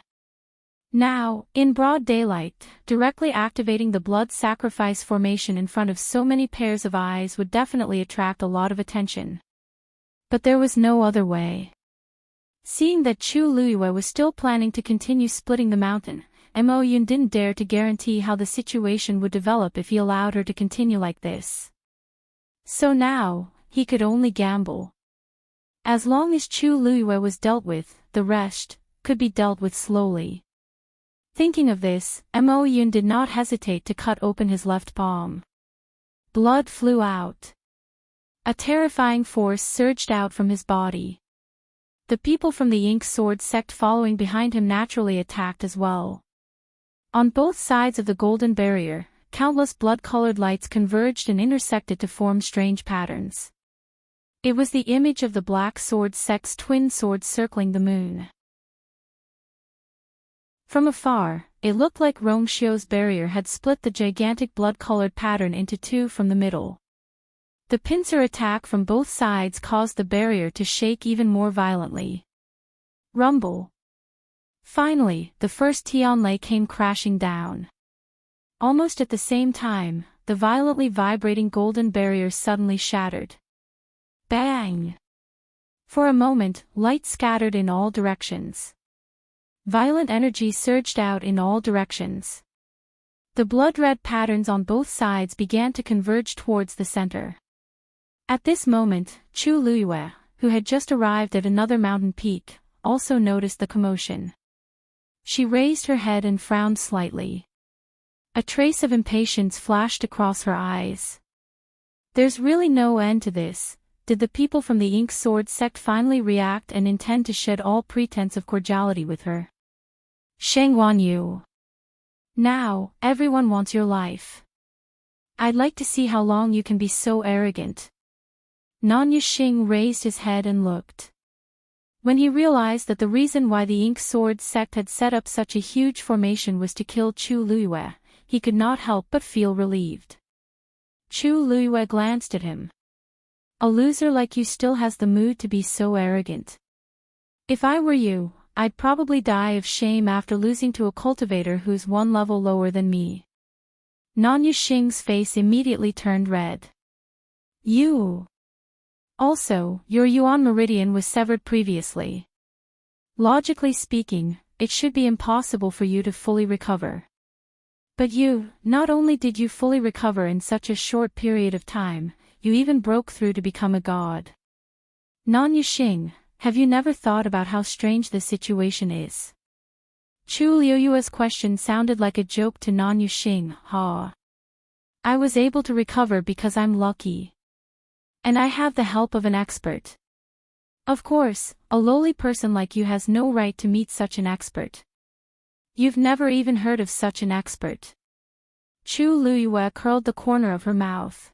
Now, in broad daylight, directly activating the blood sacrifice formation in front of so many pairs of eyes would definitely attract a lot of attention. But there was no other way. Seeing that Chu Luiyue was still planning to continue splitting the mountain, Mo Yun didn't dare to guarantee how the situation would develop if he allowed her to continue like this. So now, he could only gamble. As long as Chu Luiyue was dealt with, the rest could be dealt with slowly. Thinking of this, Mo Yun did not hesitate to cut open his left palm. Blood flew out. A terrifying force surged out from his body. The people from the Ink Sword sect following behind him naturally attacked as well. On both sides of the golden barrier, countless blood-colored lights converged and intersected to form strange patterns. It was the image of the Black Sword sect's twin swords circling the moon. From afar, it looked like Rongxiu's barrier had split the gigantic blood-colored pattern into two from the middle. The pincer attack from both sides caused the barrier to shake even more violently. Rumble. Finally, the first Tianlei came crashing down. Almost at the same time, the violently vibrating golden barrier suddenly shattered. Bang! For a moment, light scattered in all directions. Violent energy surged out in all directions. The blood-red patterns on both sides began to converge towards the center. At this moment, Chu Luiyue, who had just arrived at another mountain peak, also noticed the commotion. She raised her head and frowned slightly. A trace of impatience flashed across her eyes. There's really no end to this. Did the people from the Ink Sword sect finally react and intend to shed all pretense of cordiality with her? Sheng Wanyu. Now, everyone wants your life. I'd like to see how long you can be so arrogant. Nan Yuxing raised his head and looked. When he realized that the reason why the Ink Sword sect had set up such a huge formation was to kill Chu Luiyue, he could not help but feel relieved. Chu Luiyue glanced at him. A loser like you still has the mood to be so arrogant. If I were you, I'd probably die of shame after losing to a cultivator who's one level lower than me. Nan Yuxing's face immediately turned red. You. Also, your Yuan meridian was severed previously. Logically speaking, it should be impossible for you to fully recover. But you, not only did you fully recover in such a short period of time, you even broke through to become a god. Nan Yuxing, have you never thought about how strange this situation is? Chu Liuyue's question sounded like a joke to Nan Yuxing. Ha. I was able to recover because I'm lucky. And I have the help of an expert. Of course, a lowly person like you has no right to meet such an expert. You've never even heard of such an expert. Chu Luiyue curled the corner of her mouth.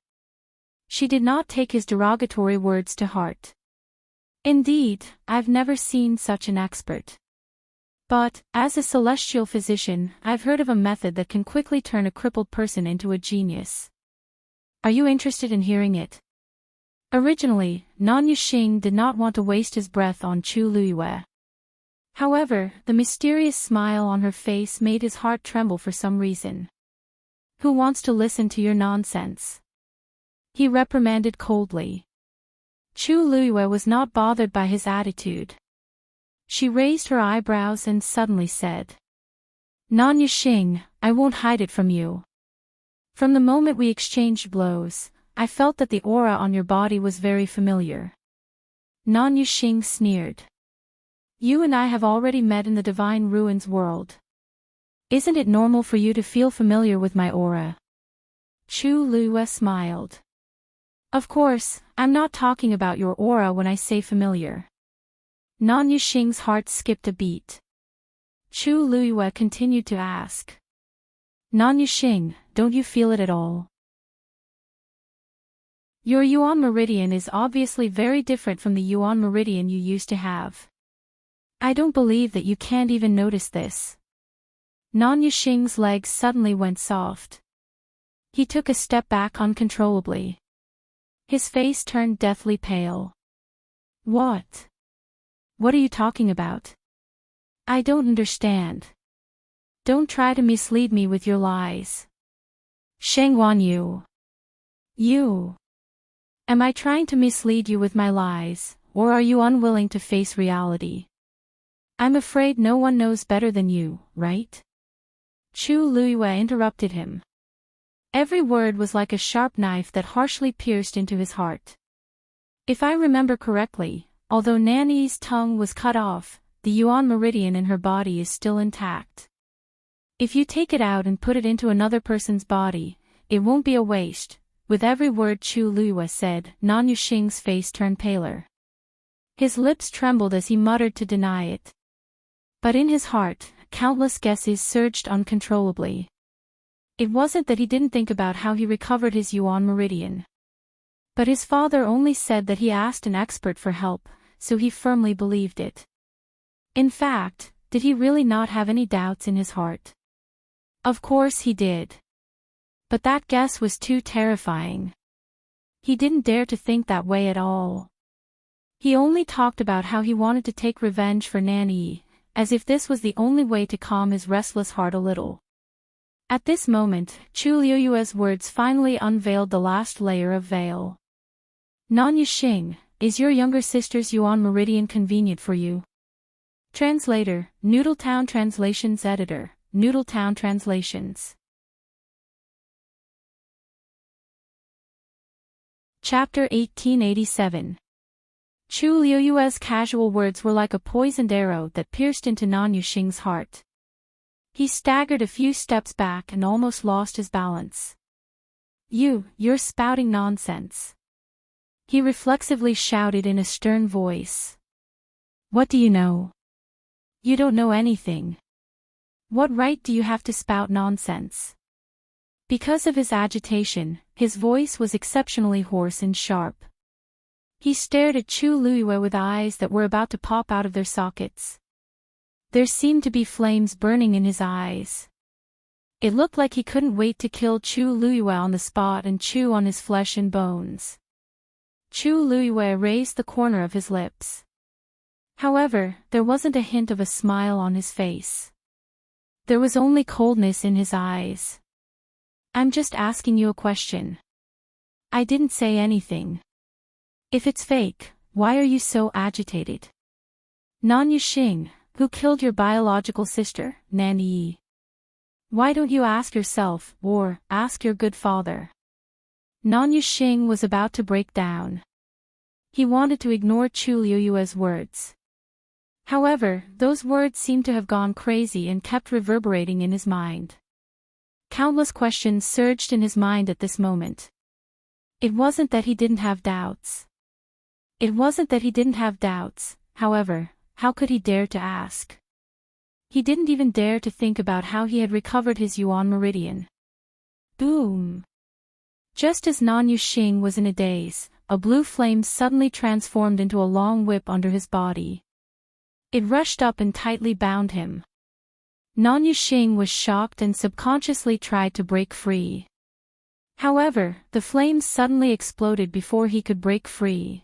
She did not take his derogatory words to heart. Indeed, I've never seen such an expert. But, as a celestial physician, I've heard of a method that can quickly turn a crippled person into a genius. Are you interested in hearing it? Originally, Nan Yuxing did not want to waste his breath on Chu Luiyue. However, the mysterious smile on her face made his heart tremble for some reason. Who wants to listen to your nonsense? he reprimanded coldly. Chu Luiyue was not bothered by his attitude. She raised her eyebrows and suddenly said, "Nan Yuxing, I won't hide it from you. From the moment we exchanged blows, I felt that the aura on your body was very familiar." Nan Yuxing sneered. "You and I have already met in the Divine Ruins world. Isn't it normal for you to feel familiar with my aura?" Chu Luiyue smiled. "Of course, I'm not talking about your aura when I say familiar." Nan Yuxing's heart skipped a beat. Chu Luiyue continued to ask, "Nan Yuxing, don't you feel it at all? Your Yuan meridian is obviously very different from the Yuan meridian you used to have. I don't believe that you can't even notice this." Nan Yuxing's legs suddenly went soft. He took a step back uncontrollably. His face turned deathly pale. "What? What are you talking about? I don't understand. Don't try to mislead me with your lies. Shengwan Yu. You. Am I trying to mislead you with my lies, or are you unwilling to face reality? I'm afraid no one knows better than you, right?" Chu Luiyue interrupted him. Every word was like a sharp knife that harshly pierced into his heart. If I remember correctly, although Nanny's tongue was cut off, the Yuan meridian in her body is still intact. If you take it out and put it into another person's body, it won't be a waste. With every word Chu Luiyue said, Nan Yuxing's face turned paler. His lips trembled as he muttered to deny it. But in his heart, countless guesses surged uncontrollably. It wasn't that he didn't think about how he recovered his Yuan meridian. But his father only said that he asked an expert for help, so he firmly believed it. In fact, did he really not have any doubts in his heart? Of course he did. But that guess was too terrifying. He didn't dare to think that way at all. He only talked about how he wanted to take revenge for Nanny, as if this was the only way to calm his restless heart a little. At this moment, Chu Luiyue's words finally unveiled the last layer of veil. "Nan Yuxing, is your younger sister's Yuan meridian convenient for you?" Translator, Noodletown Translations Editor, Noodletown Translations. Chapter 1887. Chu Luiyue's casual words were like a poisoned arrow that pierced into Nan Yuxing's heart. He staggered a few steps back and almost lost his balance. You're spouting nonsense," he reflexively shouted in a stern voice. "What do you know? You don't know anything. What right do you have to spout nonsense?" Because of his agitation, his voice was exceptionally hoarse and sharp. He stared at Chu Luiyue with eyes that were about to pop out of their sockets. There seemed to be flames burning in his eyes. It looked like he couldn't wait to kill Chu Luiyue on the spot and chew on his flesh and bones. Chu Luiyue raised the corner of his lips. However, there wasn't a hint of a smile on his face. There was only coldness in his eyes. "I'm just asking you a question. I didn't say anything. If it's fake, why are you so agitated? Nan Yuxing, who killed your biological sister, Nanny? Why don't you ask yourself, or ask your good father?" Nan Yuxing was about to break down. He wanted to ignore Chu Luiyue's words. However, those words seemed to have gone crazy and kept reverberating in his mind. Countless questions surged in his mind at this moment. It wasn't that he didn't have doubts. However, how could he dare to ask? He didn't even dare to think about how he had recovered his Yuan meridian. Boom! Just as Nan Yuxing was in a daze, a blue flame suddenly transformed into a long whip under his body. It rushed up and tightly bound him. Nan Yuxing was shocked and subconsciously tried to break free. However, the flames suddenly exploded before he could break free.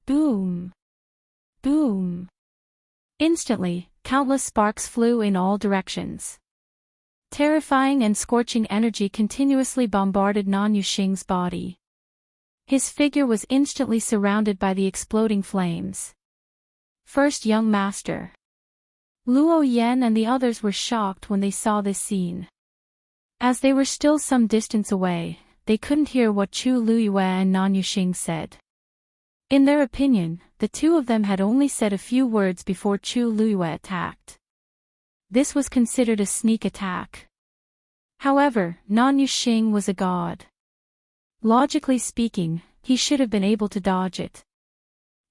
Boom! Boom! Instantly, countless sparks flew in all directions. Terrifying and scorching energy continuously bombarded Nan Yuxing's body. His figure was instantly surrounded by the exploding flames. First young master. Luo Yan and the others were shocked when they saw this scene. As they were still some distance away, they couldn't hear what Chu Luyue and Nan Yuxing said. In their opinion, the two of them had only said a few words before Chu Luyue attacked. This was considered a sneak attack. However, Nan Yuxing was a god. Logically speaking, he should have been able to dodge it.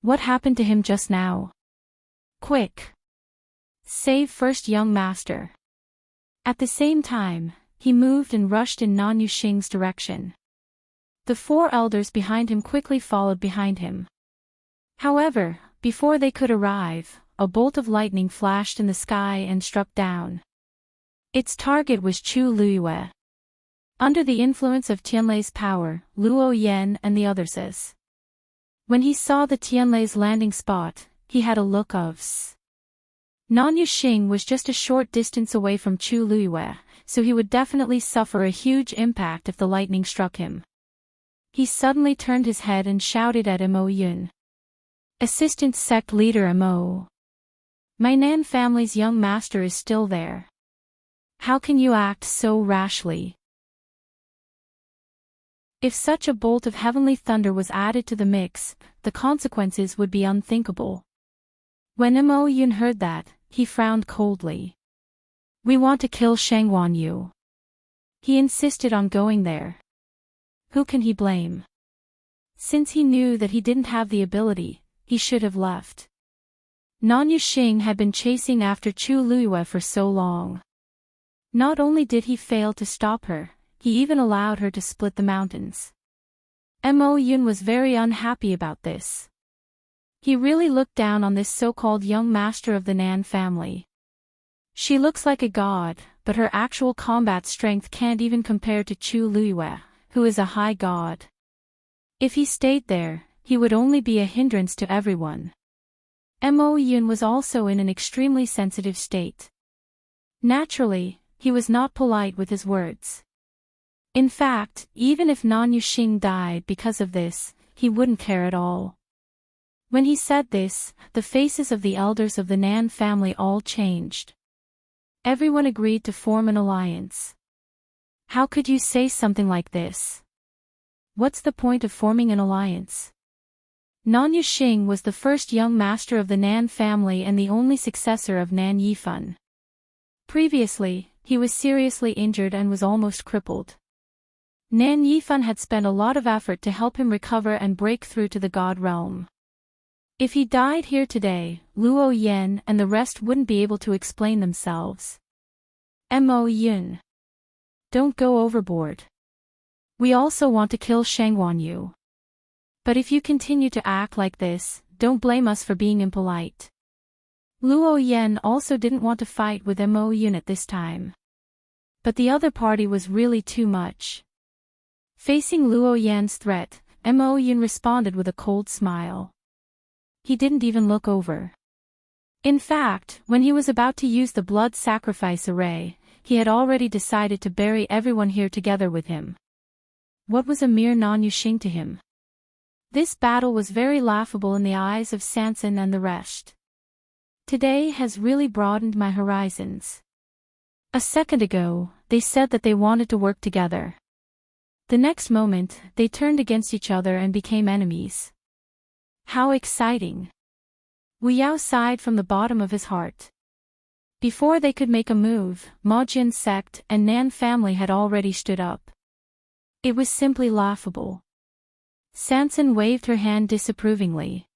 What happened to him just now? Quick! Save first young master. At the same time, he moved and rushed in Nan Yuxing's direction. The four elders behind him quickly followed behind him. However, before they could arrive, a bolt of lightning flashed in the sky and struck down. Its target was Chu Luyue. Under the influence of Tianlei's power, Luo Yan and the others. When he saw the Tianlei's landing spot, he had a look of s. Nan Yuxing was just a short distance away from Chu Luyue, so he would definitely suffer a huge impact if the lightning struck him. He suddenly turned his head and shouted at Mo Yun. Assistant sect leader Mo. My Nan family's young master is still there. How can you act so rashly? If such a bolt of heavenly thunder was added to the mix, the consequences would be unthinkable. When Mo Yun heard that, he frowned coldly. We want to kill Shangwan Yu. He insisted on going there. Who can he blame? Since he knew that he didn't have the ability, he should have left. Nan Yuxing had been chasing after Chu Luyue for so long. Not only did he fail to stop her, he even allowed her to split the mountains. Mo Yun was very unhappy about this. He really looked down on this so-called young master of the Nan family. She looks like a god, but her actual combat strength can't even compare to Chu Luyue, who is a high god. If he stayed there, he would only be a hindrance to everyone. Mo Yun was also in an extremely sensitive state. Naturally, he was not polite with his words. In fact, even if Nan Yuxing died because of this, he wouldn't care at all. When he said this, the faces of the elders of the Nan family all changed. Everyone agreed to form an alliance. How could you say something like this? What's the point of forming an alliance? Nan Yuxing was the first young master of the Nan family and the only successor of Nan Yifan. Previously, he was seriously injured and was almost crippled. Nan Yifan had spent a lot of effort to help him recover and break through to the god realm. If he died here today, Luo Yan and the rest wouldn't be able to explain themselves. Mo Yun. Don't go overboard. We also want to kill Shangwan Yu. But if you continue to act like this, don't blame us for being impolite. Luo Yan also didn't want to fight with Mo Yun at this time. But the other party was really too much. Facing Luo Yan's threat, Mo Yun responded with a cold smile. He didn't even look over. In fact, when he was about to use the blood sacrifice array, he had already decided to bury everyone here together with him. What was a mere Nan Yuxing to him? This battle was very laughable in the eyes of Sanson and the rest. Today has really broadened my horizons. A second ago, they said that they wanted to work together. The next moment, they turned against each other and became enemies. How exciting! Wu Yao sighed from the bottom of his heart. Before they could make a move, Ma Jin's sect and Nan family had already stood up. It was simply laughable. Sanson waved her hand disapprovingly.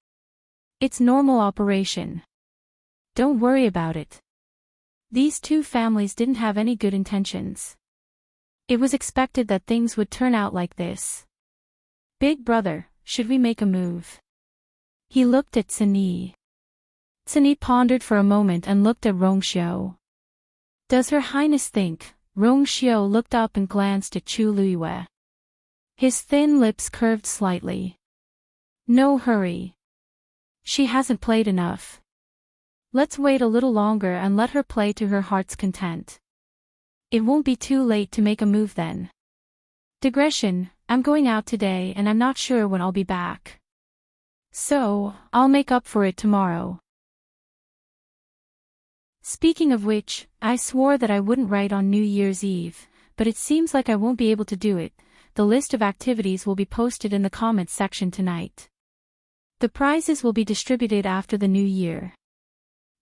It's normal operation. Don't worry about it. These two families didn't have any good intentions. It was expected that things would turn out like this. Big brother, should we make a move? He looked at Cini. Cini pondered for a moment and looked at Rongxiu. Does Her Highness think? Rongxiu looked up and glanced at Chu Luyue. His thin lips curved slightly. No hurry. She hasn't played enough. Let's wait a little longer and let her play to her heart's content. It won't be too late to make a move then. Digression, I'm going out today and I'm not sure when I'll be back. So, I'll make up for it tomorrow. Speaking of which, I swore that I wouldn't write on New Year's Eve, but it seems like I won't be able to do it. The list of activities will be posted in the comments section tonight. The prizes will be distributed after the new year.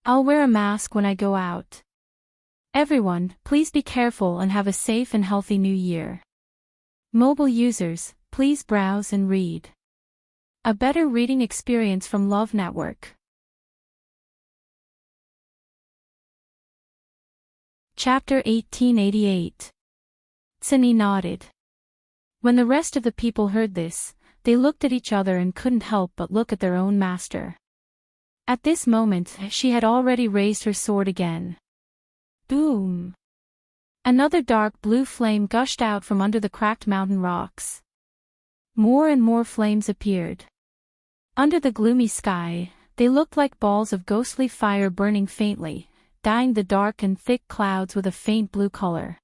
I'll wear a mask when I go out. Everyone, please be careful and have a safe and healthy new year. Mobile users, please browse and read. A better reading experience from Love Network. Chapter 1888. Tsuni nodded. When the rest of the people heard this, they looked at each other and couldn't help but look at their own master. At this moment, she had already raised her sword again. Boom! Another dark blue flame gushed out from under the cracked mountain rocks. More and more flames appeared. Under the gloomy sky, they looked like balls of ghostly fire burning faintly, dyeing the dark and thick clouds with a faint blue color.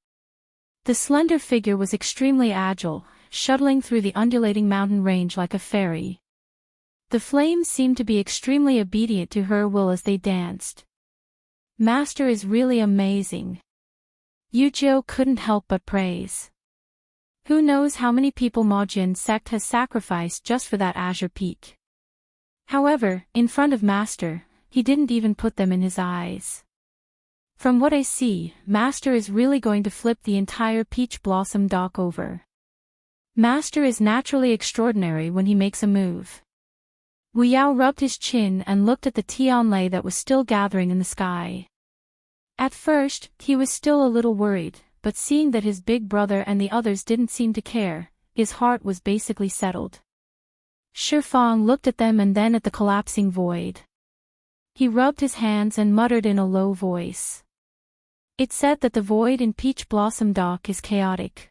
The slender figure was extremely agile, shuttling through the undulating mountain range like a fairy. The flames seemed to be extremely obedient to her will as they danced. Master is really amazing. Yujio couldn't help but praise. Who knows how many people Majin sect has sacrificed just for that azure peak. However, in front of Master, he didn't even put them in his eyes. From what I see, Master is really going to flip the entire peach blossom dock over. Master is naturally extraordinary when he makes a move. Wu Yao rubbed his chin and looked at the Tianlei that was still gathering in the sky. At first, he was still a little worried, but seeing that his big brother and the others didn't seem to care, his heart was basically settled. Shifang looked at them and then at the collapsing void. He rubbed his hands and muttered in a low voice. It said that the void in Peach Blossom Dock is chaotic.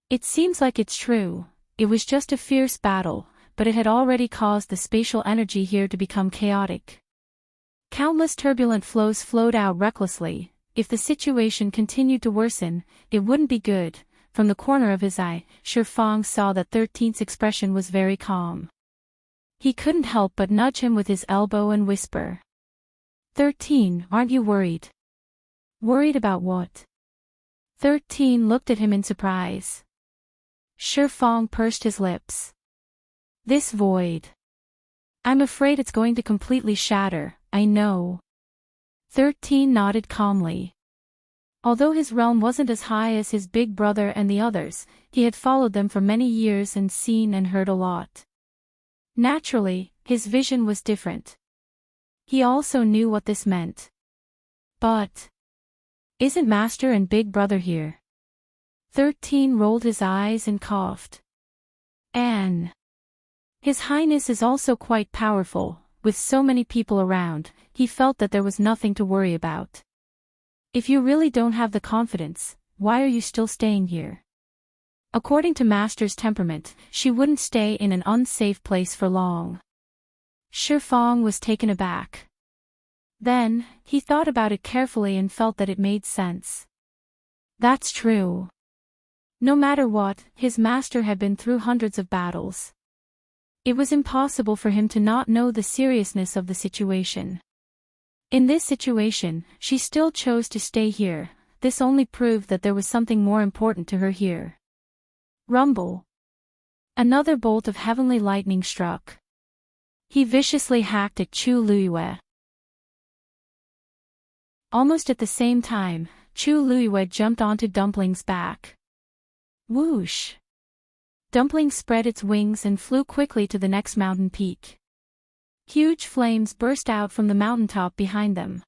It seems like it's true, it was just a fierce battle, but it had already caused the spatial energy here to become chaotic. Countless turbulent flows flowed out recklessly. If the situation continued to worsen, it wouldn't be good. From the corner of his eye, Shifang saw that 13's expression was very calm. He couldn't help but nudge him with his elbow and whisper. 13, aren't you worried? Worried about what? 13 looked at him in surprise. Shifang pursed his lips. This void. I'm afraid it's going to completely shatter, I know. 13 nodded calmly. Although his realm wasn't as high as his big brother and the others, he had followed them for many years and seen and heard a lot. Naturally, his vision was different. He also knew what this meant. But isn't Master and Big Brother here? 13 rolled his eyes and coughed. Anne. His Highness is also quite powerful. With so many people around, he felt that there was nothing to worry about. If you really don't have the confidence, why are you still staying here? According to Master's temperament, she wouldn't stay in an unsafe place for long. Shifang was taken aback. Then, he thought about it carefully and felt that it made sense. That's true. No matter what, his master had been through hundreds of battles. It was impossible for him to not know the seriousness of the situation. In this situation, she still chose to stay here. This only proved that there was something more important to her here. Rumble. Another bolt of heavenly lightning struck. He viciously hacked at Chu Luiyue. Almost at the same time, Chu Luiyue jumped onto Dumpling's back. Whoosh! Dumpling spread its wings and flew quickly to the next mountain peak. Huge flames burst out from the mountaintop behind them.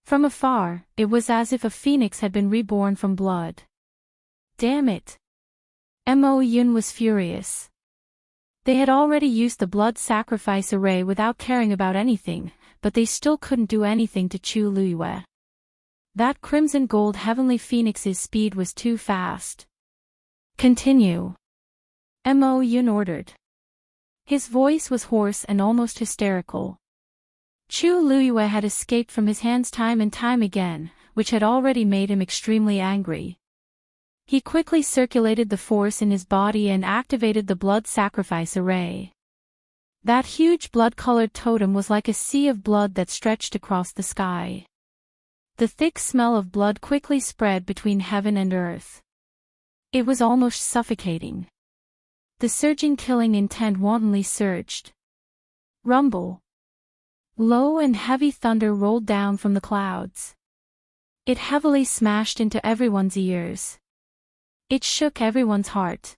From afar, it was as if a phoenix had been reborn from blood. Damn it! Mo Yun was furious. They had already used the blood sacrifice array without caring about anything, but they still couldn't do anything to Chu Luiyue. That crimson gold heavenly phoenix's speed was too fast. Continue. Mo Yun ordered. His voice was hoarse and almost hysterical. Chu Luiyue had escaped from his hands time and time again, which had already made him extremely angry. He quickly circulated the force in his body and activated the blood sacrifice array. That huge blood-colored totem was like a sea of blood that stretched across the sky. The thick smell of blood quickly spread between heaven and earth. It was almost suffocating. The surging killing intent wantonly surged. Rumble. Low and heavy thunder rolled down from the clouds. It heavily smashed into everyone's ears. It shook everyone's heart.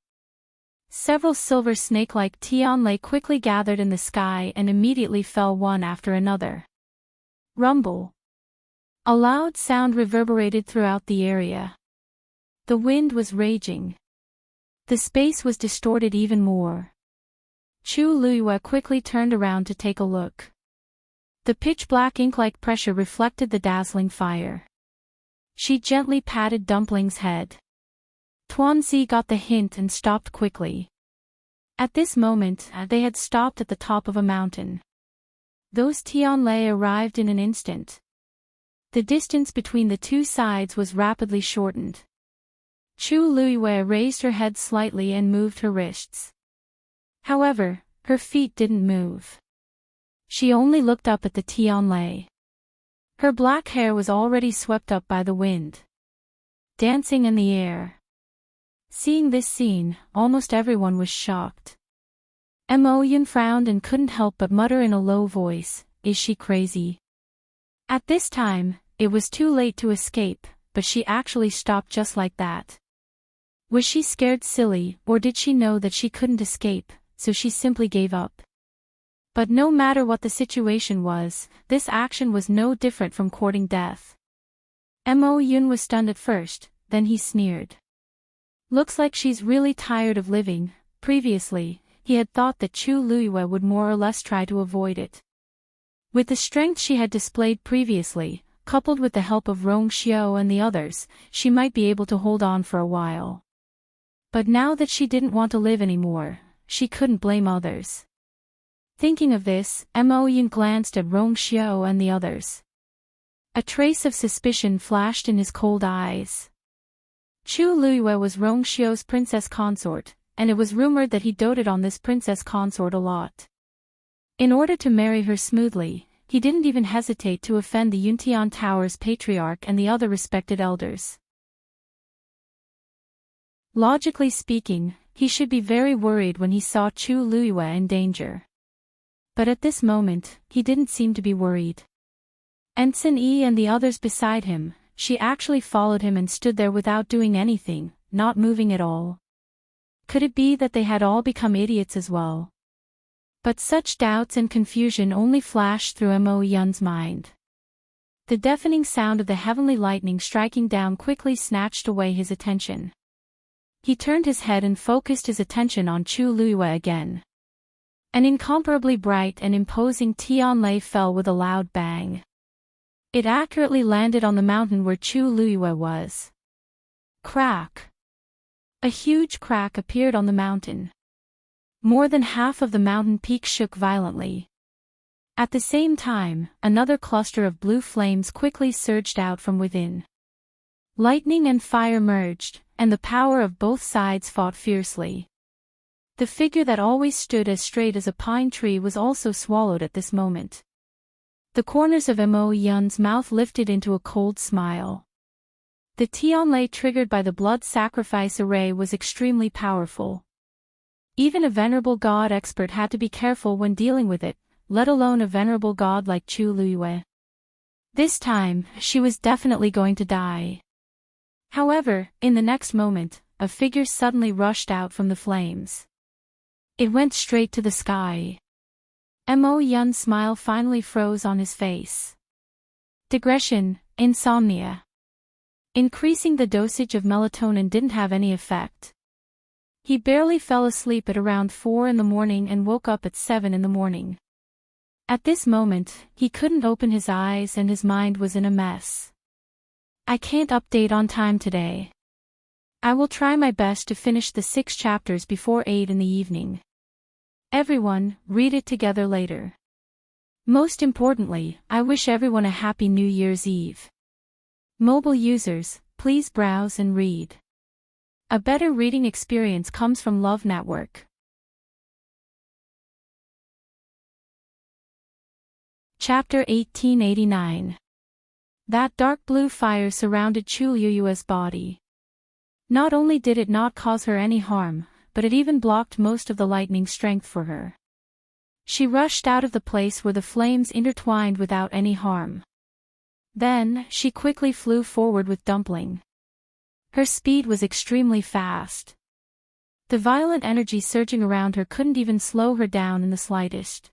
Several silver snake-like tianlei quickly gathered in the sky and immediately fell one after another. Rumble. A loud sound reverberated throughout the area. The wind was raging. The space was distorted even more. Chu Luiyue quickly turned around to take a look. The pitch-black ink-like pressure reflected the dazzling fire. She gently patted Dumpling's head. Tuanzi got the hint and stopped quickly. At this moment, they had stopped at the top of a mountain. Those tianlei arrived in an instant. The distance between the two sides was rapidly shortened. Chu Luiyue raised her head slightly and moved her wrists. However, her feet didn't move. She only looked up at the tianlei. Her black hair was already swept up by the wind, dancing in the air. Seeing this scene, almost everyone was shocked. Mo Yun frowned and couldn't help but mutter in a low voice, "Is she crazy?" At this time, it was too late to escape, but she actually stopped just like that. Was she scared silly, or did she know that she couldn't escape, so she simply gave up? But no matter what the situation was, this action was no different from courting death. Mo Yun was stunned at first, then he sneered. Looks like she's really tired of living. Previously, he had thought that Chu Luiyue would more or less try to avoid it. With the strength she had displayed previously, coupled with the help of Rong Xiao and the others, she might be able to hold on for a while. But now that she didn't want to live anymore, she couldn't blame others. Thinking of this, Mo Yun glanced at Rong Xiao and the others. A trace of suspicion flashed in his cold eyes. Chu Luiyue was Rong Xiao's princess consort, and it was rumored that he doted on this princess consort a lot. In order to marry her smoothly, he didn't even hesitate to offend the Yuntian Tower's patriarch and the other respected elders. Logically speaking, he should be very worried when he saw Chu Luiyue in danger. But at this moment, he didn't seem to be worried. Ensign Yi and the others beside him, she actually followed him and stood there without doing anything, not moving at all. Could it be that they had all become idiots as well? But such doubts and confusion only flashed through Mo Yun's mind. The deafening sound of the heavenly lightning striking down quickly snatched away his attention. He turned his head and focused his attention on Chu Luiyue again. An incomparably bright and imposing tianlei fell with a loud bang. It accurately landed on the mountain where Chu Luiyue was. Crack! A huge crack appeared on the mountain. More than half of the mountain peak shook violently. At the same time, another cluster of blue flames quickly surged out from within. Lightning and fire merged, and the power of both sides fought fiercely. The figure that always stood as straight as a pine tree was also swallowed at this moment. The corners of Mo Yun's mouth lifted into a cold smile. The tianlei triggered by the blood sacrifice array was extremely powerful. Even a venerable god expert had to be careful when dealing with it, let alone a venerable god like Chu Luiyue. This time, she was definitely going to die. However, in the next moment, a figure suddenly rushed out from the flames. It went straight to the sky. Mo Yun's smile finally froze on his face. Digression, insomnia. Increasing the dosage of melatonin didn't have any effect. He barely fell asleep at around 4 in the morning and woke up at 7 in the morning. At this moment, he couldn't open his eyes and his mind was in a mess. I can't update on time today. I will try my best to finish the 6 chapters before 8 in the evening. Everyone, read it together later. Most importantly, I wish everyone a happy New Year's Eve. Mobile users, please browse and read. A better reading experience comes from Love Network. Chapter 1889. That dark blue fire surrounded Chu Luyue's body. Not only did it not cause her any harm, but it even blocked most of the lightning strength for her. She rushed out of the place where the flames intertwined without any harm. Then, she quickly flew forward with Dumpling. Her speed was extremely fast. The violent energy surging around her couldn't even slow her down in the slightest.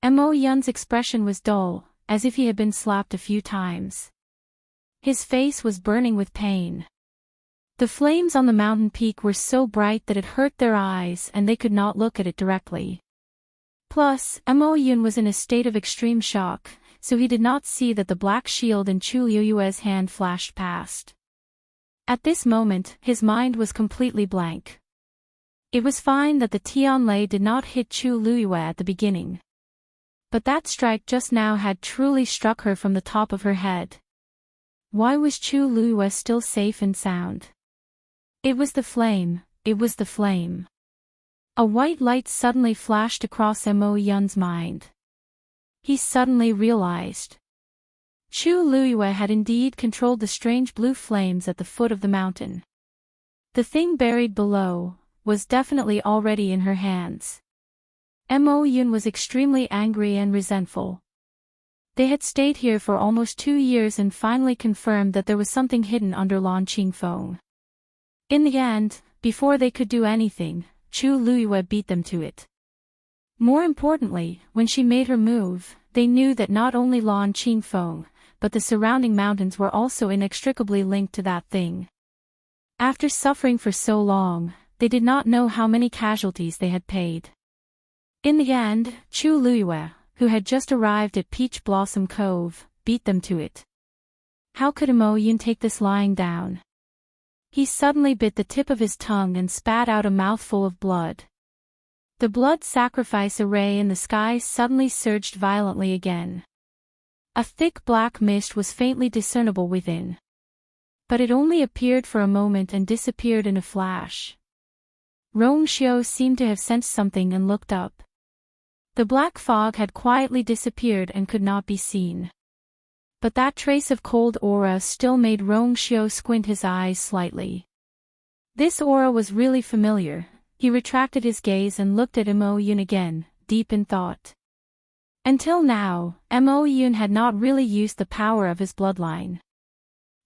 Mo Yun's expression was dull, as if he had been slapped a few times. His face was burning with pain. The flames on the mountain peak were so bright that it hurt their eyes and they could not look at it directly. Plus, Mo Yun was in a state of extreme shock, so he did not see that the black shield in Chu Luyue's hand flashed past. At this moment, his mind was completely blank. It was fine that the Tianlei did not hit Chu Luyue at the beginning. But that strike just now had truly struck her from the top of her head. Why was Chu Luyue still safe and sound? It was the flame, it was the flame. A white light suddenly flashed across Mo Yun's mind. He suddenly realized. Chu Luyue had indeed controlled the strange blue flames at the foot of the mountain. The thing buried below was definitely already in her hands. Mo Yun was extremely angry and resentful. They had stayed here for almost 2 years and finally confirmed that there was something hidden under Lan Qingfeng. In the end, before they could do anything, Chu Luyue beat them to it. More importantly, when she made her move, they knew that not only Lan Qingfeng, but the surrounding mountains were also inextricably linked to that thing. After suffering for so long, they did not know how many casualties they had paid. In the end, Chu Luyue, who had just arrived at Peach Blossom Cove, beat them to it. How could Mo Yun take this lying down? He suddenly bit the tip of his tongue and spat out a mouthful of blood. The blood sacrifice array in the sky suddenly surged violently again. A thick black mist was faintly discernible within. But it only appeared for a moment and disappeared in a flash. Rong Xiu seemed to have sensed something and looked up. The black fog had quietly disappeared and could not be seen. But that trace of cold aura still made Rong Xiu squint his eyes slightly. This aura was really familiar. He retracted his gaze and looked at Mo Yun again, deep in thought. Until now, Mo Yun had not really used the power of his bloodline.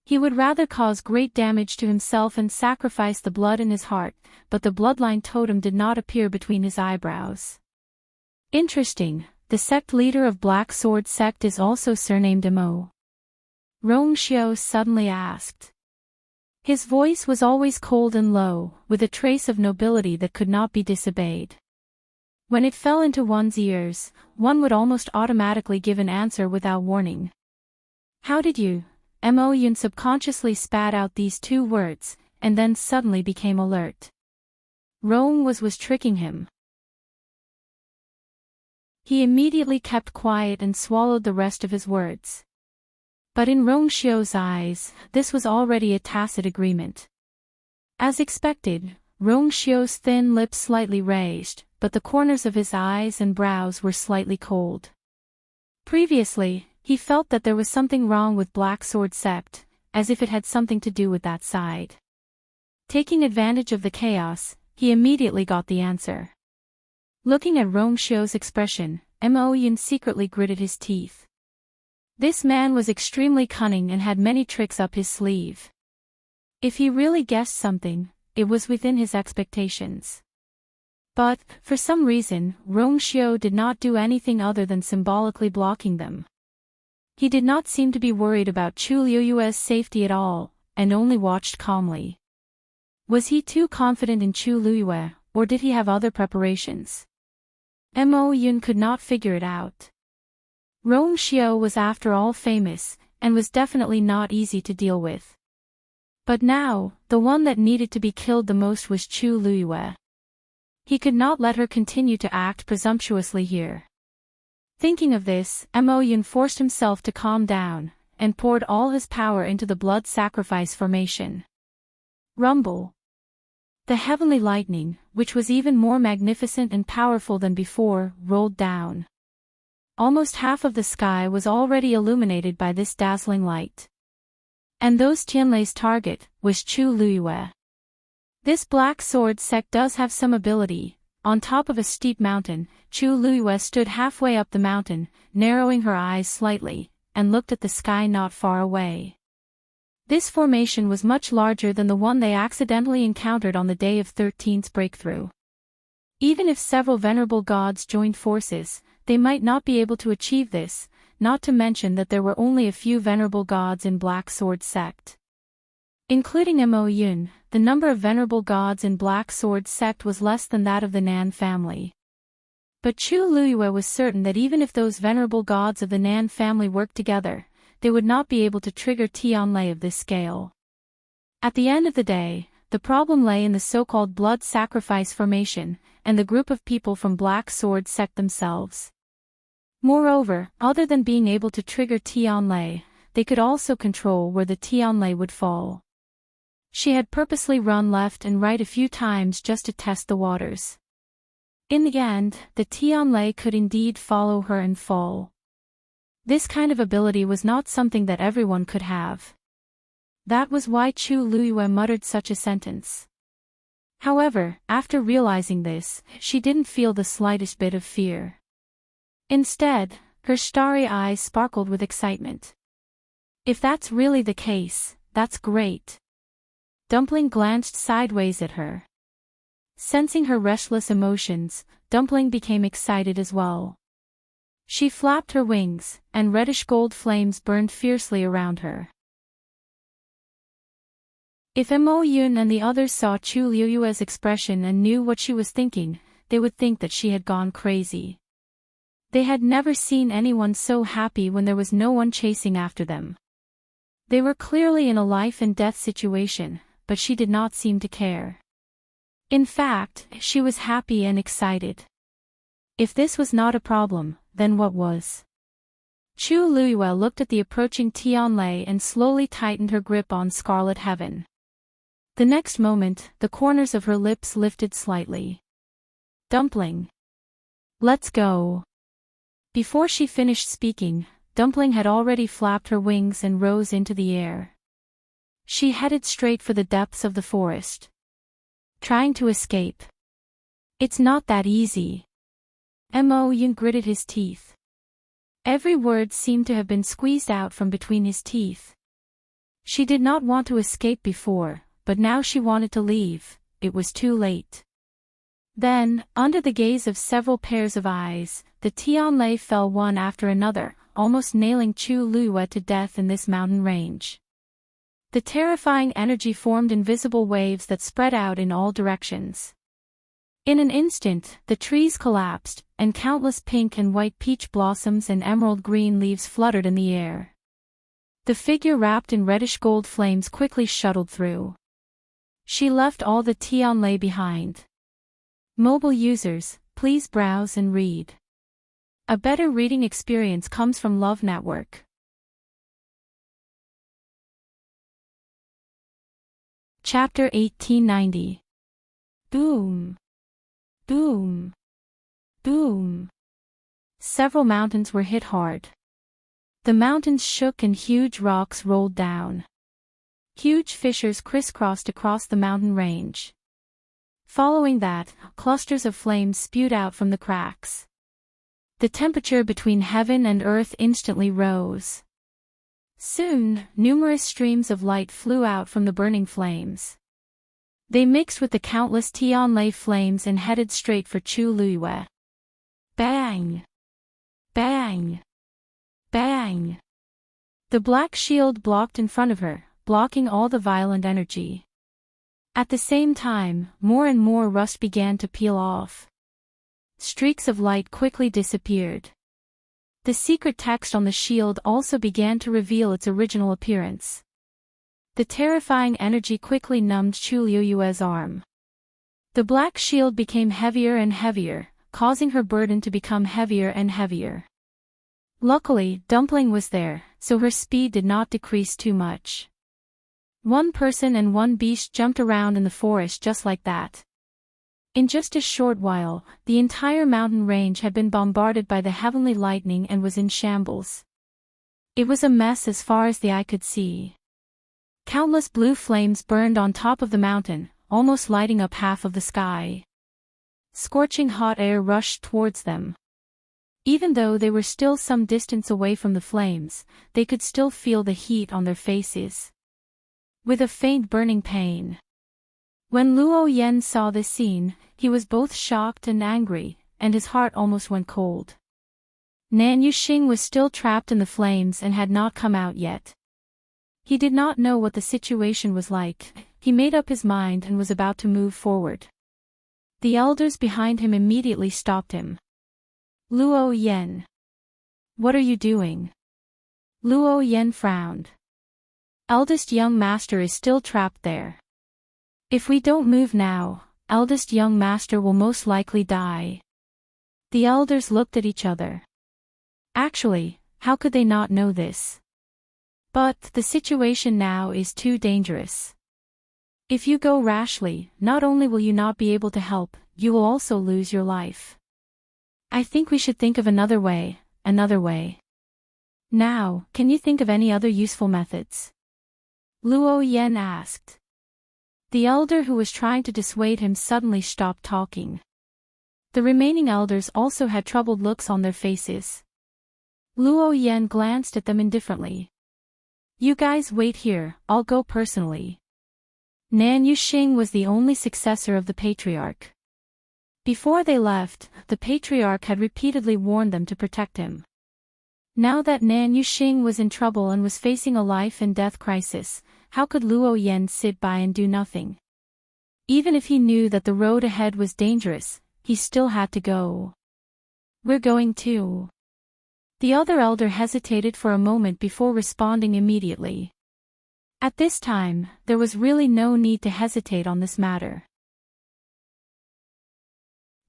He would rather cause great damage to himself and sacrifice the blood in his heart, but the bloodline totem did not appear between his eyebrows. Interesting, the sect leader of Black Sword sect is also surnamed Mo. Rong Xiu suddenly asked. His voice was always cold and low, with a trace of nobility that could not be disobeyed. When it fell into one's ears, one would almost automatically give an answer without warning. How did you? Mo Yun subconsciously spat out these 2 words, and then suddenly became alert. Rong was tricking him. He immediately kept quiet and swallowed the rest of his words. But in Rong Xiu's eyes, this was already a tacit agreement. As expected, Rong Xiu's thin lips slightly raised, but the corners of his eyes and brows were slightly cold. Previously, he felt that there was something wrong with Black Sword sect, as if it had something to do with that side. Taking advantage of the chaos, he immediately got the answer. Looking at Rong Xiu's expression, Mo Yun secretly gritted his teeth. This man was extremely cunning and had many tricks up his sleeve. If he really guessed something, it was within his expectations. But, for some reason, Rong Xiu did not do anything other than symbolically blocking them. He did not seem to be worried about Chu Luyue's safety at all, and only watched calmly. Was he too confident in Chu Luyue, or did he have other preparations? Mo Yun could not figure it out. Rong Xiu was after all famous, and was definitely not easy to deal with. But now, the one that needed to be killed the most was Chu Luyue. He could not let her continue to act presumptuously here. Thinking of this, Mo Yun forced himself to calm down, and poured all his power into the blood sacrifice formation. Rumble. The heavenly lightning, which was even more magnificent and powerful than before, rolled down. Almost half of the sky was already illuminated by this dazzling light. And those Tianlei's target was Chu Luyue. This black sword sect does have some ability. On top of a steep mountain, Chu Luyue stood halfway up the mountain, narrowing her eyes slightly, and looked at the sky not far away. This formation was much larger than the one they accidentally encountered on the day of 13's breakthrough. Even if several venerable gods joined forces, they might not be able to achieve this, not to mention that there were only a few venerable gods in Black Sword sect. Including Mo Yun, the number of venerable gods in Black Sword sect was less than that of the Nan family. But Chu Luyue was certain that even if those venerable gods of the Nan family worked together, they would not be able to trigger Tianlei of this scale. At the end of the day, the problem lay in the so-called blood sacrifice formation, and the group of people from Black Sword sect themselves. Moreover, other than being able to trigger Tianlei, they could also control where the Tianlei would fall. She had purposely run left and right a few times just to test the waters. In the end, the Tianlei could indeed follow her and fall. This kind of ability was not something that everyone could have. That was why Chu Luyue muttered such a sentence. However, after realizing this, she didn't feel the slightest bit of fear. Instead, her starry eyes sparkled with excitement. If that's really the case, that's great. Dumpling glanced sideways at her. Sensing her restless emotions, Dumpling became excited as well. She flapped her wings, and reddish-gold flames burned fiercely around her. If Mo Yun and the others saw Chu Luyue's expression and knew what she was thinking, they would think that she had gone crazy. They had never seen anyone so happy when there was no one chasing after them. They were clearly in a life-and-death situation, but she did not seem to care. In fact, she was happy and excited. If this was not a problem, then what was? Chu Luyue looked at the approaching Tianlei and slowly tightened her grip on Scarlet Heaven. The next moment, the corners of her lips lifted slightly. Dumpling. Let's go. Before she finished speaking, Dumpling had already flapped her wings and rose into the air. She headed straight for the depths of the forest. Trying to escape. It's not that easy. Mo Yun gritted his teeth. Every word seemed to have been squeezed out from between his teeth. She did not want to escape before, but now she wanted to leave. It was too late. Then, under the gaze of several pairs of eyes, the Tianlei fell one after another, almost nailing Chu Luyue to death in this mountain range. The terrifying energy formed invisible waves that spread out in all directions. In an instant, the trees collapsed, and countless pink and white peach blossoms and emerald green leaves fluttered in the air. The figure wrapped in reddish gold flames quickly shuttled through. She left all the Tianlei behind. Mobile users, please browse and read. A better reading experience comes from Love Network. Chapter 1890. Boom. Boom. Boom. Several mountains were hit hard. The mountains shook and huge rocks rolled down. Huge fissures crisscrossed across the mountain range. Following that, clusters of flames spewed out from the cracks. The temperature between heaven and earth instantly rose. Soon, numerous streams of light flew out from the burning flames. They mixed with the countless Tianlei flames and headed straight for Chu Luyue. Bang! Bang! Bang! The black shield blocked in front of her, blocking all the violent energy. At the same time, more and more rust began to peel off. Streaks of light quickly disappeared. The secret text on the shield also began to reveal its original appearance. The terrifying energy quickly numbed Chu Luyue's arm. The black shield became heavier and heavier, causing her burden to become heavier and heavier. Luckily, Dumpling was there, so her speed did not decrease too much. One person and one beast jumped around in the forest just like that. In just a short while, the entire mountain range had been bombarded by the heavenly lightning and was in shambles. It was a mess as far as the eye could see. Countless blue flames burned on top of the mountain, almost lighting up half of the sky. Scorching hot air rushed towards them. Even though they were still some distance away from the flames, they could still feel the heat on their faces. With a faint burning pain. When Luo Yan saw this scene, he was both shocked and angry, and his heart almost went cold. Nan Yuxing was still trapped in the flames and had not come out yet. He did not know what the situation was like. He made up his mind and was about to move forward. The elders behind him immediately stopped him. Luo Yan. What are you doing? Luo Yan frowned. Eldest young master is still trapped there. If we don't move now, eldest young master will most likely die. The elders looked at each other. Actually, how could they not know this? But the situation now is too dangerous. If you go rashly, not only will you not be able to help, you will also lose your life. I think we should think of another way. Now, can you think of any other useful methods? Luo Yan asked. The elder who was trying to dissuade him suddenly stopped talking. The remaining elders also had troubled looks on their faces. Luo Yan glanced at them indifferently. You guys wait here, I'll go personally. Nan Yuxing was the only successor of the patriarch. Before they left, the patriarch had repeatedly warned them to protect him. Now that Nan Yuxing was in trouble and was facing a life and death crisis, how could Luo Yan sit by and do nothing? Even if he knew that the road ahead was dangerous, he still had to go. We're going too. The other elder hesitated for a moment before responding immediately. At this time, there was really no need to hesitate on this matter.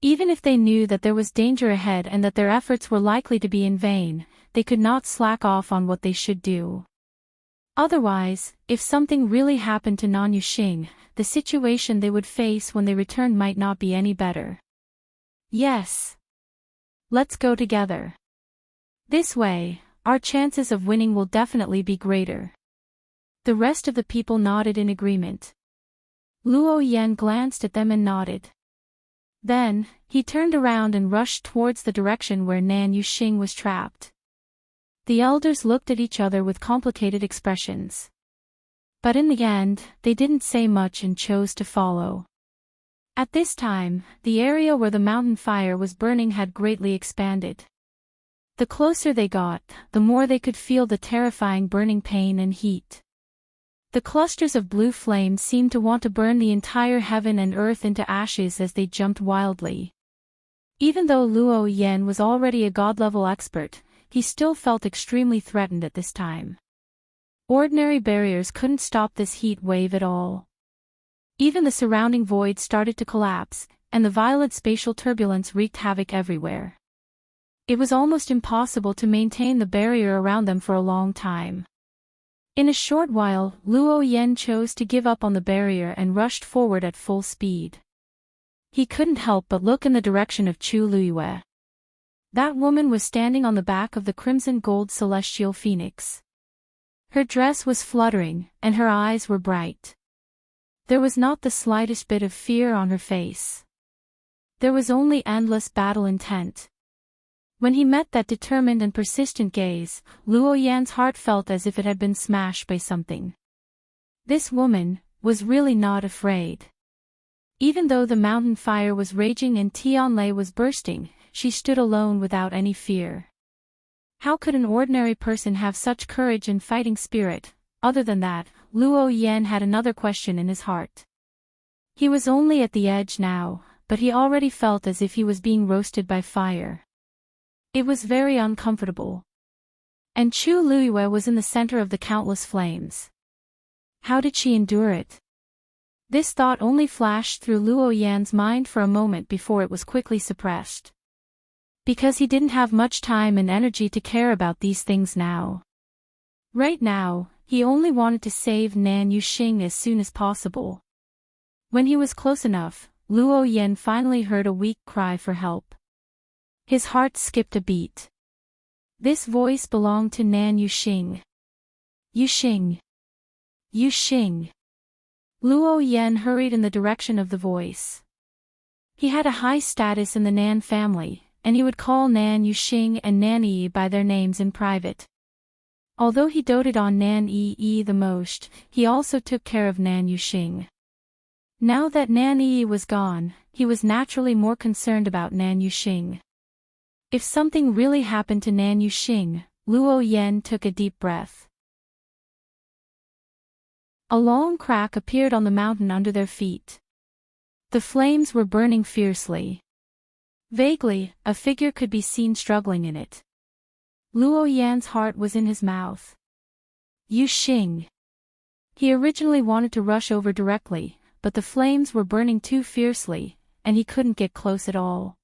Even if they knew that there was danger ahead and that their efforts were likely to be in vain, they could not slack off on what they should do. Otherwise, if something really happened to Nan Yuxing, the situation they would face when they returned might not be any better. Yes. Let's go together. This way, our chances of winning will definitely be greater. The rest of the people nodded in agreement. Luo Yan glanced at them and nodded. Then, he turned around and rushed towards the direction where Nan Yuxing was trapped. The elders looked at each other with complicated expressions. But in the end, they didn't say much and chose to follow. At this time, the area where the mountain fire was burning had greatly expanded. The closer they got, the more they could feel the terrifying burning pain and heat. The clusters of blue flames seemed to want to burn the entire heaven and earth into ashes as they jumped wildly. Even though Luo Yan was already a god-level expert, he still felt extremely threatened at this time. Ordinary barriers couldn't stop this heat wave at all. Even the surrounding void started to collapse, and the violent spatial turbulence wreaked havoc everywhere. It was almost impossible to maintain the barrier around them for a long time. In a short while, Luo Yan chose to give up on the barrier and rushed forward at full speed. He couldn't help but look in the direction of Chu Luiyue. That woman was standing on the back of the crimson gold celestial phoenix. Her dress was fluttering, and her eyes were bright. There was not the slightest bit of fear on her face. There was only endless battle intent. When he met that determined and persistent gaze, Luo Yan's heart felt as if it had been smashed by something. This woman was really not afraid. Even though the mountain fire was raging and Tianlei was bursting, she stood alone without any fear. How could an ordinary person have such courage and fighting spirit? Other than that, Luo Yan had another question in his heart. He was only at the edge now, but he already felt as if he was being roasted by fire. It was very uncomfortable. And Chu Luiyue was in the center of the countless flames. How did she endure it? This thought only flashed through Luo Yan's mind for a moment before it was quickly suppressed. Because he didn't have much time and energy to care about these things now. Right now, He only wanted to save Nan Yuxing as soon as possible. When he was close enough, Luo Yan finally heard a weak cry for help. His heart skipped a beat. This voice belonged to Nan Yuxing. Yuxing! Yuxing! Luo Yan hurried in the direction of the voice. He had a high status in the Nan family, and he would call Nan Yuxing and Nan Yi by their names in private. Although he doted on Nan Yi the most, he also took care of Nan Yuxing. Now that Nan Yi was gone, he was naturally more concerned about Nan Yuxing. If something really happened to Nan Yuxing, Luo Yan took a deep breath. A long crack appeared on the mountain under their feet. The flames were burning fiercely. Vaguely, a figure could be seen struggling in it. Luo Yan's heart was in his mouth. Yuxing! He originally wanted to rush over directly, but the flames were burning too fiercely, and he couldn't get close at all.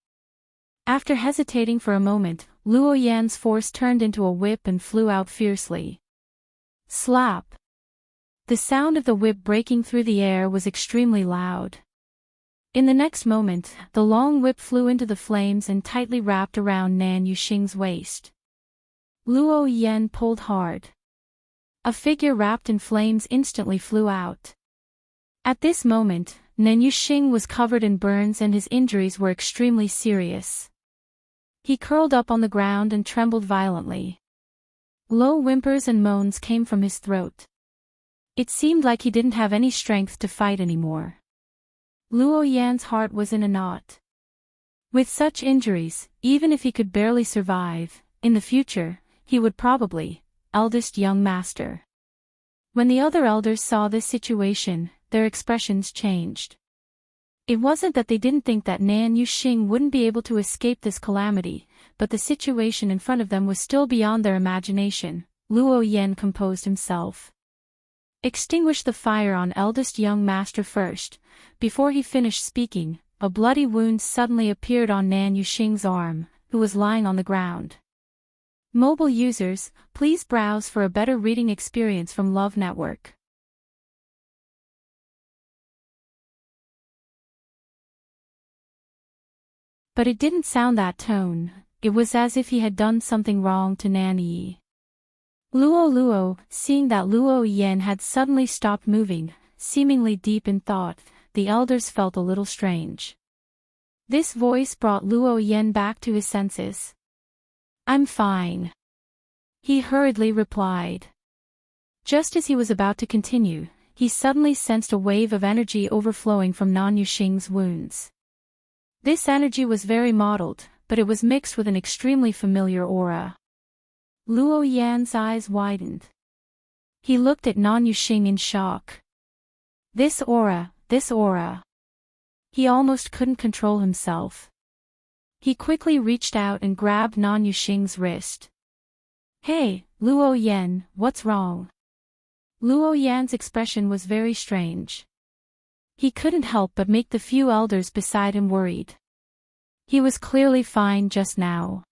After hesitating for a moment, Luo Yan's force turned into a whip and flew out fiercely. Slap! The sound of the whip breaking through the air was extremely loud. In the next moment, the long whip flew into the flames and tightly wrapped around Nan Yuxing's waist. Luo Yan pulled hard. A figure wrapped in flames instantly flew out. At this moment, Nan Yuxing was covered in burns and his injuries were extremely serious. He curled up on the ground and trembled violently. Low whimpers and moans came from his throat. It seemed like he didn't have any strength to fight anymore. Luo Yan's heart was in a knot. With such injuries, even if he could barely survive, in the future, he would probably, eldest young master. When the other elders saw this situation, their expressions changed. It wasn't that they didn't think that Nan Yuxing wouldn't be able to escape this calamity, but the situation in front of them was still beyond their imagination. Luo Yan composed himself. Extinguish the fire on eldest young master first. Before he finished speaking, a bloody wound suddenly appeared on Nan Yuxing's arm, who was lying on the ground. Mobile users, please browse for a better reading experience from Love Network. But it didn't sound that tone. It was as if he had done something wrong to Nan Yi. Luo, seeing that Luo Yan had suddenly stopped moving, seemingly deep in thought, the elders felt a little strange. This voice brought Luo Yan back to his senses. I'm fine. He hurriedly replied. Just as he was about to continue, he suddenly sensed a wave of energy overflowing from Nan Yuxing's wounds. This energy was very mottled, but it was mixed with an extremely familiar aura. Luo Yan's eyes widened. He looked at Nan Yuxing in shock. This aura. He almost couldn't control himself. He quickly reached out and grabbed Nan Yuxing's wrist. Hey, Luo Yan, what's wrong? Luo Yan's expression was very strange. He couldn't help but make the few elders beside him worried. He was clearly fine just now.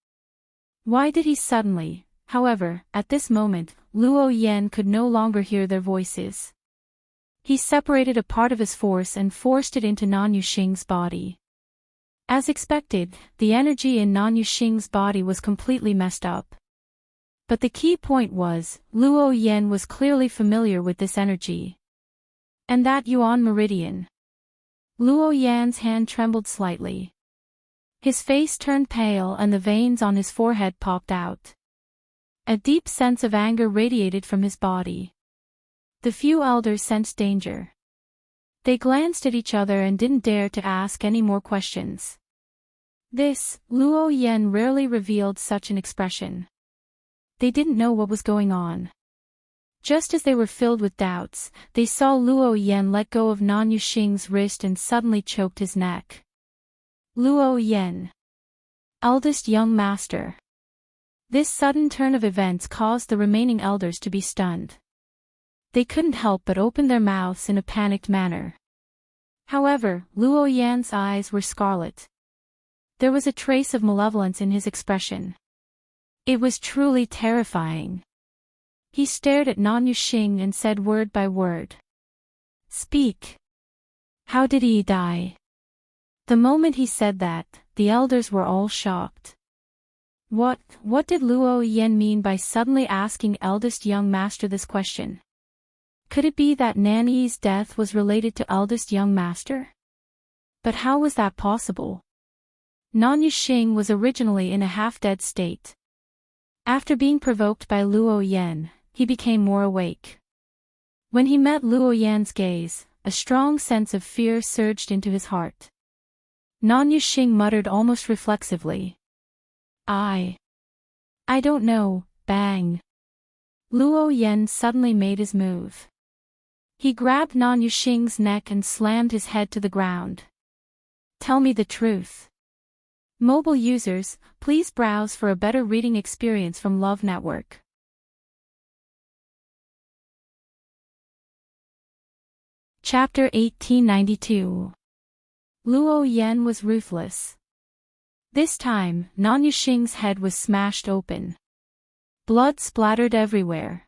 Why did he suddenly? However, at this moment, Luo Yan could no longer hear their voices. He separated a part of his force and forced it into Nan Yuxing's body. As expected, the energy in Nan Yuxing's body was completely messed up. But the key point was, Luo Yan was clearly familiar with this energy. And that Yuan meridian. Luo Yan's hand trembled slightly. His face turned pale and the veins on his forehead popped out. A deep sense of anger radiated from his body. The few elders sensed danger. They glanced at each other and didn't dare to ask any more questions. Luo Yan rarely revealed such an expression. They didn't know what was going on. Just as they were filled with doubts, they saw Luo Yan let go of Nan Yuxing's wrist and suddenly choked his neck. Luo Yan, eldest young master. This sudden turn of events caused the remaining elders to be stunned. They couldn't help but open their mouths in a panicked manner. However, Luo Yan's eyes were scarlet. There was a trace of malevolence in his expression. It was truly terrifying. He stared at Nan Yuxing and said word by word. Speak. How did he die? The moment he said that, the elders were all shocked. What did Luo Yan mean by suddenly asking eldest young master this question? Could it be that Nan Yi's death was related to eldest young master? But how was that possible? Nan Yuxing was originally in a half-dead state. After being provoked by Luo Yan, he became more awake. When he met Luo Yan's gaze, a strong sense of fear surged into his heart. Nan Yuxing muttered almost reflexively. I don't know, bang. Luo Yan suddenly made his move. He grabbed Nan Yuxing's neck and slammed his head to the ground. Tell me the truth. Mobile users, please browse for a better reading experience from Love Network. Chapter 1892. Luo Yan was ruthless. This time, Nan Yuxing's head was smashed open. Blood splattered everywhere.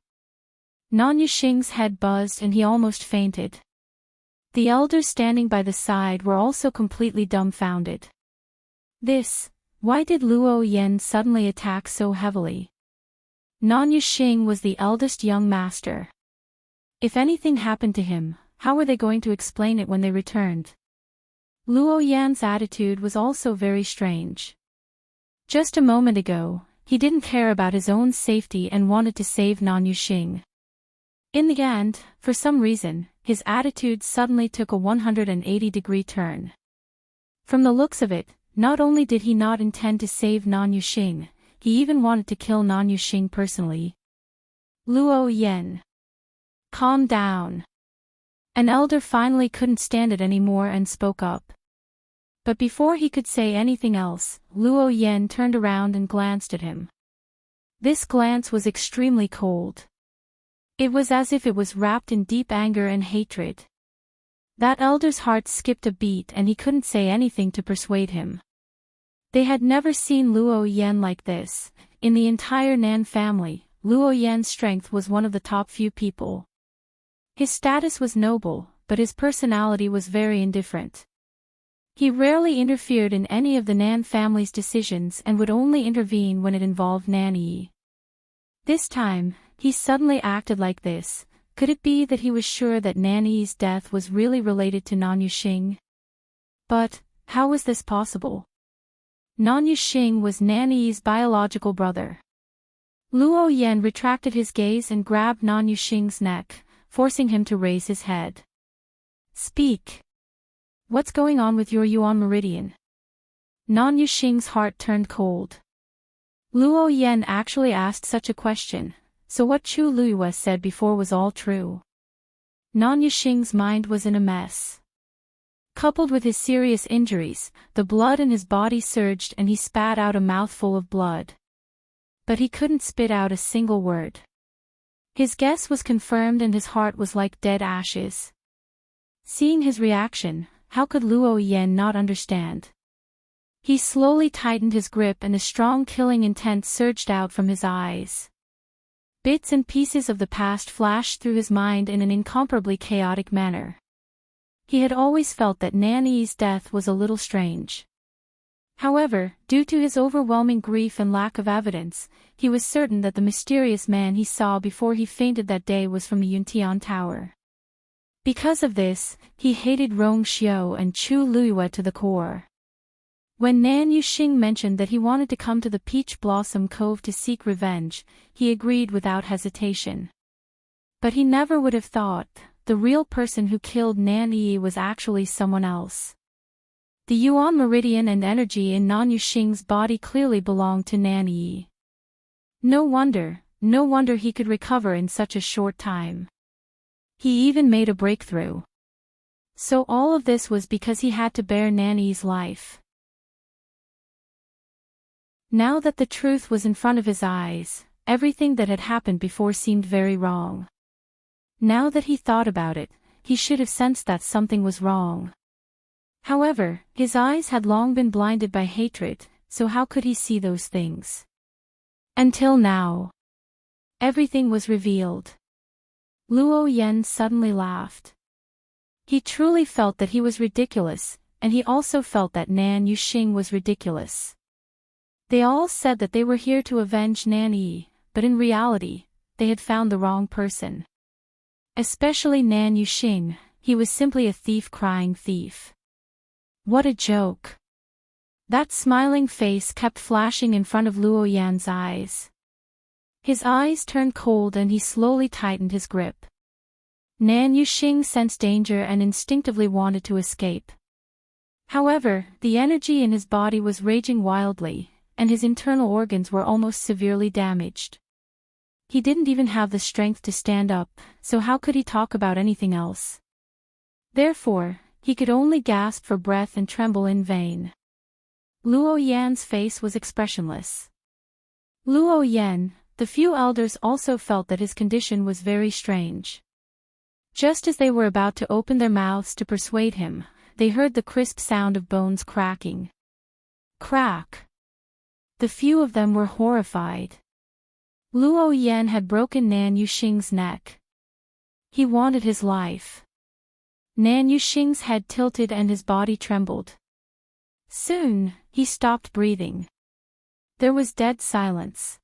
Nan Yuxing's head buzzed and he almost fainted. The elders standing by the side were also completely dumbfounded. Why did Luo Yan suddenly attack so heavily? Nan Yuxing was the eldest young master. If anything happened to him, how were they going to explain it when they returned? Luo Yan's attitude was also very strange. Just a moment ago, he didn't care about his own safety and wanted to save Nan Yuxing. In the end, for some reason, his attitude suddenly took a 180-degree turn. From the looks of it, not only did he not intend to save Nan Yuxing, he even wanted to kill Nan Yuxing personally. Luo Yan. Calm down. An elder finally couldn't stand it anymore and spoke up. But before he could say anything else, Luo Yan turned around and glanced at him. This glance was extremely cold. It was as if it was wrapped in deep anger and hatred. That elder's heart skipped a beat and he couldn't say anything to persuade him. They had never seen Luo Yan like this. In the entire Nan family, Luo Yan's strength was one of the top few people. His status was noble, but his personality was very indifferent. He rarely interfered in any of the Nan family's decisions and would only intervene when it involved Nan Yi. This time, he suddenly acted like this. Could it be that he was sure that Nan Yi's death was really related to Nan Yuxing? But, how was this possible? Nan Yuxing was Nan Yi's biological brother. Luo Yan retracted his gaze and grabbed Nan Yuxing's neck, forcing him to raise his head. Speak. What's going on with your Yuan meridian? Nan Yuxing's heart turned cold. Luo Yan actually asked such a question, so what Chu Luiyue said before was all true. Nan Yuxing's mind was in a mess. Coupled with his serious injuries, the blood in his body surged and he spat out a mouthful of blood. But he couldn't spit out a single word. His guess was confirmed and his heart was like dead ashes. Seeing his reaction, how could Luo Yan not understand? He slowly tightened his grip and a strong killing intent surged out from his eyes. Bits and pieces of the past flashed through his mind in an incomparably chaotic manner. He had always felt that Nan Yi's death was a little strange. However, due to his overwhelming grief and lack of evidence, he was certain that the mysterious man he saw before he fainted that day was from the Yuntian Tower. Because of this, he hated Rong Xiu and Chu Luiyue to the core. When Nan Yuxing mentioned that he wanted to come to the Peach Blossom Cove to seek revenge, he agreed without hesitation. But he never would have thought the real person who killed Nan Yi was actually someone else. The Yuan meridian and energy in Nan Yuxing's body clearly belonged to Nan Yi. No wonder he could recover in such a short time. He even made a breakthrough. So all of this was because he had to bear Nan Yi's life. Now that the truth was in front of his eyes, everything that had happened before seemed very wrong. Now that he thought about it, he should have sensed that something was wrong. However, his eyes had long been blinded by hatred, so how could he see those things? Until now. Everything was revealed. Luo Yan suddenly laughed. He truly felt that he was ridiculous, and he also felt that Nan Yuxing was ridiculous. They all said that they were here to avenge Nan Yi, but in reality, they had found the wrong person. Especially Nan Yuxing, he was simply a thief crying thief. What a joke. That smiling face kept flashing in front of Luo Yan's eyes. His eyes turned cold and he slowly tightened his grip. Nan Yuxing sensed danger and instinctively wanted to escape. However, the energy in his body was raging wildly, and his internal organs were almost severely damaged. He didn't even have the strength to stand up, so how could he talk about anything else? Therefore, he could only gasp for breath and tremble in vain. Luo Yan's face was expressionless. Luo Yan, the few elders also felt that his condition was very strange. Just as they were about to open their mouths to persuade him, they heard the crisp sound of bones cracking. Crack! The few of them were horrified. Luo Yan had broken Nan Yuxing's neck. He wanted his life. Nan Yuxing's head tilted and his body trembled. Soon, he stopped breathing. There was dead silence.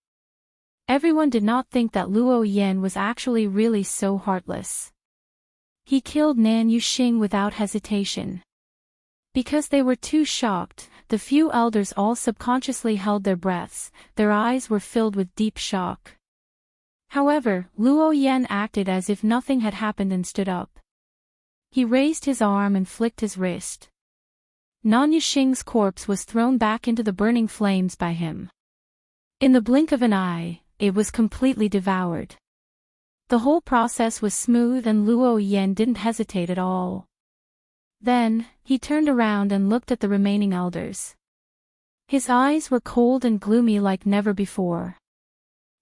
Everyone did not think that Luo Yan was actually really so heartless. He killed Nan Yuxing without hesitation. Because they were too shocked, the few elders all subconsciously held their breaths, their eyes were filled with deep shock. However, Luo Yan acted as if nothing had happened and stood up. He raised his arm and flicked his wrist. Nan Yuxing's corpse was thrown back into the burning flames by him. In the blink of an eye, it was completely devoured. The whole process was smooth and Luo Yan didn't hesitate at all. Then, he turned around and looked at the remaining elders. His eyes were cold and gloomy like never before.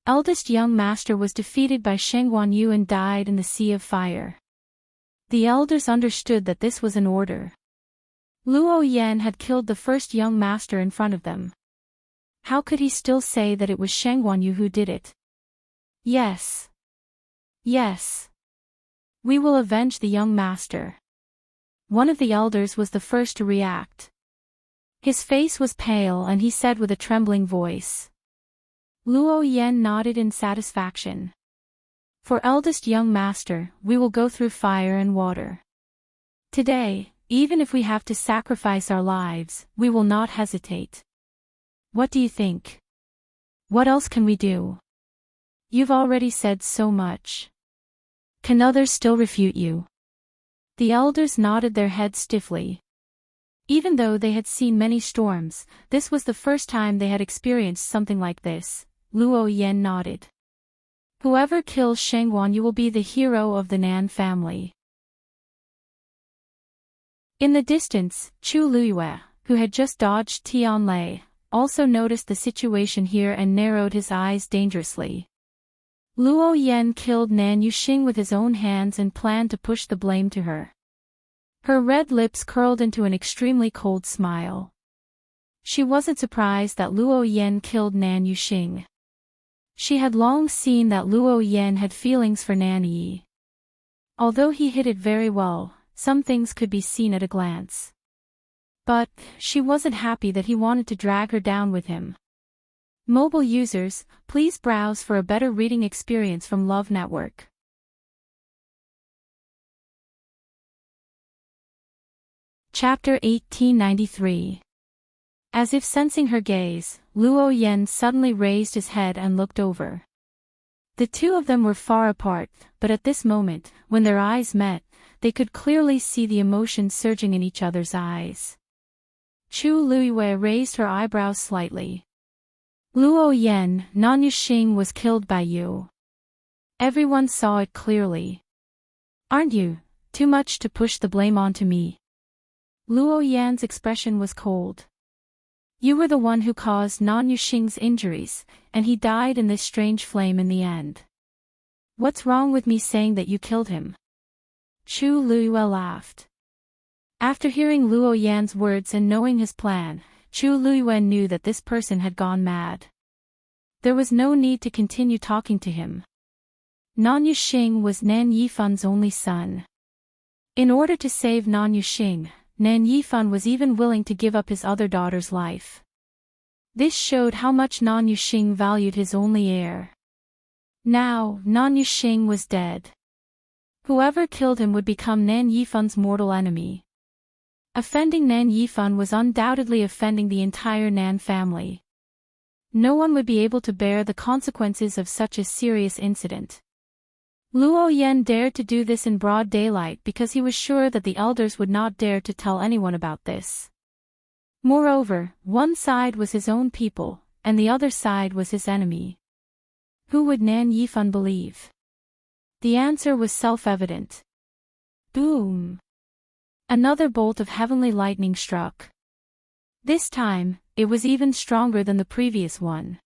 Eldest young master was defeated by Sheng Guanyu and died in the sea of fire. The elders understood that this was an order. Luo Yan had killed the first young master in front of them. How could he still say that it was Sheng Guanyu who did it? Yes. Yes. We will avenge the young master. One of the elders was the first to react. His face was pale and he said with a trembling voice. Luo Yan nodded in satisfaction. For eldest young master, we will go through fire and water. Today, even if we have to sacrifice our lives, we will not hesitate. What do you think? What else can we do? You've already said so much. Can others still refute you? The elders nodded their heads stiffly. Even though they had seen many storms, this was the first time they had experienced something like this. Luo Yan nodded. Whoever kills Sheng Guanyu will be the hero of the Nan family. In the distance, Chu Luiyue, who had just dodged Tianlei, also noticed the situation here and narrowed his eyes dangerously. Luo Yan killed Nan Yuxing with his own hands and planned to push the blame to her. Her red lips curled into an extremely cold smile. She wasn't surprised that Luo Yan killed Nan Yuxing. She had long seen that Luo Yan had feelings for Nan Yi. Although he hid it very well, some things could be seen at a glance. But, she wasn't happy that he wanted to drag her down with him. Mobile users, please browse for a better reading experience from Love Network. Chapter 1893. As if sensing her gaze, Luo Yan suddenly raised his head and looked over. The two of them were far apart, but at this moment, when their eyes met, they could clearly see the emotion surging in each other's eyes. Chu Luiyue raised her eyebrows slightly. Luo Yan, Nan Yuxing was killed by you. Everyone saw it clearly. Aren't you, too much to push the blame onto me? Luo Yan's expression was cold. You were the one who caused Nan Yuxing's injuries, and he died in this strange flame in the end. What's wrong with me saying that you killed him? Chu Luiyue laughed. After hearing Luo Yan's words and knowing his plan, Chu Luiyue knew that this person had gone mad. There was no need to continue talking to him. Nan Yuxing was Nan Yifan's only son. In order to save Nan Yuxing, Nan Yifan was even willing to give up his other daughter's life. This showed how much Nan Yuxing valued his only heir. Now, Nan Yuxing was dead. Whoever killed him would become Nan Yifan's mortal enemy. Offending Nan Yifan was undoubtedly offending the entire Nan family. No one would be able to bear the consequences of such a serious incident. Luo Yan dared to do this in broad daylight because he was sure that the elders would not dare to tell anyone about this. Moreover, one side was his own people, and the other side was his enemy. Who would Nan Yifan believe? The answer was self-evident. Boom! Another bolt of heavenly lightning struck. This time, it was even stronger than the previous one.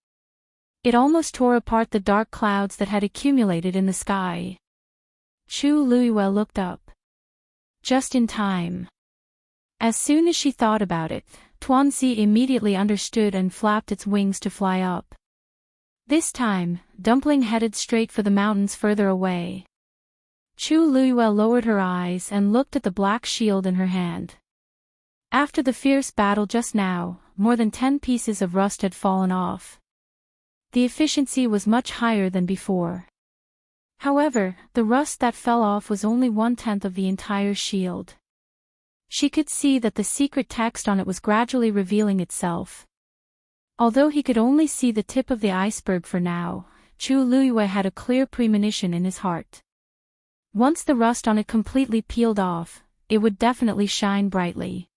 It almost tore apart the dark clouds that had accumulated in the sky. Chu Luiyue looked up. Just in time. As soon as she thought about it, Tuanzi immediately understood and flapped its wings to fly up. This time, Dumpling headed straight for the mountains further away. Chu Luiyue lowered her eyes and looked at the black shield in her hand. After the fierce battle just now, more than 10 pieces of rust had fallen off. The efficiency was much higher than before. However, the rust that fell off was only 1/10 of the entire shield. She could see that the secret text on it was gradually revealing itself. Although he could only see the tip of the iceberg for now, Chu Luiyue had a clear premonition in his heart. Once the rust on it completely peeled off, it would definitely shine brightly.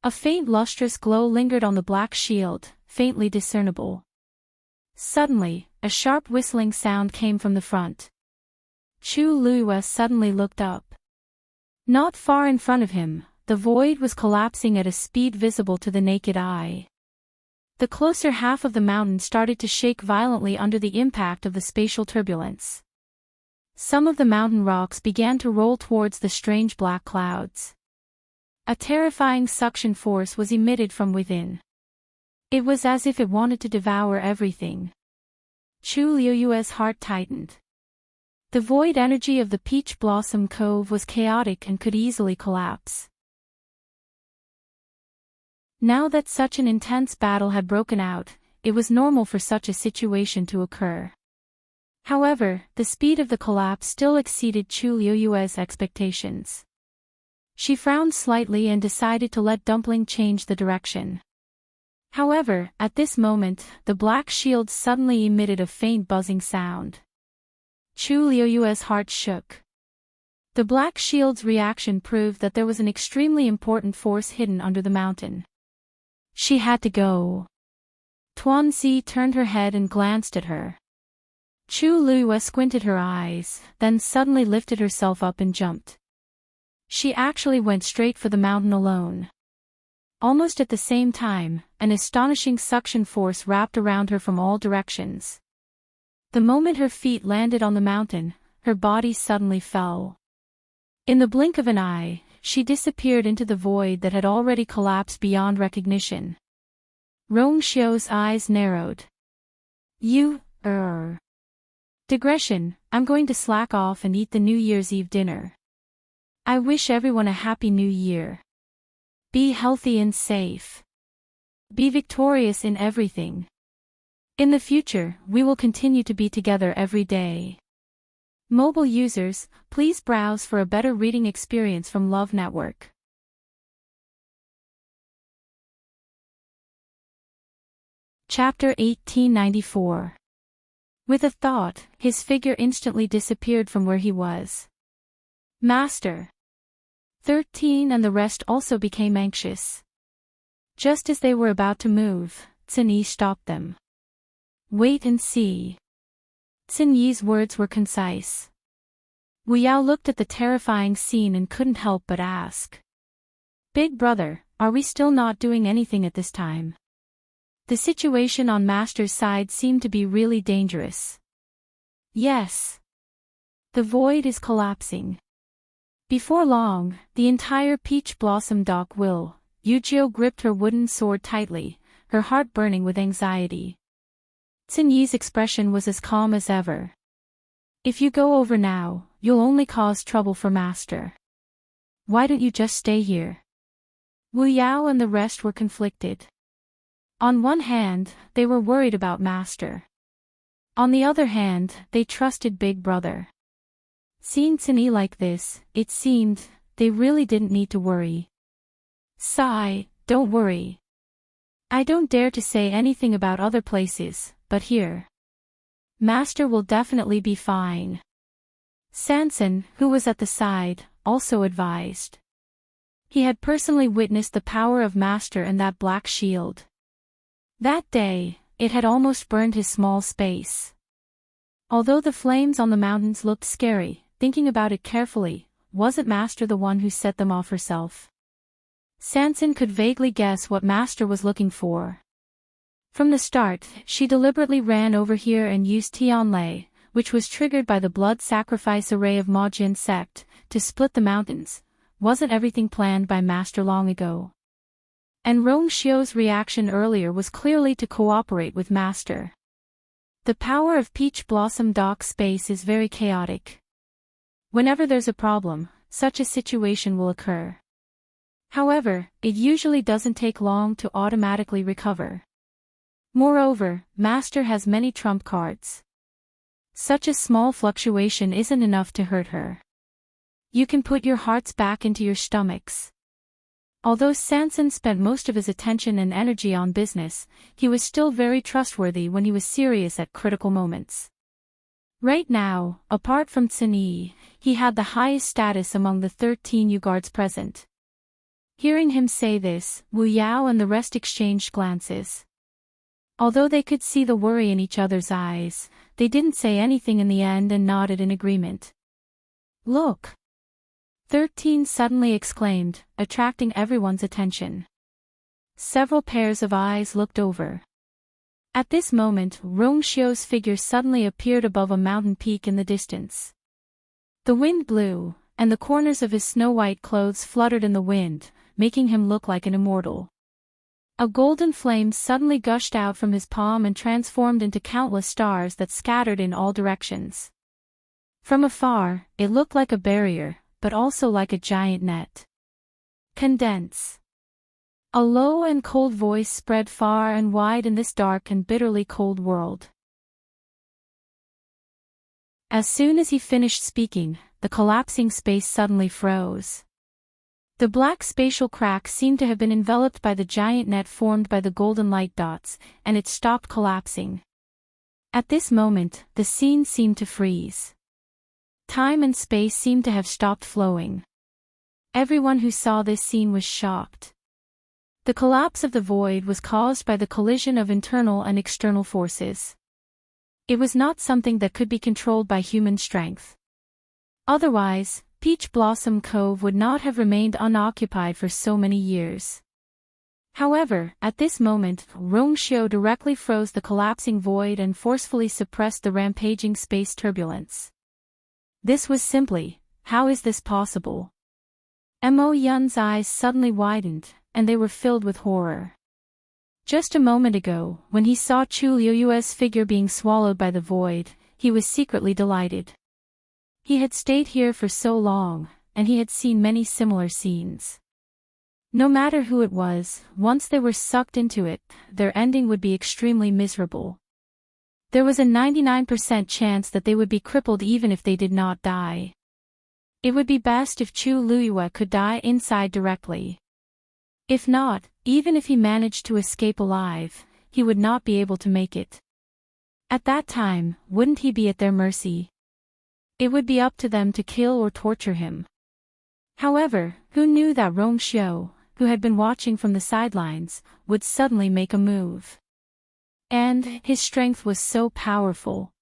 A faint lustrous glow lingered on the black shield, faintly discernible. Suddenly, a sharp whistling sound came from the front. Chu Luiyue suddenly looked up. Not far in front of him, the void was collapsing at a speed visible to the naked eye. The closer half of the mountain started to shake violently under the impact of the spatial turbulence. Some of the mountain rocks began to roll towards the strange black clouds. A terrifying suction force was emitted from within. It was as if it wanted to devour everything. Chu Luiyue's heart tightened. The void energy of the Peach Blossom Cove was chaotic and could easily collapse. Now that such an intense battle had broken out, it was normal for such a situation to occur. However, the speed of the collapse still exceeded Chu Luiyue's expectations. She frowned slightly and decided to let Dumpling change the direction. However, at this moment, the black shield suddenly emitted a faint buzzing sound. Chu Luiyue's heart shook. The black shield's reaction proved that there was an extremely important force hidden under the mountain. She had to go. Tuanzi turned her head and glanced at her. Chu Luiyue squinted her eyes, then suddenly lifted herself up and jumped. She actually went straight for the mountain alone. Almost at the same time, an astonishing suction force wrapped around her from all directions. The moment her feet landed on the mountain, her body suddenly fell. In the blink of an eye, she disappeared into the void that had already collapsed beyond recognition. Rong Xiu's eyes narrowed. Digression, I'm going to slack off and eat the New Year's Eve dinner. I wish everyone a happy new year. Be healthy and safe. Be victorious in everything. In the future, we will continue to be together every day. Mobile users, please browse for a better reading experience from Love Network. Chapter 1894. With a thought, his figure instantly disappeared from where he was. Master. 13 and the rest also became anxious. Just as they were about to move, Cin Yi stopped them. Wait and see. Cin Yi's words were concise. Wu Yao looked at the terrifying scene and couldn't help but ask. Big brother, are we still not doing anything at this time? The situation on Master's side seemed to be really dangerous. Yes. The void is collapsing. Before long, the entire Peach Blossom dock will. Yujio gripped her wooden sword tightly, her heart burning with anxiety. Xin Yi's expression was as calm as ever. If you go over now, you'll only cause trouble for Master. Why don't you just stay here? Wu Yao and the rest were conflicted. On one hand, they were worried about Master. On the other hand, they trusted Big Brother. Seeing Xin Yi like this, it seemed, they really didn't need to worry. Sigh, don't worry. I don't dare to say anything about other places, but here. Master will definitely be fine. Sanson, who was at the side, also advised. He had personally witnessed the power of Master and that black shield. That day, it had almost burned his small space. Although the flames on the mountains looked scary, thinking about it carefully, wasn't Master the one who set them off herself? Sanson could vaguely guess what Master was looking for. From the start, she deliberately ran over here and used Tianlei, which was triggered by the blood sacrifice array of Majin sect, to split the mountains. Wasn't everything planned by Master long ago? And Rongxiu's reaction earlier was clearly to cooperate with Master. The power of Peach Blossom Dock space is very chaotic. Whenever there's a problem, such a situation will occur. However, it usually doesn't take long to automatically recover. Moreover, Master has many trump cards. Such a small fluctuation isn't enough to hurt her. You can put your hearts back into your stomachs. Although Sanson spent most of his attention and energy on business, he was still very trustworthy when he was serious at critical moments. Right now, apart from Xin Yi, he had the highest status among the 13 U-guards present. Hearing him say this, Wu Yao and the rest exchanged glances. Although they could see the worry in each other's eyes, they didn't say anything in the end and nodded in agreement. Look! 13 suddenly exclaimed, attracting everyone's attention. Several pairs of eyes looked over. At this moment, Rongxiu's figure suddenly appeared above a mountain peak in the distance. The wind blew, and the corners of his snow-white clothes fluttered in the wind, making him look like an immortal. A golden flame suddenly gushed out from his palm and transformed into countless stars that scattered in all directions. From afar, it looked like a barrier, but also like a giant net. Condense. A low and cold voice spread far and wide in this dark and bitterly cold world. As soon as he finished speaking, the collapsing space suddenly froze. The black spatial crack seemed to have been enveloped by the giant net formed by the golden light dots, and it stopped collapsing. At this moment, the scene seemed to freeze. Time and space seemed to have stopped flowing. Everyone who saw this scene was shocked. The collapse of the void was caused by the collision of internal and external forces. It was not something that could be controlled by human strength. Otherwise, Peach Blossom Cove would not have remained unoccupied for so many years. However, at this moment, Rongxiu directly froze the collapsing void and forcefully suppressed the rampaging space turbulence. This was simply, how is this possible? Mo Yun's eyes suddenly widened, and they were filled with horror. Just a moment ago, when he saw Chu Liuyue's figure being swallowed by the void, he was secretly delighted. He had stayed here for so long, and he had seen many similar scenes. No matter who it was, once they were sucked into it, their ending would be extremely miserable. There was a 99% chance that they would be crippled even if they did not die. It would be best if Chu Liyue could die inside directly. If not, even if he managed to escape alive, he would not be able to make it. At that time, wouldn't he be at their mercy? It would be up to them to kill or torture him. However, who knew that Rongxiu, who had been watching from the sidelines, would suddenly make a move? And his strength was so powerful.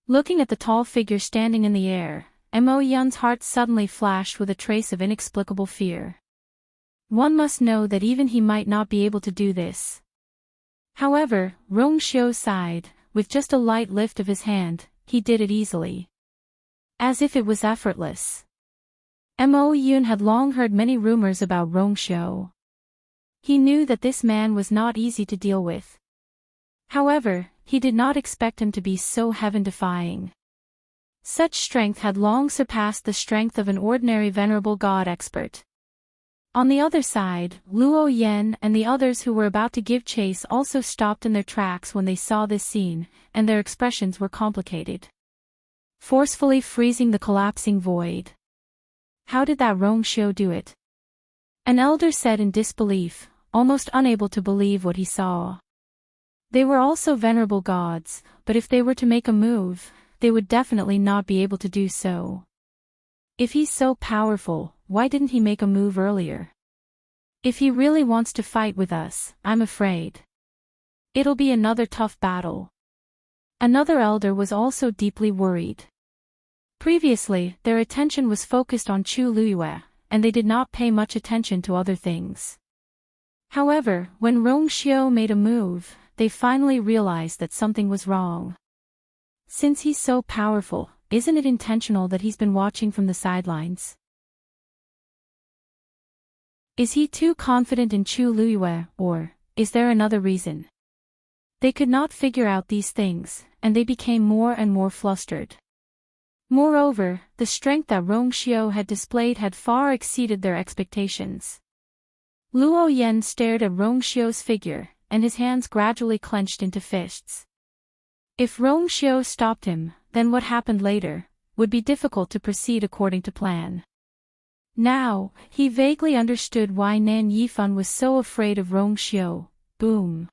Looking at the tall figure standing in the air, Mo Yun's heart suddenly flashed with a trace of inexplicable fear. One must know that even he might not be able to do this. However, Rongxiu sighed, with just a light lift of his hand, he did it easily. As if it was effortless. Mo Yun had long heard many rumors about Rongxiu. He knew that this man was not easy to deal with. However, he did not expect him to be so heaven-defying. Such strength had long surpassed the strength of an ordinary venerable god expert. On the other side, Luo Yan and the others who were about to give chase also stopped in their tracks when they saw this scene, and their expressions were complicated. Forcefully freezing the collapsing void. How did that Rongxiu do it? An elder said in disbelief, almost unable to believe what he saw. They were also venerable gods, but if they were to make a move, they would definitely not be able to do so. If he's so powerful, why didn't he make a move earlier? If he really wants to fight with us, I'm afraid it'll be another tough battle. Another elder was also deeply worried. Previously, their attention was focused on Chu Luyue, and they did not pay much attention to other things. However, when Rongxiu made a move, they finally realized that something was wrong. Since he's so powerful, isn't it intentional that he's been watching from the sidelines? Is he too confident in Chu Luyue, or is there another reason? They could not figure out these things, and they became more and more flustered. Moreover, the strength that Rongxiu had displayed had far exceeded their expectations. Luo Yan stared at Rongxiu's figure, and his hands gradually clenched into fists. If Rongxiu stopped him, then what happened later would be difficult to proceed according to plan. Now, he vaguely understood why Nan Yifan was so afraid of Rongxiu. Boom.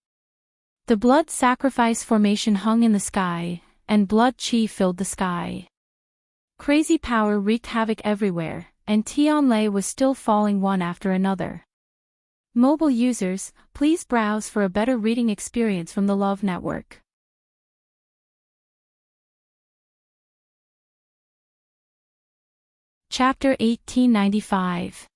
The blood sacrifice formation hung in the sky, and blood qi filled the sky. Crazy power wreaked havoc everywhere, and Tianlei was still falling one after another. Mobile users, please browse for a better reading experience from the Love Network. Chapter 1895.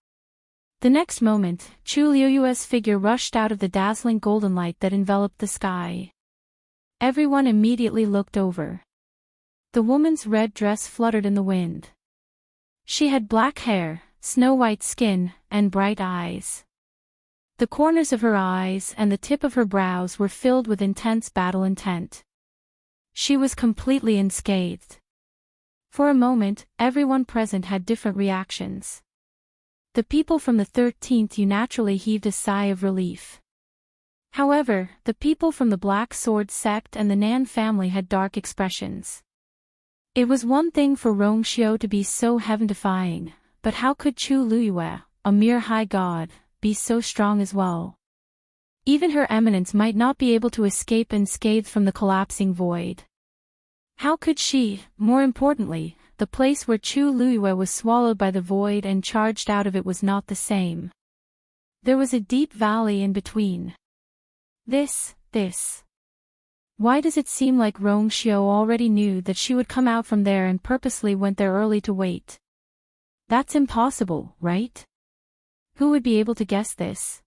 The next moment, Chu Liuyue's figure rushed out of the dazzling golden light that enveloped the sky. Everyone immediately looked over. The woman's red dress fluttered in the wind. She had black hair, snow-white skin, and bright eyes. The corners of her eyes and the tip of her brows were filled with intense battle intent. She was completely unscathed. For a moment, everyone present had different reactions. The people from the 13th U naturally heaved a sigh of relief. However, the people from the Black Sword sect and the Nan family had dark expressions. It was one thing for Rongxiu to be so heaven-defying, but how could Chu Luyue, a mere high god, be so strong as well? Even her eminence might not be able to escape unscathed from the collapsing void. How could she, more importantly, the place where Chu Luyue was swallowed by the void and charged out of it was not the same. There was a deep valley in between. This. Why does it seem like Rongxiu already knew that she would come out from there and purposely went there early to wait? That's impossible, right? Who would be able to guess this?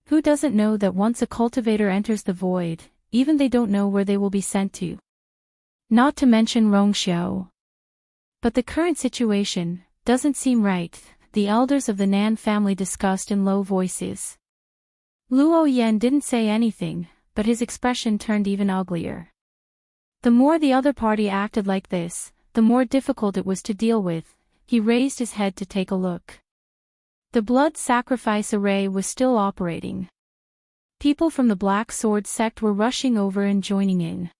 Who doesn't know that once a cultivator enters the void, even they don't know where they will be sent to? Not to mention Rongxiu. But the current situation doesn't seem right, the elders of the Nan family discussed in low voices. Luo Yan didn't say anything, but his expression turned even uglier. The more the other party acted like this, the more difficult it was to deal with. He raised his head to take a look. The blood sacrifice array was still operating. People from the Black Sword sect were rushing over and joining in.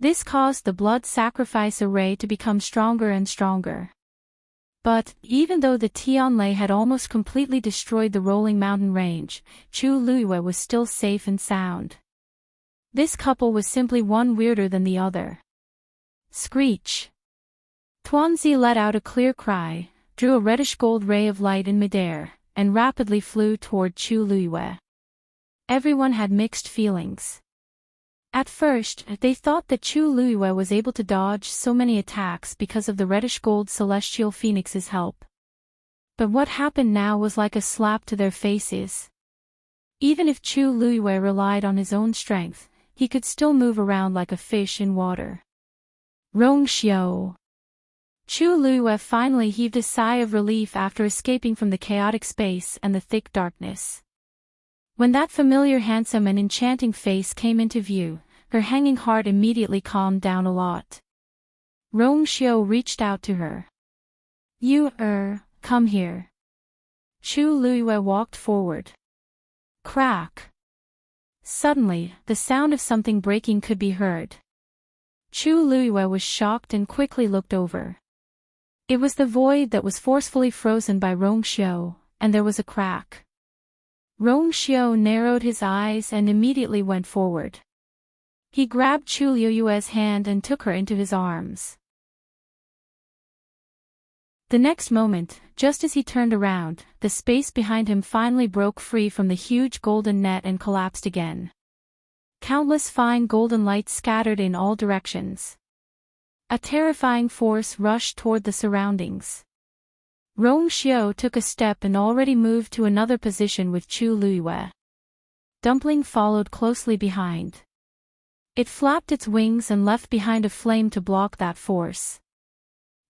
This caused the blood sacrifice array to become stronger and stronger. But, even though the Tianlei had almost completely destroyed the rolling mountain range, Chu Luyue was still safe and sound. This couple was simply one weirder than the other. Screech! Tuanzi let out a clear cry, drew a reddish-gold ray of light in midair, and rapidly flew toward Chu Luyue. Everyone had mixed feelings. At first, they thought that Chu Luyue was able to dodge so many attacks because of the reddish-gold celestial phoenix's help. But what happened now was like a slap to their faces. Even if Chu Luyue relied on his own strength, he could still move around like a fish in water. Rongxiu! Chu Luyue finally heaved a sigh of relief after escaping from the chaotic space and the thick darkness. When that familiar handsome and enchanting face came into view, her hanging heart immediately calmed down a lot. Rong Xiu reached out to her. Come here. Chu Luiyue walked forward. Crack. Suddenly, the sound of something breaking could be heard. Chu Luiyue was shocked and quickly looked over. It was the void that was forcefully frozen by Rong Xiu, and there was a crack. Rong Xiu narrowed his eyes and immediately went forward. He grabbed Chu Luiyue's hand and took her into his arms. The next moment, just as he turned around, the space behind him finally broke free from the huge golden net and collapsed again. Countless fine golden lights scattered in all directions. A terrifying force rushed toward the surroundings. Rong Xiu took a step and already moved to another position with Chu Luiyue. Dumpling followed closely behind. It flapped its wings and left behind a flame to block that force.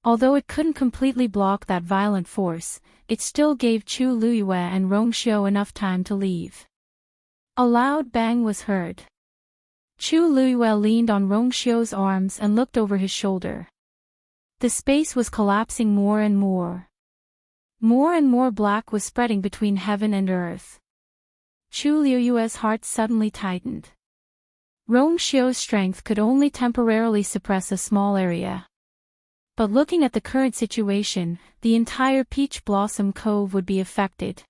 Although it couldn't completely block that violent force, it still gave Chu Luiyue and Rong Xiu enough time to leave. A loud bang was heard. Chu Luiyue leaned on Rong Xiu's arms and looked over his shoulder. The space was collapsing more and more. More and more black was spreading between heaven and earth. Chu Luiyue's heart suddenly tightened. Rong Xiu's strength could only temporarily suppress a small area. But looking at the current situation, the entire Peach Blossom Cove would be affected.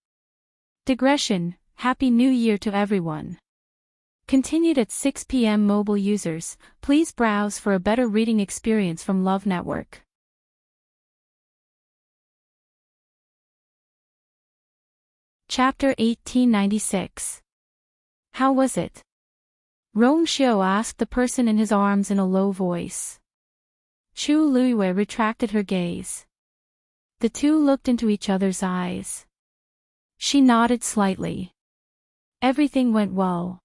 Digression, Happy New Year to everyone. Continued at 6 p.m. Mobile users, please browse for a better reading experience from Love Network. Chapter 1896. How was it? Rong Xiu asked the person in his arms in a low voice. Chu Luiyue retracted her gaze. The two looked into each other's eyes. She nodded slightly. Everything went well.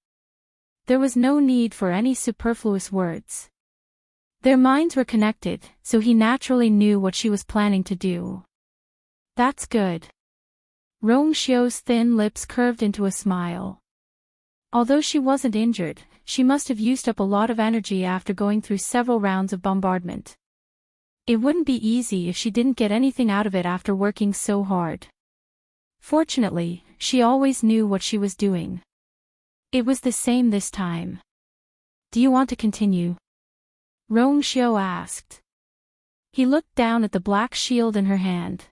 There was no need for any superfluous words. Their minds were connected, so he naturally knew what she was planning to do. That's good. Rong Xiu's thin lips curved into a smile. Although she wasn't injured, she must have used up a lot of energy after going through several rounds of bombardment. It wouldn't be easy if she didn't get anything out of it after working so hard. Fortunately, she always knew what she was doing. It was the same this time. Do you want to continue? Rong Xiu asked. He looked down at the black shield in her hand.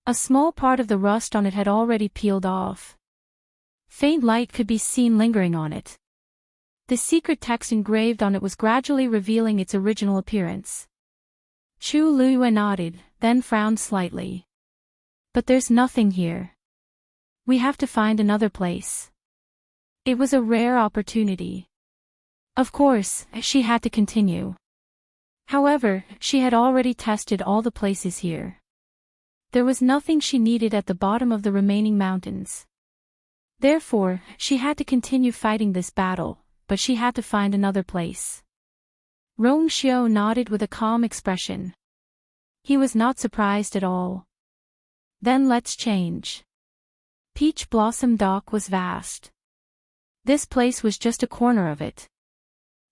A small part of the rust on it had already peeled off. Faint light could be seen lingering on it. The secret text engraved on it was gradually revealing its original appearance. Chu Luiyue nodded, then frowned slightly. But there's nothing here. We have to find another place. It was a rare opportunity. Of course, she had to continue. However, she had already tested all the places here. There was nothing she needed at the bottom of the remaining mountains. Therefore, she had to continue fighting this battle, but she had to find another place. Rong Xiu nodded with a calm expression. He was not surprised at all. Then let's change. Peach Blossom Dock was vast. This place was just a corner of it.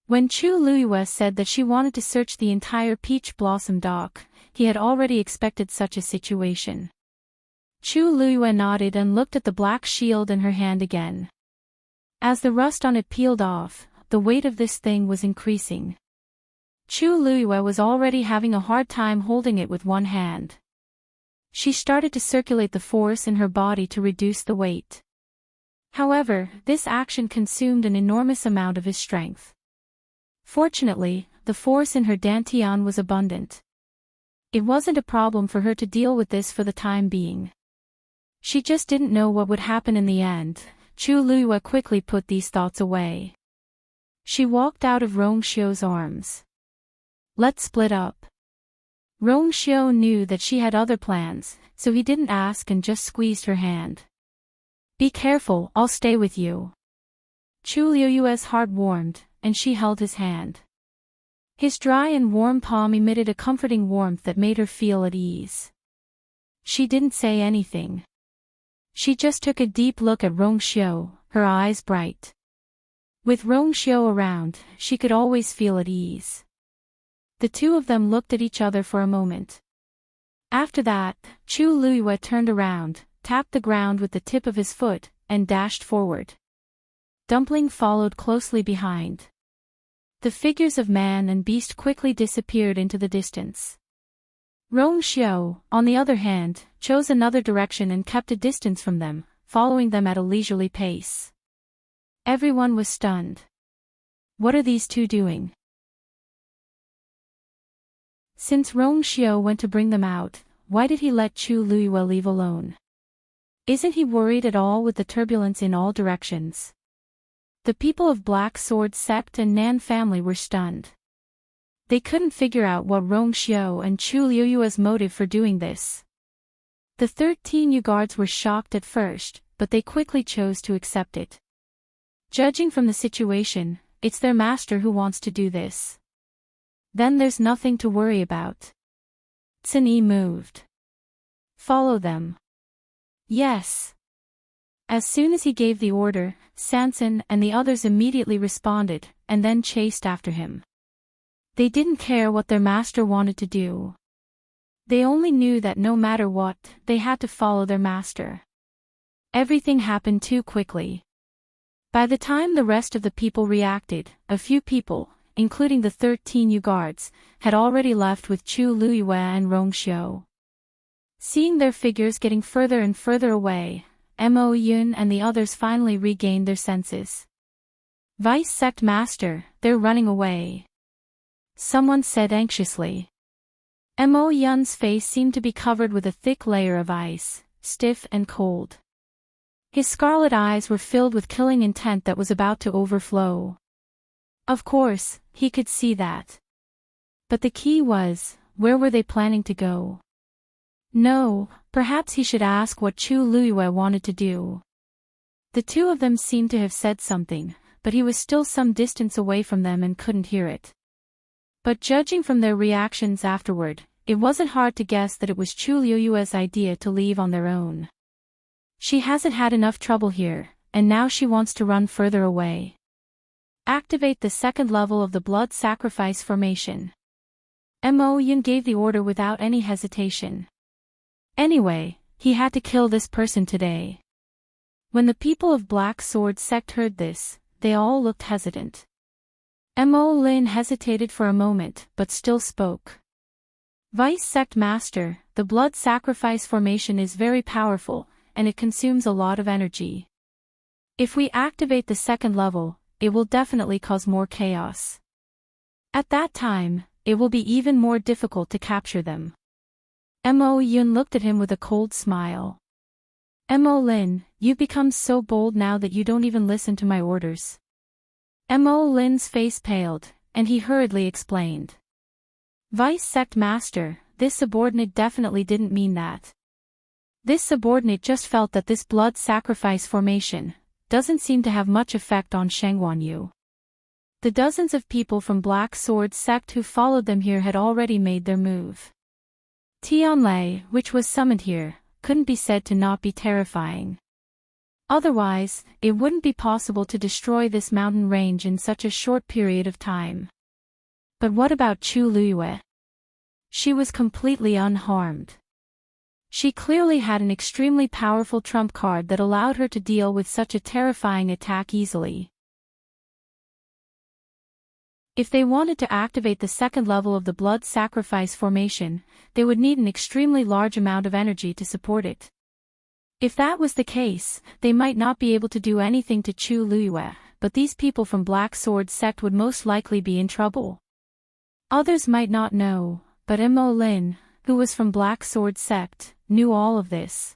When Chu Luiyue said that she wanted to search the entire Peach Blossom Dock, he had already expected such a situation. Chu Luiyue nodded and looked at the black shield in her hand again. As the rust on it peeled off, the weight of this thing was increasing. Chu Luiyue was already having a hard time holding it with one hand. She started to circulate the force in her body to reduce the weight. However, this action consumed an enormous amount of his strength. Fortunately, the force in her dantian was abundant. It wasn't a problem for her to deal with this for the time being. She just didn't know what would happen in the end. Chu Luiyue quickly put these thoughts away. She walked out of Rong Xiu's arms. Let's split up. Rong Xiu knew that she had other plans, so he didn't ask and just squeezed her hand. Be careful, I'll stay with you. Chu Luiyue's heart warmed, and she held his hand. His dry and warm palm emitted a comforting warmth that made her feel at ease. She didn't say anything. She just took a deep look at Rong Xiu, her eyes bright. With Rongxiu around, she could always feel at ease. The two of them looked at each other for a moment. After that, Chu Luiyue turned around, tapped the ground with the tip of his foot, and dashed forward. Dumpling followed closely behind. The figures of man and beast quickly disappeared into the distance. Rongxiu, on the other hand, chose another direction and kept a distance from them, following them at a leisurely pace. Everyone was stunned. What are these two doing? Since Rongxiu went to bring them out, why did he let Chu Luiyue leave alone? Isn't he worried at all with the turbulence in all directions? The people of Black Sword sect and Nan family were stunned. They couldn't figure out what Rongxiu and Chu Luiyue's motive for doing this. The 13 Yu guards were shocked at first, but they quickly chose to accept it. Judging from the situation, it's their master who wants to do this. Then there's nothing to worry about. Xin Yi moved. Follow them. Yes. As soon as he gave the order, Sanson and the others immediately responded, and then chased after him. They didn't care what their master wanted to do. They only knew that no matter what, they had to follow their master. Everything happened too quickly. By the time the rest of the people reacted, a few people, including the 13 Yu guards, had already left with Chu Luiyue and Rongxiu. Seeing their figures getting further and further away, Mo Yun and the others finally regained their senses. Vice Sect Master, they're running away. Someone said anxiously. Mo Yun's face seemed to be covered with a thick layer of ice, stiff and cold. His scarlet eyes were filled with killing intent that was about to overflow. Of course, he could see that. But the key was, where were they planning to go? No, perhaps he should ask what Chu Luiyue wanted to do. The two of them seemed to have said something, but he was still some distance away from them and couldn't hear it. But judging from their reactions afterward, it wasn't hard to guess that it was Chu Luiyue's idea to leave on their own. She hasn't had enough trouble here, and now she wants to run further away. Activate the second level of the blood sacrifice formation. Mo Yun gave the order without any hesitation. Anyway, he had to kill this person today. When the people of Black Sword sect heard this, they all looked hesitant. Mo Lin hesitated for a moment, but still spoke. Vice Sect Master, the blood sacrifice formation is very powerful, and it consumes a lot of energy. If we activate the second level, it will definitely cause more chaos. At that time, it will be even more difficult to capture them. Mo Yun looked at him with a cold smile. Mo Lin, you've become so bold now that you don't even listen to my orders. Mo Lin's face paled, and he hurriedly explained. Vice Sect Master, this subordinate definitely didn't mean that. This subordinate just felt that this blood sacrifice formation doesn't seem to have much effect on Shengguan Yu. The dozens of people from Black Sword sect who followed them here had already made their move. Tianlei, which was summoned here, couldn't be said to not be terrifying. Otherwise, it wouldn't be possible to destroy this mountain range in such a short period of time. But what about Chu Luiyue? She was completely unharmed. She clearly had an extremely powerful trump card that allowed her to deal with such a terrifying attack easily. If they wanted to activate the second level of the blood sacrifice formation, they would need an extremely large amount of energy to support it. If that was the case, they might not be able to do anything to Chu Luiyue, but these people from Black Sword sect would most likely be in trouble. Others might not know, but Mo Lin, who was from Black Sword sect, knew all of this.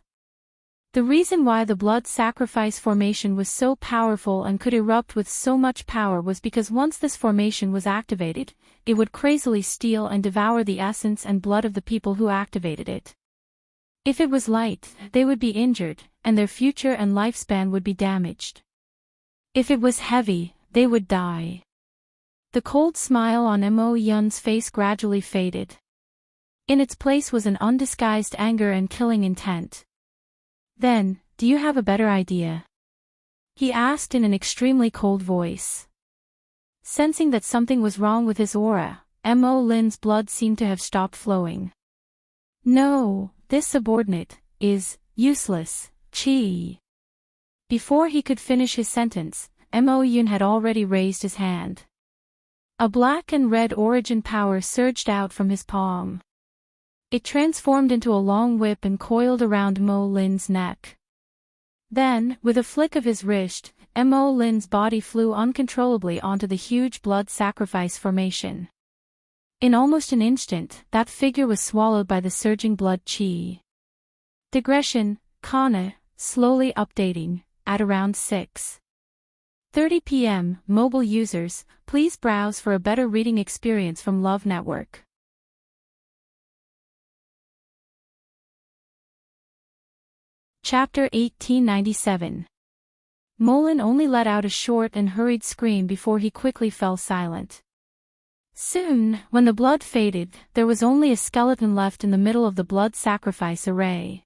The reason why the blood sacrifice formation was so powerful and could erupt with so much power was because once this formation was activated, it would crazily steal and devour the essence and blood of the people who activated it. If it was light, they would be injured, and their future and lifespan would be damaged. If it was heavy, they would die. The cold smile on Mo Yun's face gradually faded. In its place was an undisguised anger and killing intent. Then, do you have a better idea? he asked in an extremely cold voice. Sensing that something was wrong with his aura, Mo Lin's blood seemed to have stopped flowing. No, this subordinate is useless, Chi. Before he could finish his sentence, Mo Yun had already raised his hand. A black and red origin power surged out from his palm. It transformed into a long whip and coiled around Mo Lin's neck. Then, with a flick of his wrist, Mo Lin's body flew uncontrollably onto the huge blood sacrifice formation. In almost an instant, that figure was swallowed by the surging blood chi. Digression, Kana, slowly updating, at around 6:30 p.m., mobile users, please browse for a better reading experience from Love Network. Chapter 1897. Molin only let out a short and hurried scream before he quickly fell silent. Soon, when the blood faded, there was only a skeleton left in the middle of the blood sacrifice array.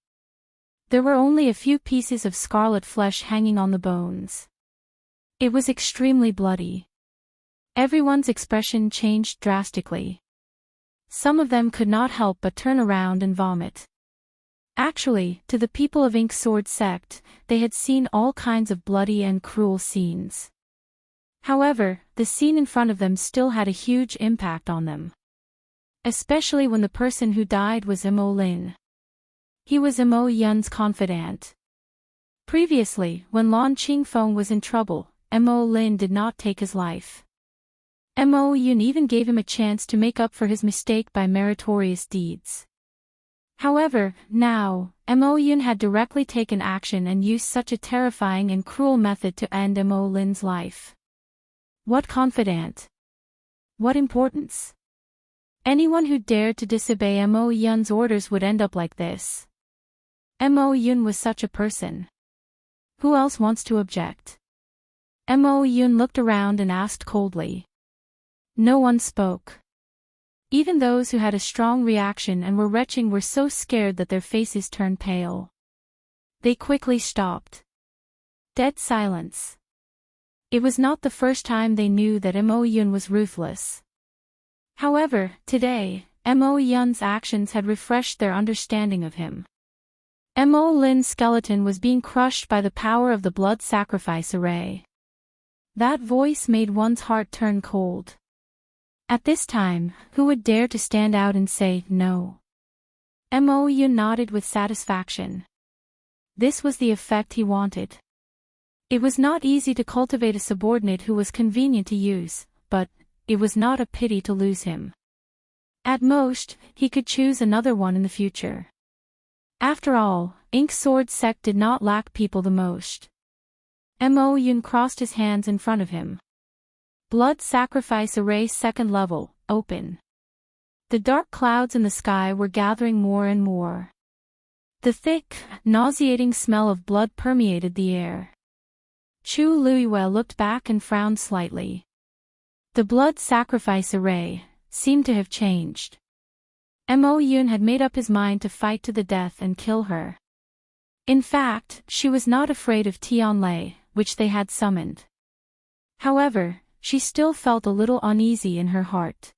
There were only a few pieces of scarlet flesh hanging on the bones. It was extremely bloody. Everyone's expression changed drastically. Some of them could not help but turn around and vomit. Actually, to the people of Ink Sword Sect, they had seen all kinds of bloody and cruel scenes. However, the scene in front of them still had a huge impact on them. Especially when the person who died was Mo Lin. He was Mo Yun's confidant. Previously, when Lan Qingfeng was in trouble, Mo Lin did not take his life. Mo Yun even gave him a chance to make up for his mistake by meritorious deeds. However, now, Mo Yun had directly taken action and used such a terrifying and cruel method to end Mo Lin's life. What confidant? What importance? Anyone who dared to disobey Mo Yun's orders would end up like this. Mo Yun was such a person. Who else wants to object? Mo Yun looked around and asked coldly. No one spoke. Even those who had a strong reaction and were retching were so scared that their faces turned pale. They quickly stopped. Dead silence. It was not the first time they knew that Mo Yun was ruthless. However, today, Mo Yun's actions had refreshed their understanding of him. Mo Lin's skeleton was being crushed by the power of the blood sacrifice array. That voice made one's heart turn cold. At this time, who would dare to stand out and say no? Mo Yun nodded with satisfaction. This was the effect he wanted. It was not easy to cultivate a subordinate who was convenient to use, but it was not a pity to lose him. At most, he could choose another one in the future. After all, Ink Sword Sect did not lack people the most. Mo Yun crossed his hands in front of him. Blood sacrifice array second level, open. The dark clouds in the sky were gathering more and more. The thick, nauseating smell of blood permeated the air. Chu Luiyue looked back and frowned slightly. The blood sacrifice array seemed to have changed. Mo Yun had made up his mind to fight to the death and kill her. In fact, she was not afraid of Tianlei, which they had summoned. However, she still felt a little uneasy in her heart.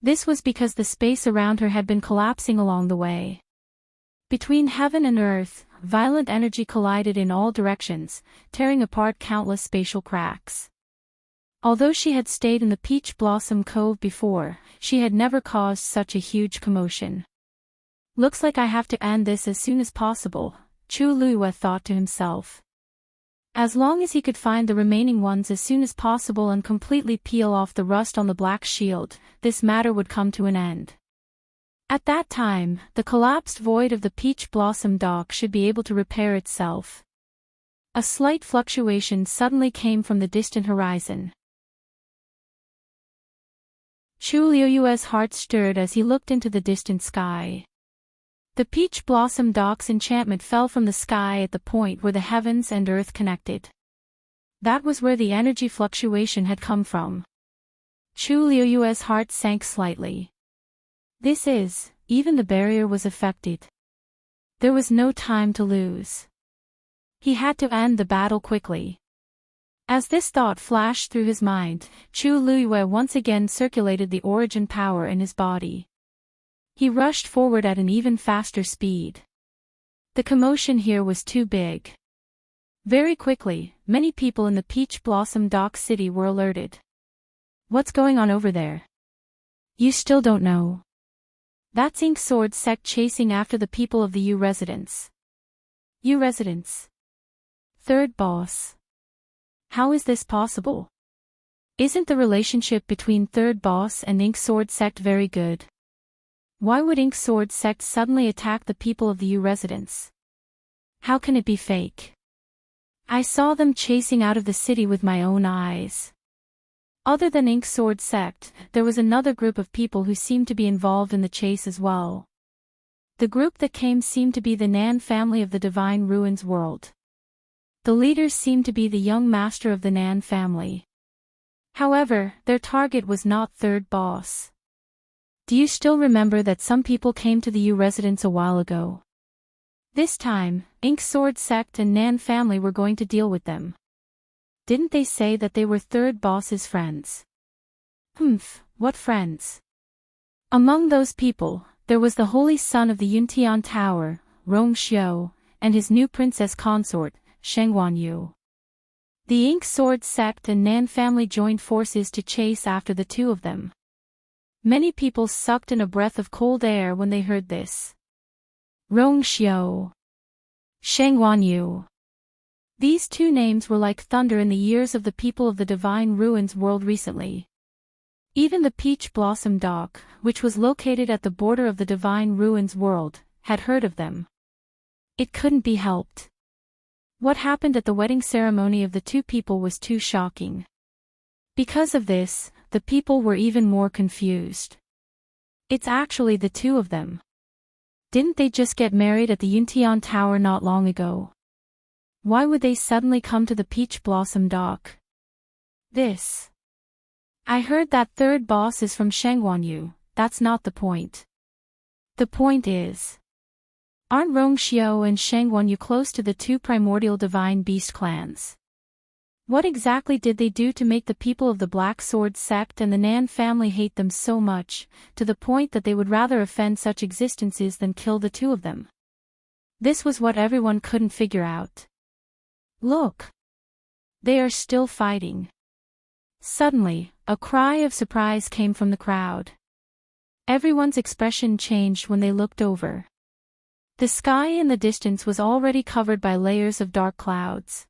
This was because the space around her had been collapsing along the way. Between heaven and earth, violent energy collided in all directions, tearing apart countless spatial cracks. Although she had stayed in the Peach Blossom Cove before, she had never caused such a huge commotion. Looks like I have to end this as soon as possible, Chu Luiyue thought to himself. As long as he could find the remaining ones as soon as possible and completely peel off the rust on the black shield, this matter would come to an end. At that time, the collapsed void of the Peach Blossom Dock should be able to repair itself. A slight fluctuation suddenly came from the distant horizon. Chu Luiyue's heart stirred as he looked into the distant sky. The Peach Blossom Dock's enchantment fell from the sky at the point where the heavens and earth connected. That was where the energy fluctuation had come from. Chu Luiyue's heart sank slightly. Even the barrier was affected. There was no time to lose. He had to end the battle quickly. As this thought flashed through his mind, Chu Luyue once again circulated the origin power in his body. He rushed forward at an even faster speed. The commotion here was too big. Very quickly, many people in the Peach Blossom Dock City were alerted. What's going on over there? You still don't know? That's Ink Sword sect chasing after the people of the U residence. U residence. Third boss. How is this possible? Isn't the relationship between Third Boss and Ink Sword sect very good? Why would Ink Sword sect suddenly attack the people of the U residence? How can it be fake? I saw them chasing out of the city with my own eyes. Other than Ink Sword sect, there was another group of people who seemed to be involved in the chase as well. The group that came seemed to be the Nan family of the Divine Ruins world. The leaders seemed to be the young master of the Nan family. However, their target was not Third Boss. Do you still remember that some people came to the U residence a while ago? This time, Ink Sword sect and Nan family were going to deal with them. Didn't they say that they were Third Boss's friends? What friends? Among those people, there was the holy son of the Yuntian Tower, Rong Xiu, and his new princess consort, Sheng Wanyu. The Ink Sword sect and Nan family joined forces to chase after the two of them. Many people sucked in a breath of cold air when they heard this. Rong Xiu. Sheng Wanyu. These two names were like thunder in the ears of the people of the Divine Ruins world recently. Even the Peach Blossom Dock, which was located at the border of the Divine Ruins world, had heard of them. It couldn't be helped. What happened at the wedding ceremony of the two people was too shocking. Because of this, the people were even more confused. It's actually the two of them. Didn't they just get married at the Yuntian Tower not long ago? Why would they suddenly come to the Peach Blossom Dock? I heard that Third Boss is from Sheng Wanyu. That's not the point. The point is, aren't Rong Xiu and Sheng Wanyu close to the two primordial divine beast clans? What exactly did they do to make the people of the Black Sword sect and the Nan family hate them so much, to the point that they would rather offend such existences than kill the two of them? This was what everyone couldn't figure out. Look! They are still fighting. Suddenly, a cry of surprise came from the crowd. Everyone's expression changed when they looked over. The sky in the distance was already covered by layers of dark clouds.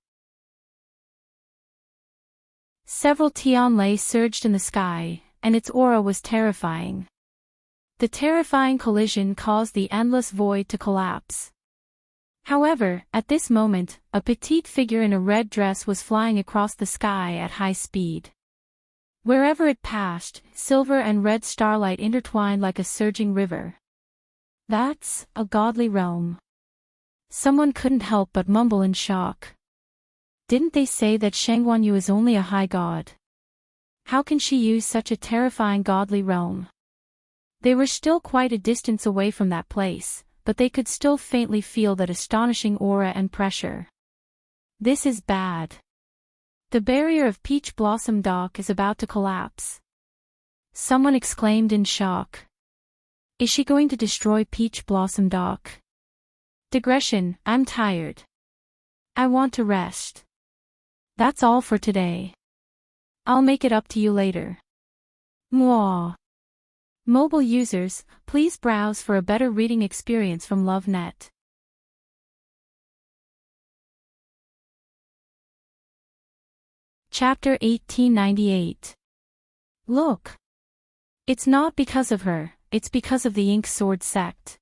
Several Tianlei surged in the sky, and its aura was terrifying. The terrifying collision caused the endless void to collapse. However, at this moment, a petite figure in a red dress was flying across the sky at high speed. Wherever it passed, silver and red starlight intertwined like a surging river. That's a godly realm. Someone couldn't help but mumble in shock. Didn't they say that Sheng Wanyu is only a high god? How can she use such a terrifying godly realm? They were still quite a distance away from that place, but they could still faintly feel that astonishing aura and pressure. This is bad. The barrier of Peach Blossom Dock is about to collapse. Someone exclaimed in shock. Is she going to destroy Peach Blossom Dock? Digression, I'm tired. I want to rest. That's all for today. I'll make it up to you later. Mwah. Mobile users, please browse for a better reading experience from LoveNet. Chapter 1898. Look. It's not because of her, it's because of the Ink Sword sect.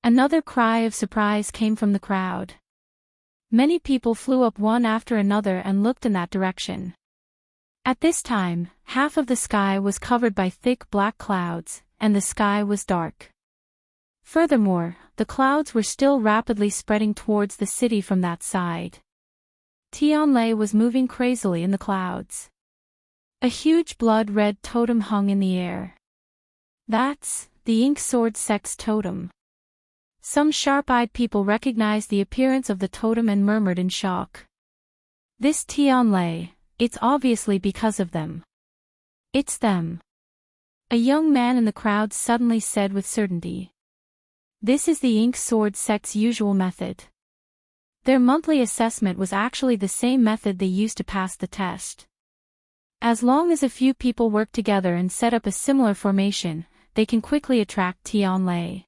Another cry of surprise came from the crowd. Many people flew up one after another and looked in that direction. At this time, half of the sky was covered by thick black clouds, and the sky was dark. Furthermore, the clouds were still rapidly spreading towards the city from that side. Tianlei was moving crazily in the clouds. A huge blood-red totem hung in the air. That's the Ink Sword sect's totem. Some sharp-eyed people recognized the appearance of the totem and murmured in shock. This Tianlei, it's obviously because of them. It's them. A young man in the crowd suddenly said with certainty. This is the Ink Sword sect's usual method. Their monthly assessment was actually the same method they used to pass the test. As long as a few people work together and set up a similar formation, they can quickly attract Tianlei.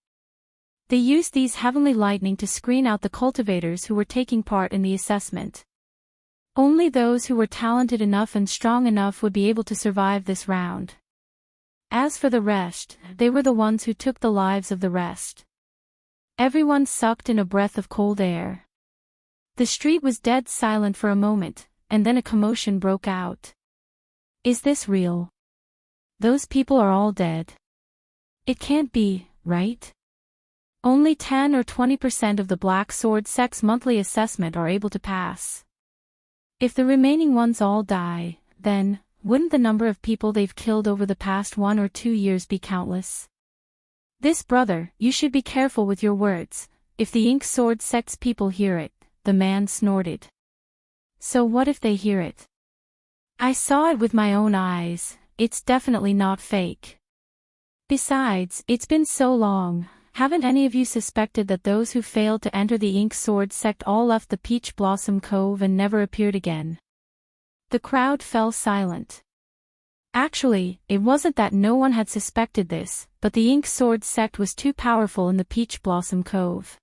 They used these heavenly lightning to screen out the cultivators who were taking part in the assessment. Only those who were talented enough and strong enough would be able to survive this round. As for the rest, they were the ones who took the lives of the rest. Everyone sucked in a breath of cold air. The street was dead silent for a moment, and then a commotion broke out. Is this real? Those people are all dead. It can't be, right? Only 10 or 20% of the Black Sword sect's monthly assessment are able to pass. If the remaining ones all die, then, wouldn't the number of people they've killed over the past 1 or 2 years be countless? This brother, you should be careful with your words, if the Ink Sword sect's people hear it, the man snorted. So what if they hear it? I saw it with my own eyes, it's definitely not fake. Besides, it's been so long, haven't any of you suspected that those who failed to enter the Ink Sword sect all left the Peach Blossom Cove and never appeared again? The crowd fell silent. Actually, it wasn't that no one had suspected this, but the Ink Sword sect was too powerful in the Peach Blossom Cove.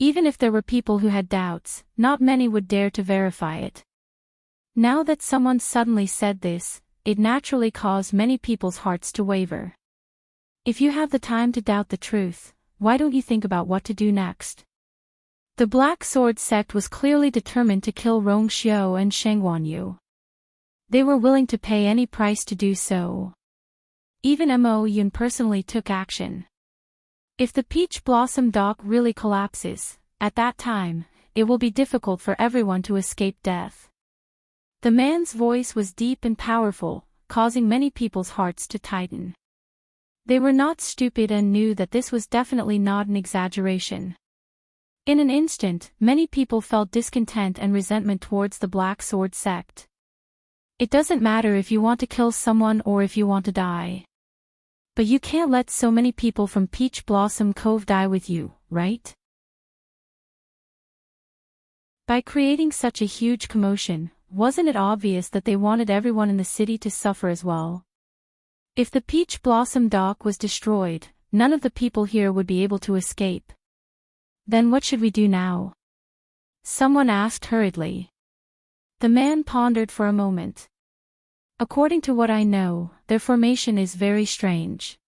Even if there were people who had doubts, not many would dare to verify it. Now that someone suddenly said this, it naturally caused many people's hearts to waver. If you have the time to doubt the truth, why don't you think about what to do next? The Black Sword sect was clearly determined to kill Rong Xiu and Sheng Wanyu. They were willing to pay any price to do so. Even Mo Yun personally took action. If the Peach Blossom Dock really collapses, at that time, it will be difficult for everyone to escape death. The man's voice was deep and powerful, causing many people's hearts to tighten. They were not stupid and knew that this was definitely not an exaggeration. In an instant, many people felt discontent and resentment towards the Black Sword sect. It doesn't matter if you want to kill someone or if you want to die. But you can't let so many people from Peach Blossom Cove die with you, right? By creating such a huge commotion, wasn't it obvious that they wanted everyone in the city to suffer as well? If the Peach Blossom Dock was destroyed, none of the people here would be able to escape. Then what should we do now? Someone asked hurriedly. The man pondered for a moment. According to what I know, their formation is very strange.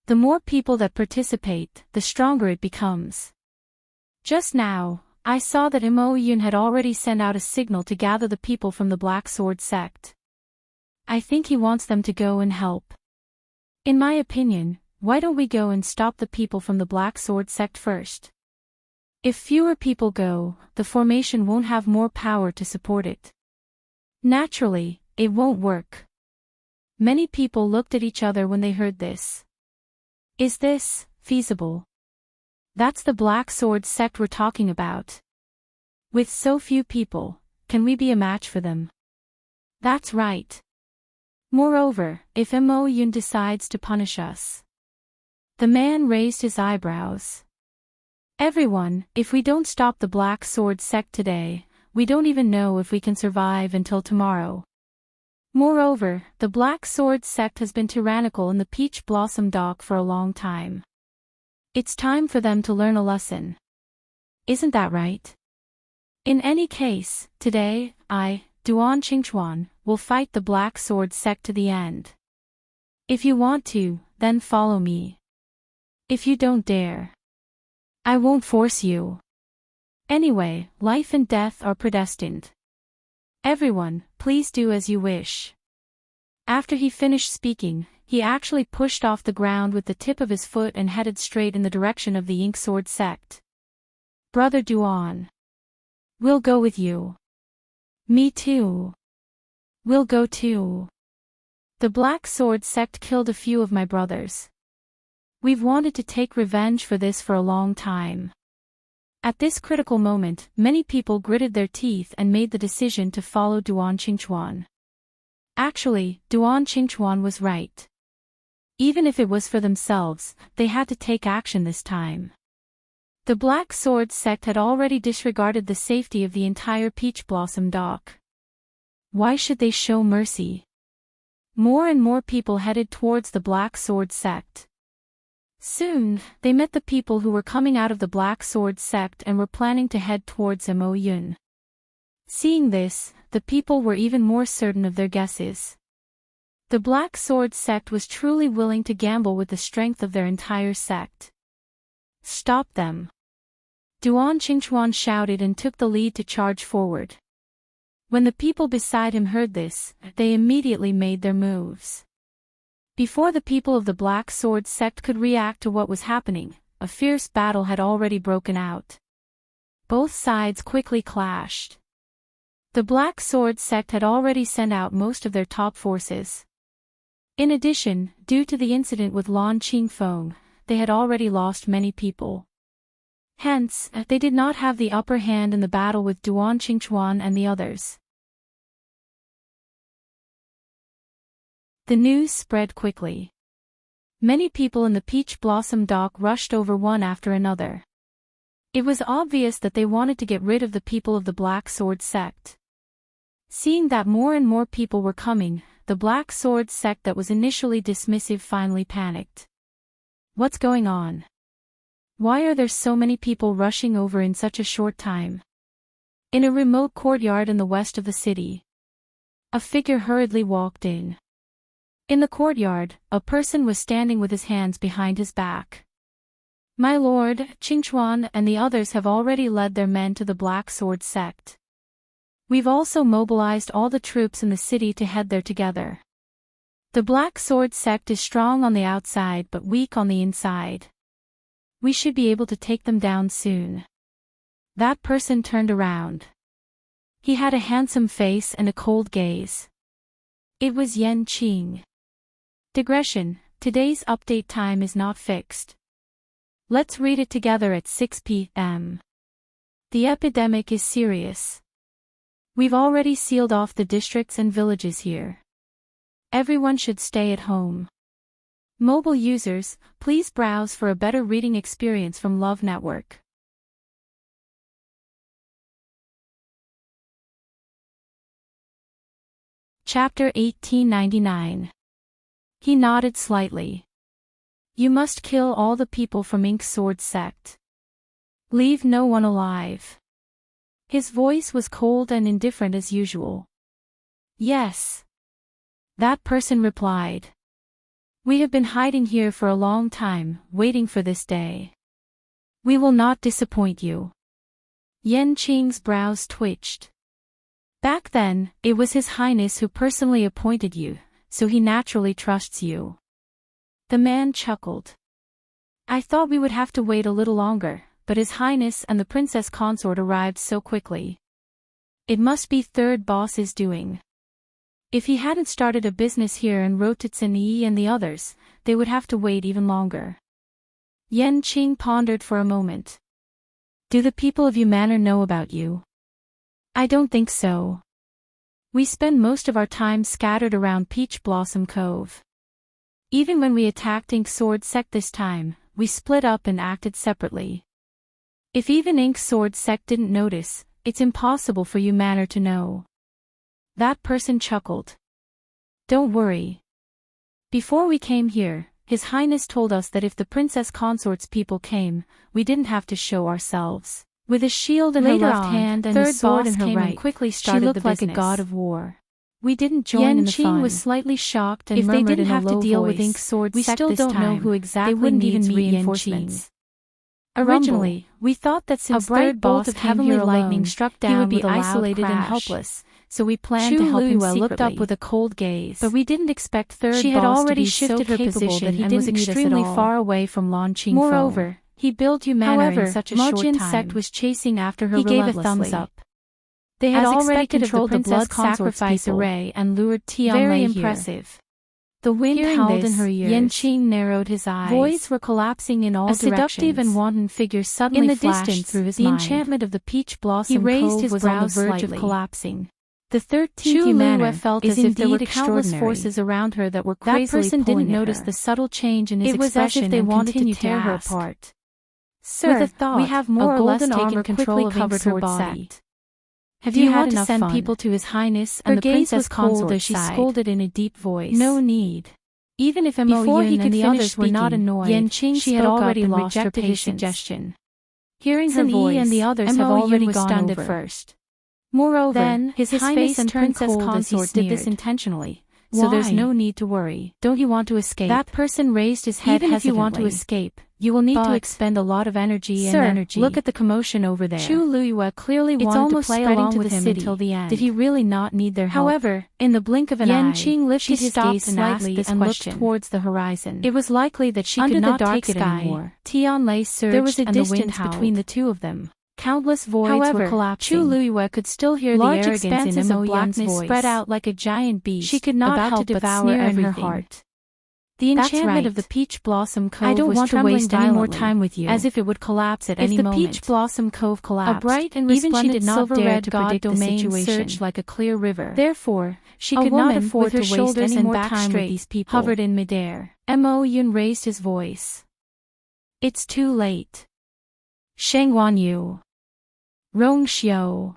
The more people that participate, the stronger it becomes. Just now, I saw that Mo Yun had already sent out a signal to gather the people from the Black Sword sect. I think he wants them to go and help. In my opinion, why don't we go and stop the people from the Black Sword sect first? If fewer people go, the formation won't have more power to support it. Naturally, it won't work. Many people looked at each other when they heard this. Is this feasible? That's the Black Sword sect we're talking about. With so few people, can we be a match for them? That's right. Moreover, if Mo Yun decides to punish us. The man raised his eyebrows. Everyone, if we don't stop the Black Sword sect today, we don't even know if we can survive until tomorrow. Moreover, the Black Sword sect has been tyrannical in the Peach Blossom Dock for a long time. It's time for them to learn a lesson. Isn't that right? In any case, today, Duan Qingchuan, will fight the Black Sword sect to the end. If you want to, then follow me. If you don't dare, I won't force you. Anyway, life and death are predestined. Everyone, please do as you wish. After he finished speaking, he actually pushed off the ground with the tip of his foot and headed straight in the direction of the Ink Sword sect. Brother Duan. We'll go with you. Me too. We'll go too. The Black Sword sect killed a few of my brothers. We've wanted to take revenge for this for a long time. At this critical moment, many people gritted their teeth and made the decision to follow Duan Qingchuan. Actually, Duan Qingchuan was right. Even if it was for themselves, they had to take action this time. The Black Sword sect had already disregarded the safety of the entire Peach Blossom dock. Why should they show mercy? More and more people headed towards the Black Sword sect. Soon, they met the people who were coming out of the Black Sword sect and were planning to head towards Mo Yun. Seeing this, the people were even more certain of their guesses. The Black Sword sect was truly willing to gamble with the strength of their entire sect. Stop them! Duan Qingchuan shouted and took the lead to charge forward. When the people beside him heard this, they immediately made their moves. Before the people of the Black Sword sect could react to what was happening, a fierce battle had already broken out. Both sides quickly clashed. The Black Sword sect had already sent out most of their top forces. In addition, due to the incident with Lan Qingfeng, they had already lost many people. Hence, they did not have the upper hand in the battle with Duan Qingchuan and the others. The news spread quickly. Many people in the Peach Blossom dock rushed over one after another. It was obvious that they wanted to get rid of the people of the Black Sword sect. Seeing that more and more people were coming, the Black Sword sect that was initially dismissive finally panicked. What's going on? Why are there so many people rushing over in such a short time? In a remote courtyard in the west of the city, a figure hurriedly walked in. In the courtyard, a person was standing with his hands behind his back. My lord, Qingchuan and the others have already led their men to the Black Sword sect. We've also mobilized all the troops in the city to head there together. The Black Sword sect is strong on the outside but weak on the inside. We should be able to take them down soon. That person turned around. He had a handsome face and a cold gaze. It was Yan Qing. Digression, today's update time is not fixed. Let's read it together at 6 p.m. The epidemic is serious. We've already sealed off the districts and villages here. Everyone should stay at home. Mobile users, please browse for a better reading experience from Love Network. Chapter 1899. He nodded slightly. You must kill all the people from Ink Sword sect. Leave no one alive. His voice was cold and indifferent as usual. Yes. That person replied. We have been hiding here for a long time, waiting for this day. We will not disappoint you. Yan Qing's brows twitched. Back then, it was His Highness who personally appointed you, so he naturally trusts you. The man chuckled. I thought we would have to wait a little longer, but His Highness and the princess consort arrived so quickly. It must be third boss's doing. If he hadn't started a business here and wrote to Tsin Yi and the others, they would have to wait even longer. Yan Qing pondered for a moment. Do the people of Yumanor know about you? I don't think so. We spend most of our time scattered around Peach Blossom Cove. Even when we attacked Ink Sword sect this time, we split up and acted separately. If even Ink Sword sect didn't notice, it's impossible for Yumanor to know. That person chuckled. Don't worry. Before we came here, His Highness told us that if the princess consort's people came, we didn't have to show ourselves. With a shield in her left hand and a sword in her right, quickly started she looked like a god of war. We didn't join in the fun. Yan Qing was slightly shocked and murmured in a low voice. If they didn't have to deal with Ink Sword sect this time, we still don't know who exactly needs reinforcements. Originally, we thought that since third boss of heavenly lightning struck down, he would be isolated and helpless, so we planned to help him secretly. Looked up with a cold gaze, but we didn't expect third boss to be so capable. She had already shifted her position and was extremely far away from Lan Qingfeng. Moreover, he built Yumanor in such a short time. Sect was chasing after her relentlessly. He gave a thumbs up. They had already controlled the blood sacrifice array and lured Tian Lei here. Very impressive. The wind Hearing howled this, in her ears. Yanqing narrowed his eyes. Voids were collapsing in all directions. A seductive and wanton figure suddenly in the flashed distance through his the mind. enchantment of the peach blossom He raised cove his was on the brows verge slightly. of collapsing. The 13th Chu manner felt is as if there were indeed countless extraordinary. forces around her that were That crazily person pulling didn't at notice her. the subtle change in his It was as expression if they and wanted to continued tear her ask, apart. Sir, With a thought, we have more a or less golden taken armor control quickly of covered her Sword body. sect. Have Do you you had want to enough send fun? people to His Highness Her and the gaze princess was cold consort as she sighed. scolded in a deep voice. No need. Even if Before he Yun could and the finish others were not speaking, annoyed, Yanqing she had spoke up already and lost her rejected his patience. suggestion. Hearing her Sun Yi voice, and the others have Yun already was gone stunned over. at first. Moreover, Then, His his Highness face and turned princess cold as he consort did this sneered. intentionally, so there's Why? no need to worry. Don't you want to escape? That person raised his head Even if you want to hesitantly. escape, you will need to But, expend a lot of energy Sir, and energy. look at the commotion over there. Chu Liyue clearly It's wanted to almost play spreading along to with the him city. until the end. Did he really not need their help? However, in the blink of an Yanqing eye, lifted she his stopped gaze and asked slightly this and question. looked towards the horizon. It was likely that she Under could the not dark take it sky, anymore. Tianlei surged There was a and the wind distance howled. between the two of them. Countless voids However, were collapsing. Chu Liyue could still hear Large the arrogance expanses in of Yun's blackness voice. spread out like a giant beast, She could not about help to but devour sneer in everything. her heart. The That's enchantment right. of the peach blossom cove I don't was want to trembling waste any more violently, time with you. as if it would collapse at If any the moment. peach blossom cove collapsed, A bright and even she resplendent did not silver dare red to god predict the domain situation. surged like a clear river. Therefore, she A could woman not afford with to her waste shoulders any and more back time straight with these people. hovered in midair. Yun raised his voice. It's too late. Sheng Wanyu. Rong Xiu.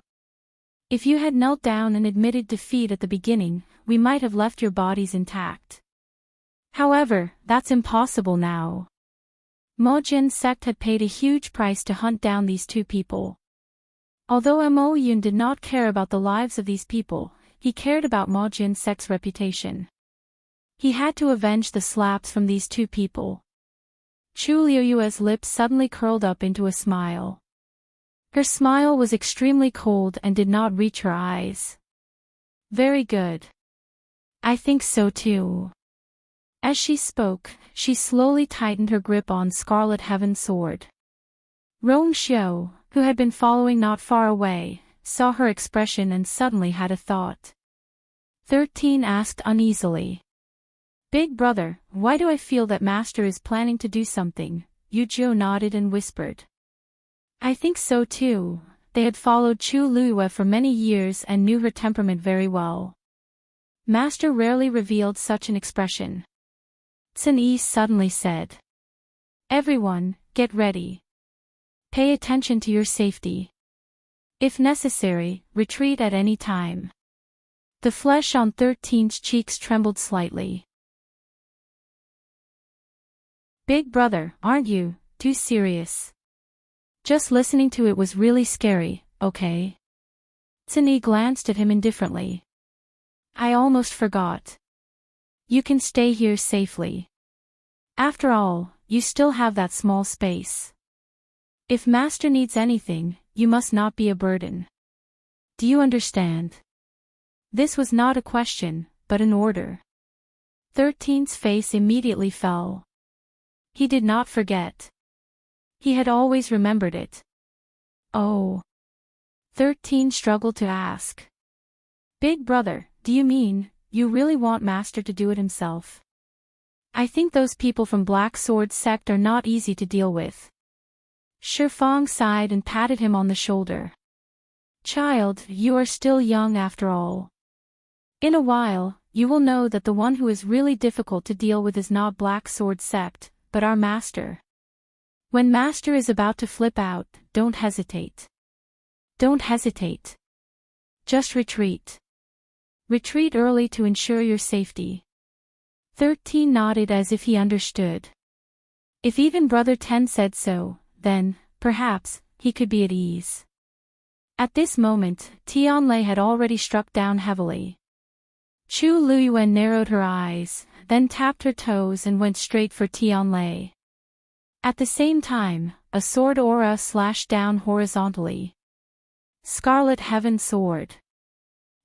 If you had knelt down and admitted defeat at the beginning, we might have left your bodies intact. However, that's impossible now. Mojian's sect had paid a huge price to hunt down these two people. Although Yun did not care about the lives of these people, he cared about Mojian's sect's reputation. He had to avenge the slaps from these two people. Chu Liyue's lips suddenly curled up into a smile. Her smile was extremely cold and did not reach her eyes. Very good. I think so too. As she spoke, she slowly tightened her grip on Scarlet Heaven's sword. Rong Xiu, who had been following not far away, saw her expression and suddenly had a thought. 13 asked uneasily. Big brother, why do I feel that Master is planning to do something? Yuzhou nodded and whispered. I think so too. They had followed Chu Liyue for many years and knew her temperament very well. Master rarely revealed such an expression. Sun Yi suddenly said. Everyone, get ready. Pay attention to your safety. If necessary, retreat at any time. The flesh on 13's cheeks trembled slightly. Big brother, aren't you too serious? Just listening to it was really scary, okay? Sun Yi glanced at him indifferently. I almost forgot. You can stay here safely. After all, you still have that small space. If Master needs anything, you must not be a burden. Do you understand? This was not a question, but an order. 13's face immediately fell. He did not forget. He had always remembered it. Oh. 13 struggled to ask. Big brother, do you mean, you really want Master to do it himself? I think those people from Black Sword sect are not easy to deal with. Shifang sighed and patted him on the shoulder. Child, you are still young after all. In a while, you will know that the one who is really difficult to deal with is not Black Sword sect, but our Master. When Master is about to flip out, don't hesitate. Don't hesitate. Just retreat. Retreat early to ensure your safety. 13 nodded as if he understood. If even Brother 10 said so, then, perhaps, he could be at ease. At this moment, Tianlei had already struck down heavily. Chu Liyue narrowed her eyes, then tapped her toes and went straight for Tianlei. At the same time, a sword aura slashed down horizontally. Scarlet Heaven Sword.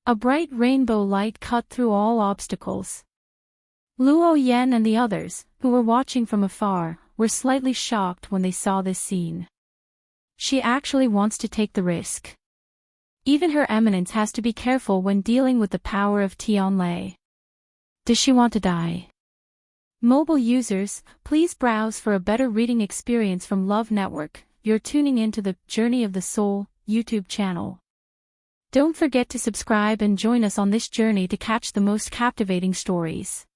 A bright rainbow light cut through all obstacles. Luo Yan and the others, who were watching from afar, were slightly shocked when they saw this scene. She actually wants to take the risk. Even Her Eminence has to be careful when dealing with the power of Tianlei. Does she want to die? Mobile users, please browse for a better reading experience from Love Network. You're tuning into the Journey of the Soul YouTube channel. Don't forget to subscribe and join us on this journey to catch the most captivating stories.